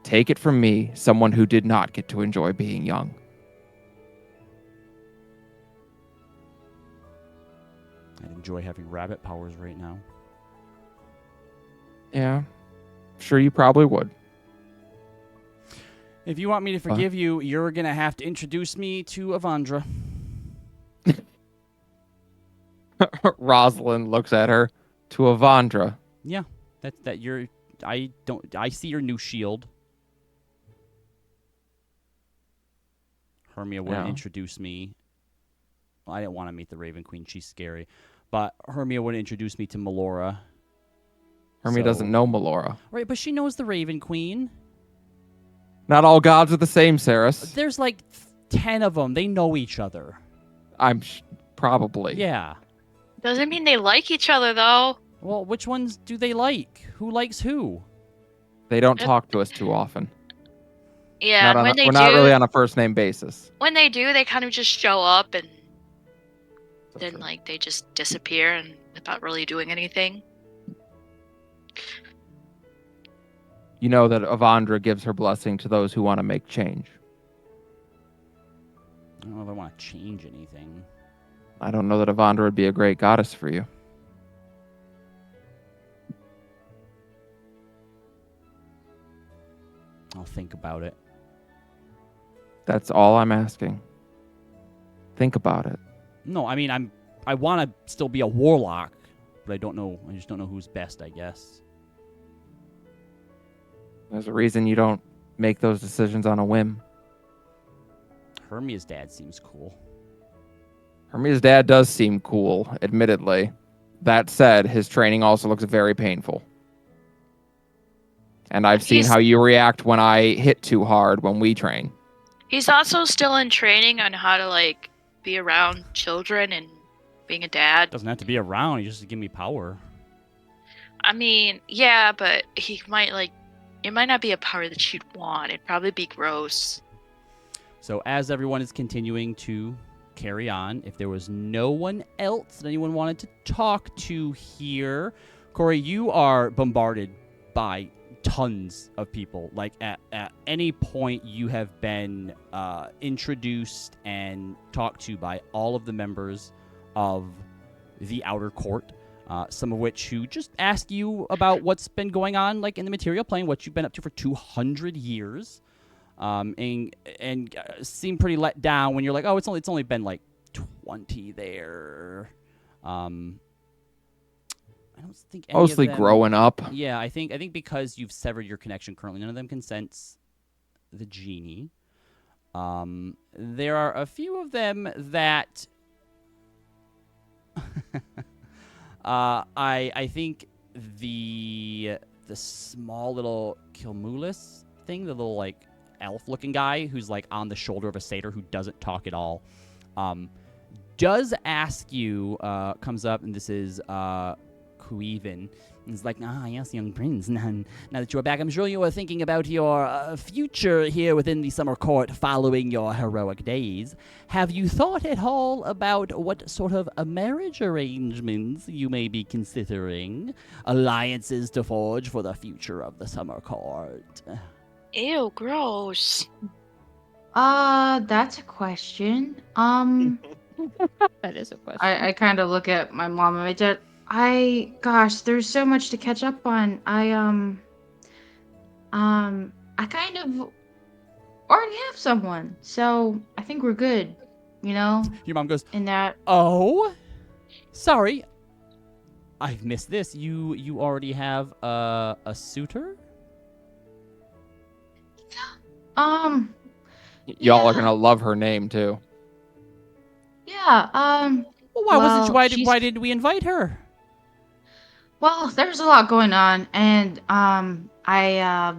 Take it from me, someone who did not get to enjoy being young. I'd enjoy having rabbit powers right now. Yeah, sure you probably would. If you want me to forgive you, you're going to have to introduce me to Avandra. Rosalind looks at her. To Avandra. Yeah, that you're... I see your new shield. Hermia wouldn't introduce me. Well, I didn't want to meet the Raven Queen. She's scary. But Hermia wouldn't introduce me to Melora. Hermia doesn't know Melora. Right, but she knows the Raven Queen. Not all gods are the same, Saris. There's like 10 of them. They know each other. Probably. Yeah. Doesn't mean they like each other, though. Well, which ones do they like? Who likes who? They don't talk to us too often. Yeah, we're not really on a first name basis. When they do, they kind of just show up and then like they just disappear and without really doing anything. You know that Avandra gives her blessing to those who want to make change. I don't know if I want to change anything. I don't know that Avandra would be a great goddess for you. I'll think about it. That's all I'm asking. Think about it. No, I mean I want to still be a warlock, but I don't know. I just don't know who's best, I guess. There's a reason you don't make those decisions on a whim. Hermia's dad seems cool. Hermia's dad does seem cool, admittedly. That said, his training also looks very painful. And I've seen how you react when I hit too hard when we train. He's also still in training on how to like be around children and being a dad. Doesn't have to be around. He just give me power. I mean, yeah, but he might like. It might not be a power that you'd want. It'd probably be gross. So as everyone is continuing to carry on, if there was no one else that anyone wanted to talk to here, Corey, you are bombarded by tons of people. Like at any point you have been introduced and talked to by all of the members of the outer court. Some of which who just ask you about what's been going on, like in the material plane, what you've been up to for 200 years, and seem pretty let down when you're like, oh, it's only been like 20 there. I don't think any mostly of them, growing up. Yeah, I think because you've severed your connection currently, none of them can sense the genie. There are a few of them that. I think the small little Kilmulis thing, the little like elf-looking guy who's like on the shoulder of a satyr who doesn't talk at all, does ask you, comes up, and this is Kuivin. He's like, yes, young prince. Now that you are back, I'm sure you are thinking about your future here within the summer court following your heroic days. Have you thought at all about what sort of marriage arrangements you may be considering? Alliances to forge for the future of the summer court? Ew, gross. That's a question. That is a question. I kind of look at my mom and my dad. Gosh, there's so much to catch up on. I kind of already have someone, so I think we're good, you know? Your mom goes, In that, oh? Sorry, I've missed this. You already have a suitor? Y'all are Yeah. gonna love her name too. Yeah, Well, why she's didn't we invite her? well, there's a lot going on, and I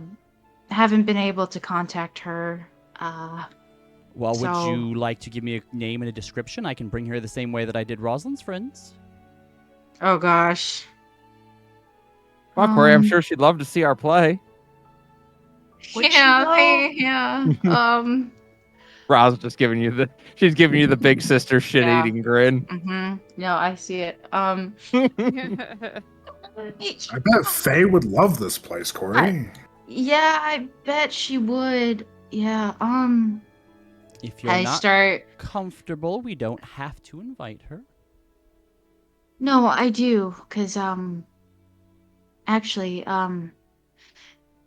haven't been able to contact her. Well, would So you like to give me a name and a description? I can bring her the same way that I did Rosalind's friends. oh gosh. Well, Corey, I'm sure she'd love to see our play. Would Yeah, you yeah. Roz just she's giving you the big sister shit Yeah. eating grin. No, I see it. I bet Faye would love this place, Corey. Yeah, I bet she would. Yeah, If you're I not start. comfortable, we don't have to invite her. No, I do, cause actually,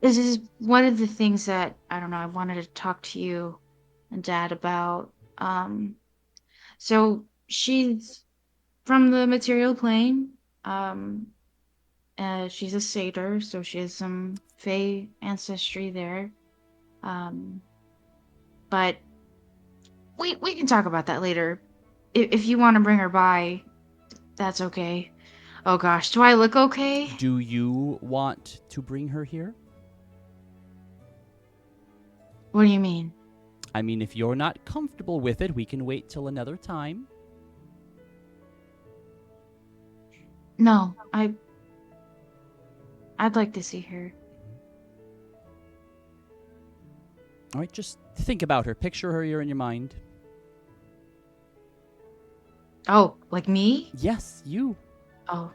this is one of the things that I don't know. I wanted to talk to you and Dad about. So she's from the material plane. She's a satyr, so she has some Fey ancestry there. But we can talk about that later. If you want to bring her by, that's okay. Oh gosh, do I look okay? Do you want to bring her here? What do you mean? I mean, if you're not comfortable with it, we can wait till another time. No, I'd like to see her. All right, just think about her. Picture her here in your mind. Oh, like me? Yes, you. Oh,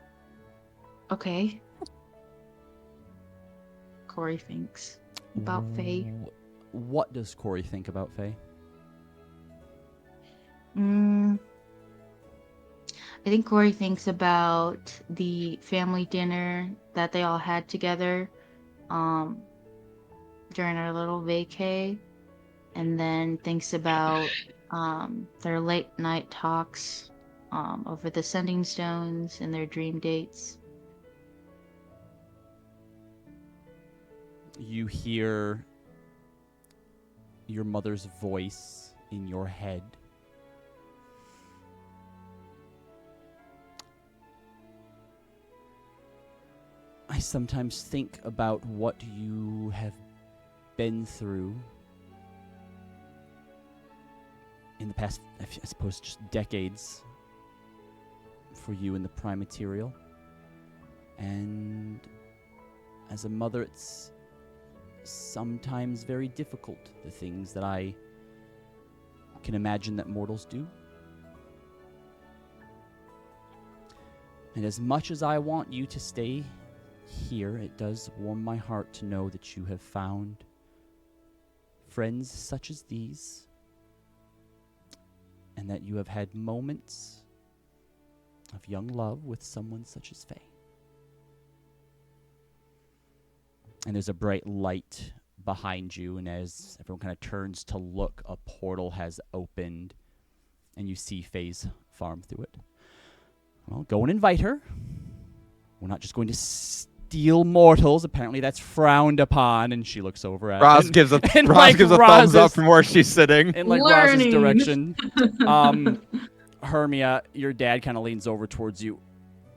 okay. Corey thinks about Faye. What does Corey think about Faye? I think Corey thinks about the family dinner that they all had together during our little vacay, and then thinks about their late night talks over the sending stones and their dream dates. You hear your mother's voice in your head. I sometimes think about what you have been through in the past, I suppose, just decades for you in the prime material. And as a mother, it's sometimes very difficult, the things that I can imagine that mortals do. And as much as I want you to stay here, it does warm my heart to know that you have found friends such as these, and that you have had moments of young love with someone such as Faye. And there's a bright light behind you, and as everyone kind of turns to look, a portal has opened, and you see Faye's farm through it. Well, go and invite her. We're not just going to steal mortals. Apparently that's frowned upon. And she looks over at Roz gives a Roz's- thumbs up from where she's sitting. in like Roz's Learning. direction. Hermia, your dad kind of leans over towards you.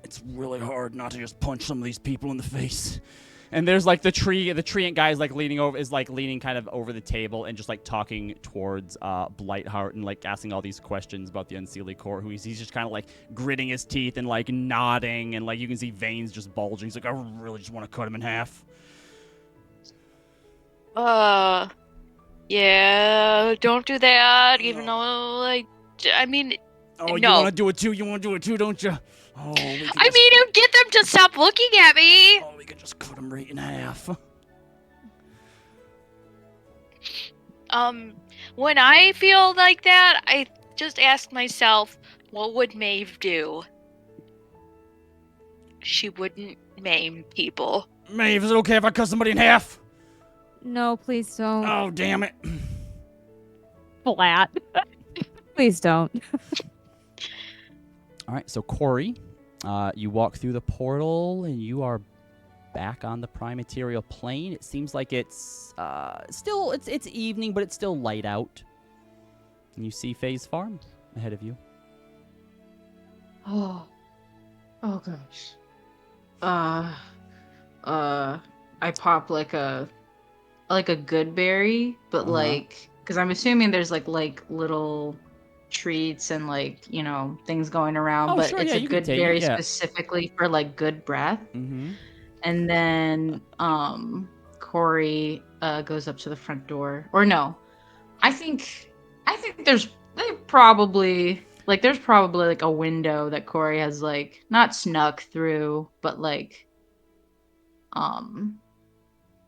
It's really hard not to just punch some of these people in the face. And there's like the treant guy is like leaning kind of over the table and just like talking towards Blightheart and like asking all these questions about the Unseelie Court. He's just kind of like gritting his teeth and like nodding, and like you can see veins just bulging. He's like, I really just want to cut him in half. Yeah, don't do that. Even though, like, I mean, Oh, you no. want to do it too? You want to do it too, don't you? Oh, I mean, it'll get them to stop looking at me. Oh, we could just cut him right in half. When I feel like that, I just ask myself, what would Maeve do? She wouldn't maim people. Maeve, is it okay if I cut somebody in half? No, please don't. Oh, damn it. Flat. Please don't. All right, so Corey, You walk through the portal, and you are back on the prime material plane. It seems like it's still it's evening, but it's still light out. And you see Faye's farm ahead of you. Oh gosh. I pop like a good berry, but like, because I'm assuming there's like little treats and like things going around, but sure, it's yeah, a you can good take berry it, yeah. specifically for like good breath. Mm-hmm. And then Corey goes up to the front door, or no, I think there's probably like a window that Corey has like not snuck through, but like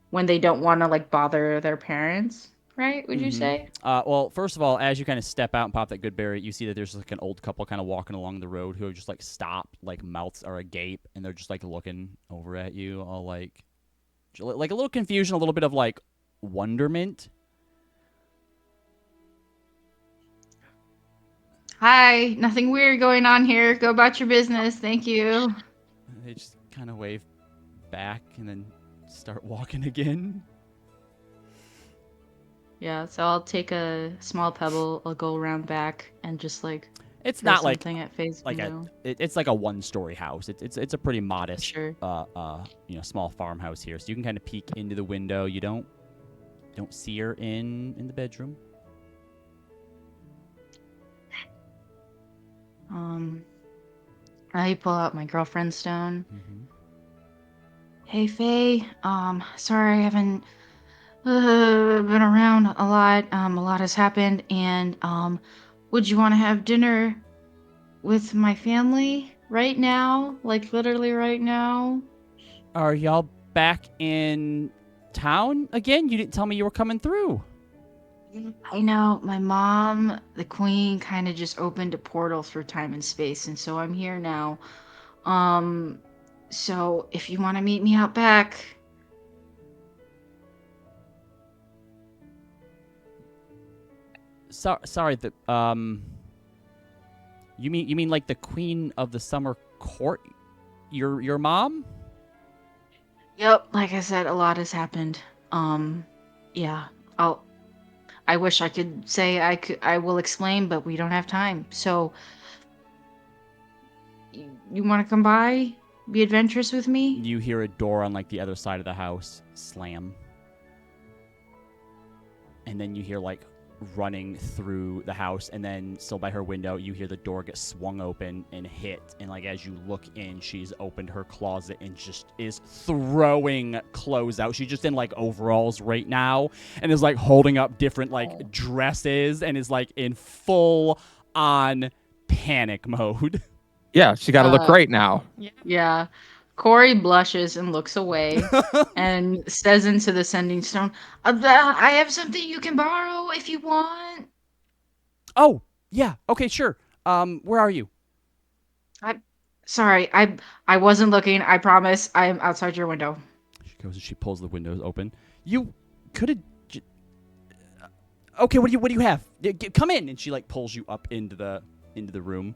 when they don't want to like bother their parents, right? Would you say? Well, first of all, as you kind of step out and pop that good berry, you see that there's like an old couple kind of walking along the road who are just like stopped, like mouths are agape, and they're just like looking over at you, all like a little confusion, a little bit of like wonderment. Hi, nothing weird going on here. Go about your business. Thank you. They just kind of wave back and then start walking again. Yeah, so I'll take a small pebble, I'll go around back and just like It's throw not like something at Faye's window. it's like a one-story house. It's a pretty modest, Sure. small farmhouse here. So you can kind of peek into the window. You don't see her in the bedroom. I pull out my girlfriend stone. Mm-hmm. Hey Faye, sorry I haven't been around a lot. A lot has happened, and would you want to have dinner with my family right now? Like literally right now? Are y'all back in town again? You didn't tell me you were coming through. I know, my mom, the queen, kind of just opened a portal through time and space, and so I'm here now. So if you want to meet me out back. Sorry, you mean like the queen of the summer court? Your mom? Yep, like I said, a lot has happened. Yeah, I wish I could say I will explain, but we don't have time. So you want to come by? Be adventurous with me? You hear a door on like the other side of the house slam. And then you hear like running through the house, and then still by her window you hear the door get swung open and hit, and like as you look in, she's opened her closet and just is throwing clothes out. She's just in like overalls right now and is like holding up different like dresses and is like in full on panic mode. Yeah, she got to look great now. Yeah. Corey blushes and looks away and says into the sending stone, I have something you can borrow if you want. Oh, yeah. Okay, sure. Where are you? Sorry, I wasn't looking. I promise. I'm outside your window. She goes and she pulls the windows open. You could have. Okay, what do you have? Come in, and she like pulls you up into the room.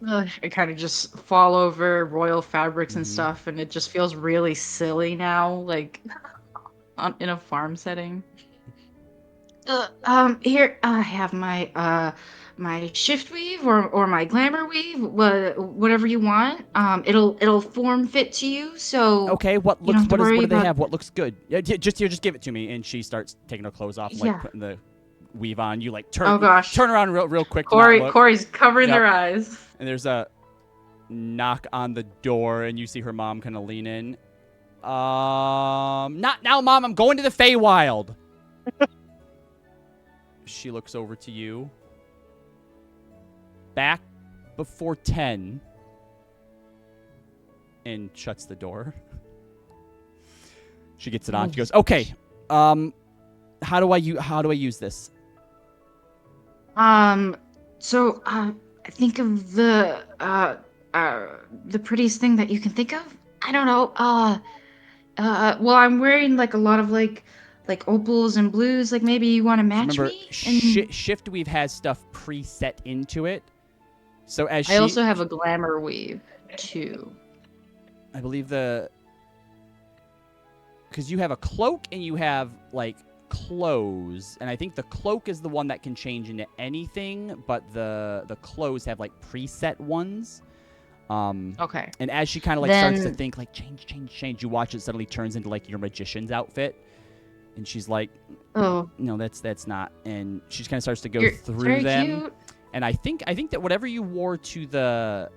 I kind of just fall over royal fabrics and stuff, and it just feels really silly now, like in a farm setting. Here I have my shift weave or my glamour weave, whatever you want. It'll form fit to you. So Okay, what you don't have to what worry do they about- have? What looks good? Just give it to me. And she starts taking her clothes off, and, like Yeah. putting the weave on. You like turn. Oh gosh. Turn around real quick. to not look. Corey's covering Yep. their eyes. And there's a knock on the door, and you see her mom kind of lean in. Not now, Mom. I'm going to the Feywild. She looks over to you. Back before 10. And shuts the door. She gets it on. She goes, "Okay. How do I use this?" So think of the prettiest thing that you can think of. I don't know. Well, I'm wearing like a lot of like opals and blues. Like maybe you want to match Remember, me. And Shift Weave has stuff preset into it. So as she I also have a glamour weave. 2. I believe because you have a cloak and you have like clothes, and I think the cloak is the one that can change into anything, but the clothes have like preset ones. Okay. And as she kind of like starts to think like change, you watch it suddenly turns into like your magician's outfit, and she's like, "Oh, no, that's not. And she just kind of starts to go you're through very them. cute." And I think that whatever you wore to the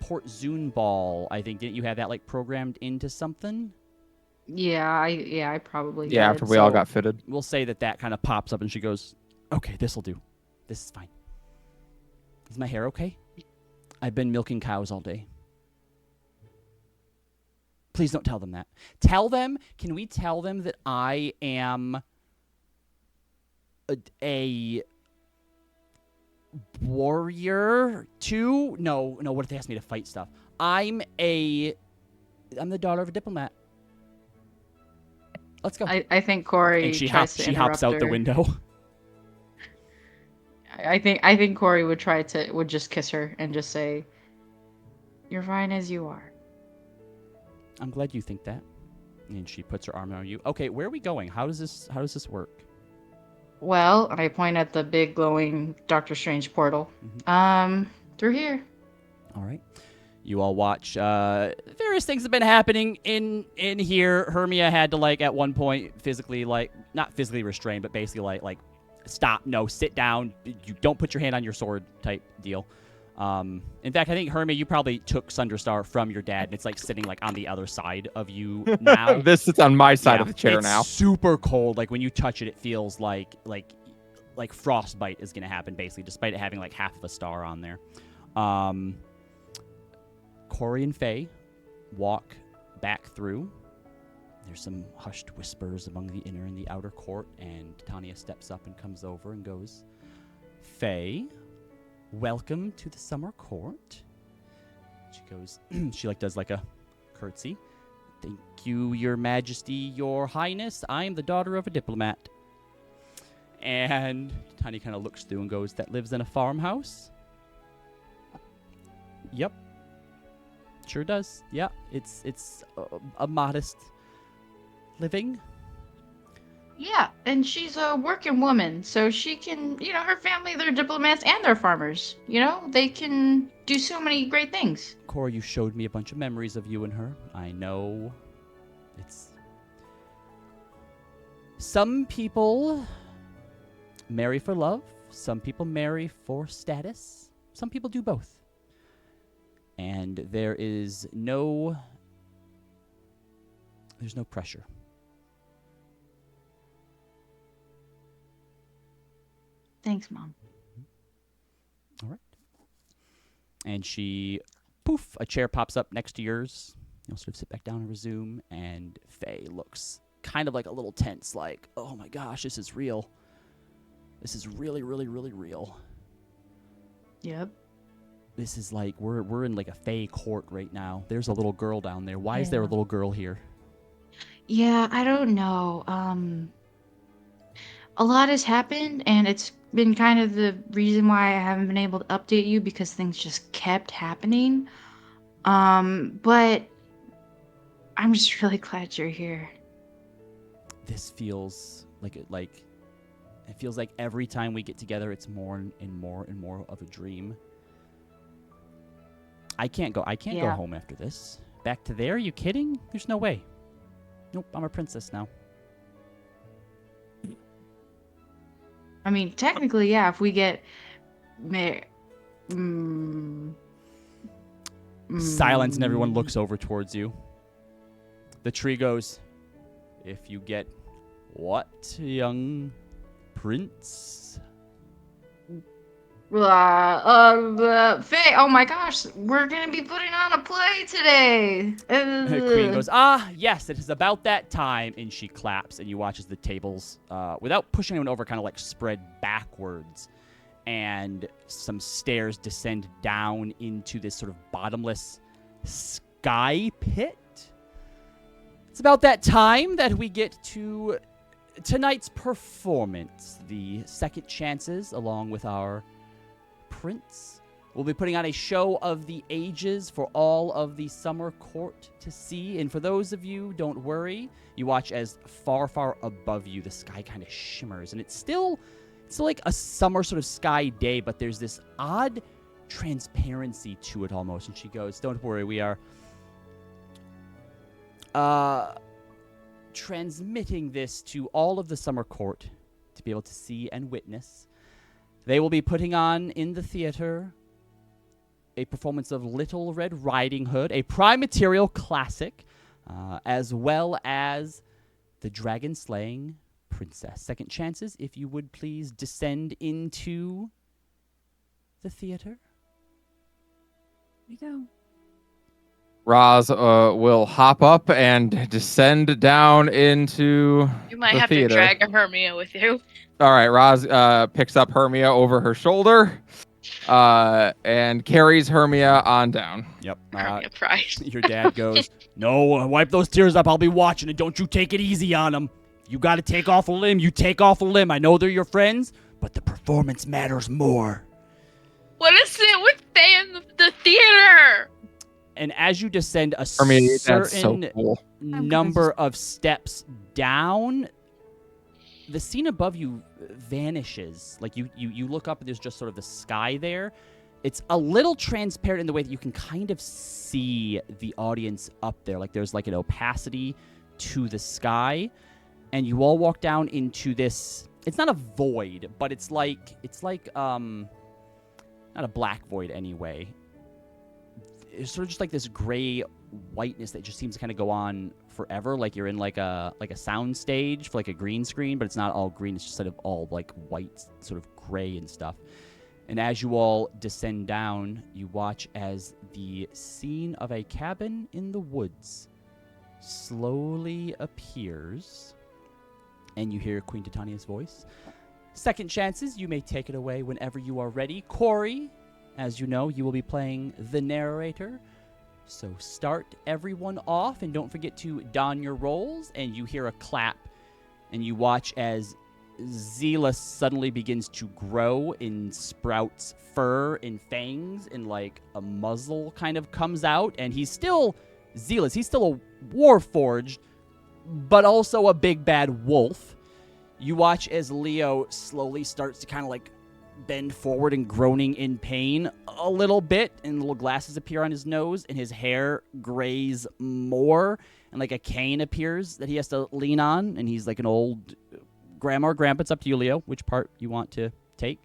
Port Zune ball, I think didn't you have that like programmed into something? Yeah, I probably Yeah, did. after we all So- got fitted. We'll say that kind of pops up, and she goes, "Okay, this'll do. This is fine. Is my hair okay? I've been milking cows all day. Please don't tell them that. Tell them. Can we tell them that I am a warrior too? No. What if they ask me to fight stuff? I'm the daughter of a diplomat. Let's go." I think Corey And she tries to hops out the her. window. I think Corey would just kiss her and just say, "You're fine as you are." I'm glad you think that. And she puts her arm around you. Okay, where are we going? How does this work? Well, I point at the big glowing Doctor Strange portal. Through here. All right. You all watch. Various things have been happening in here. Hermia had to like at one point physically like not physically restrain, but basically like stop. No, sit down. You don't put your hand on your sword type deal. In fact, I think Hermia, you probably took Sunderstar from your dad, and it's like sitting like on the other side of you now. This sits on my side of the chair it's now. super cold. Like when you touch it, it feels like frostbite is gonna happen basically, despite it having like half of a star on there. Corey and Faye walk back through. There's some hushed whispers among the inner and the outer court, and Titania steps up and comes over and goes, "Faye, welcome to the summer court." She goes, she like does like a curtsy. "Thank you, your majesty, your highness. I am the daughter of a diplomat." And Tiny kind of looks through and goes, "That lives in a farmhouse?" "Yep. Sure does. Yeah, it's a modest living." Yeah, and she's a working woman, so she can, her family, they're diplomats and they're farmers. They can do so many great things. Cora, you showed me a bunch of memories of you and her. I know it's... Some people marry for love. Some people marry for status. Some people do both. And there's no pressure. Thanks, Mom. All right. And she, poof, a chair pops up next to yours. You'll sort of sit back down and resume. And Faye looks kind of like a little tense, like, "Oh my gosh, this is real. This is really, really, really real. Yep. This is like, we're in like a Faye court right now. There's a little girl down there. Why is there a little girl here?" Yeah, I don't know. A lot has happened, and it's been kind of the reason why I haven't been able to update you, because things just kept happening. But I'm just really glad you're here. This feels like it feels like every time we get together, it's more and more and more of a dream. I can't go Yeah. home after this. Back to there? Are you kidding? There's no way. Nope, I'm a princess now. I mean, technically, yeah, if we get Silence, and everyone looks over towards you. The tree goes, "If you get what, young prince?" Faye, oh my gosh, we're gonna be putting on a play today. The queen goes, yes, it is about that time. And she claps, and you watch as the tables, without pushing anyone over, kind of like spread backwards. And some stairs descend down into this sort of bottomless sky pit. It's about that time that we get to tonight's performance. The second chances, along with our prince, will be putting on a show of the ages for all of the summer court to see. And for those of you, don't worry, you watch as far, far above you, the sky kind of shimmers. And it's still like a summer sort of sky day, but there's this odd transparency to it almost. And she goes, don't worry, we are transmitting this to all of the summer court to be able to see and witness. They will be putting on in the theater a performance of Little Red Riding Hood, a Prime Material classic, as well as the Dragon Slaying Princess. Second chances, if you would please descend into the theater. Here we go. Roz will hop up and descend down into You might the have theater. to drag a Hermia with you. All right, Roz picks up Hermia over her shoulder and carries Hermia on down. Yep. Hermia prize. Your dad goes, no, wipe those tears up. I'll be watching it. Don't you take it easy on them. You got to take off a limb. You take off a limb. I know they're your friends, but the performance matters more. What is it with staying in the theater? And as you descend a Hermia, that's so certain cool. number of steps down, the scene above you vanishes. Like you look up and there's just sort of the sky there. It's a little transparent in the way that you can kind of see the audience up there. Like there's like an opacity to the sky. And you all walk down into this, it's not a void, but it's like not a black void anyway. It's sort of just like this gray whiteness that just seems to kind of go on forever, like you're in like a sound stage for like a green screen, but it's not all green, it's just sort of all like white, sort of gray and stuff. And as you all descend down, you watch as the scene of a cabin in the woods slowly appears, and you hear Queen Titania's voice. Second chances, you may take it away whenever you are ready. Corey, as you know, you will be playing the narrator. So start everyone off, and don't forget to don your roles. And you hear a clap, and you watch as Zealous suddenly begins to grow and sprouts fur and fangs, and like a muzzle kind of comes out. And he's still Zealous. He's still a Warforged, but also a big bad wolf. You watch as Leo slowly starts to kind of like bend forward and groaning in pain a little bit, and little glasses appear on his nose, and his hair grays more, and like a cane appears that he has to lean on, and he's like an old grandma or grandpa. It's up to you, Leo, which part you want to take.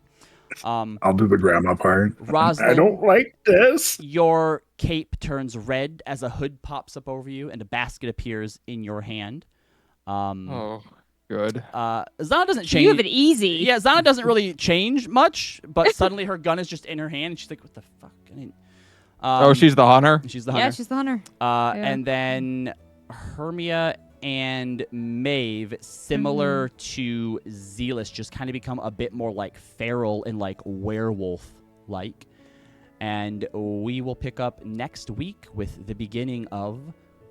I'll do the grandma part. Rosalind, I don't like this. your cape turns red as a hood pops up over you, and a basket appears in your hand. Oh, good. Zana doesn't change. You have it easy. Yeah, Zana doesn't really change much, but suddenly her gun is just in her hand, and she's like, what the fuck? She's the hunter? She's the hunter. Yeah, she's the hunter. And then Hermia and Maeve, similar to Zealous, just kind of become a bit more like feral and like werewolf-like. And we will pick up next week with the beginning of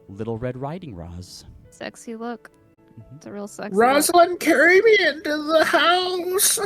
Little Red Riding Roz. Sexy look. It's a real sexy Rosalind, carry me into the house.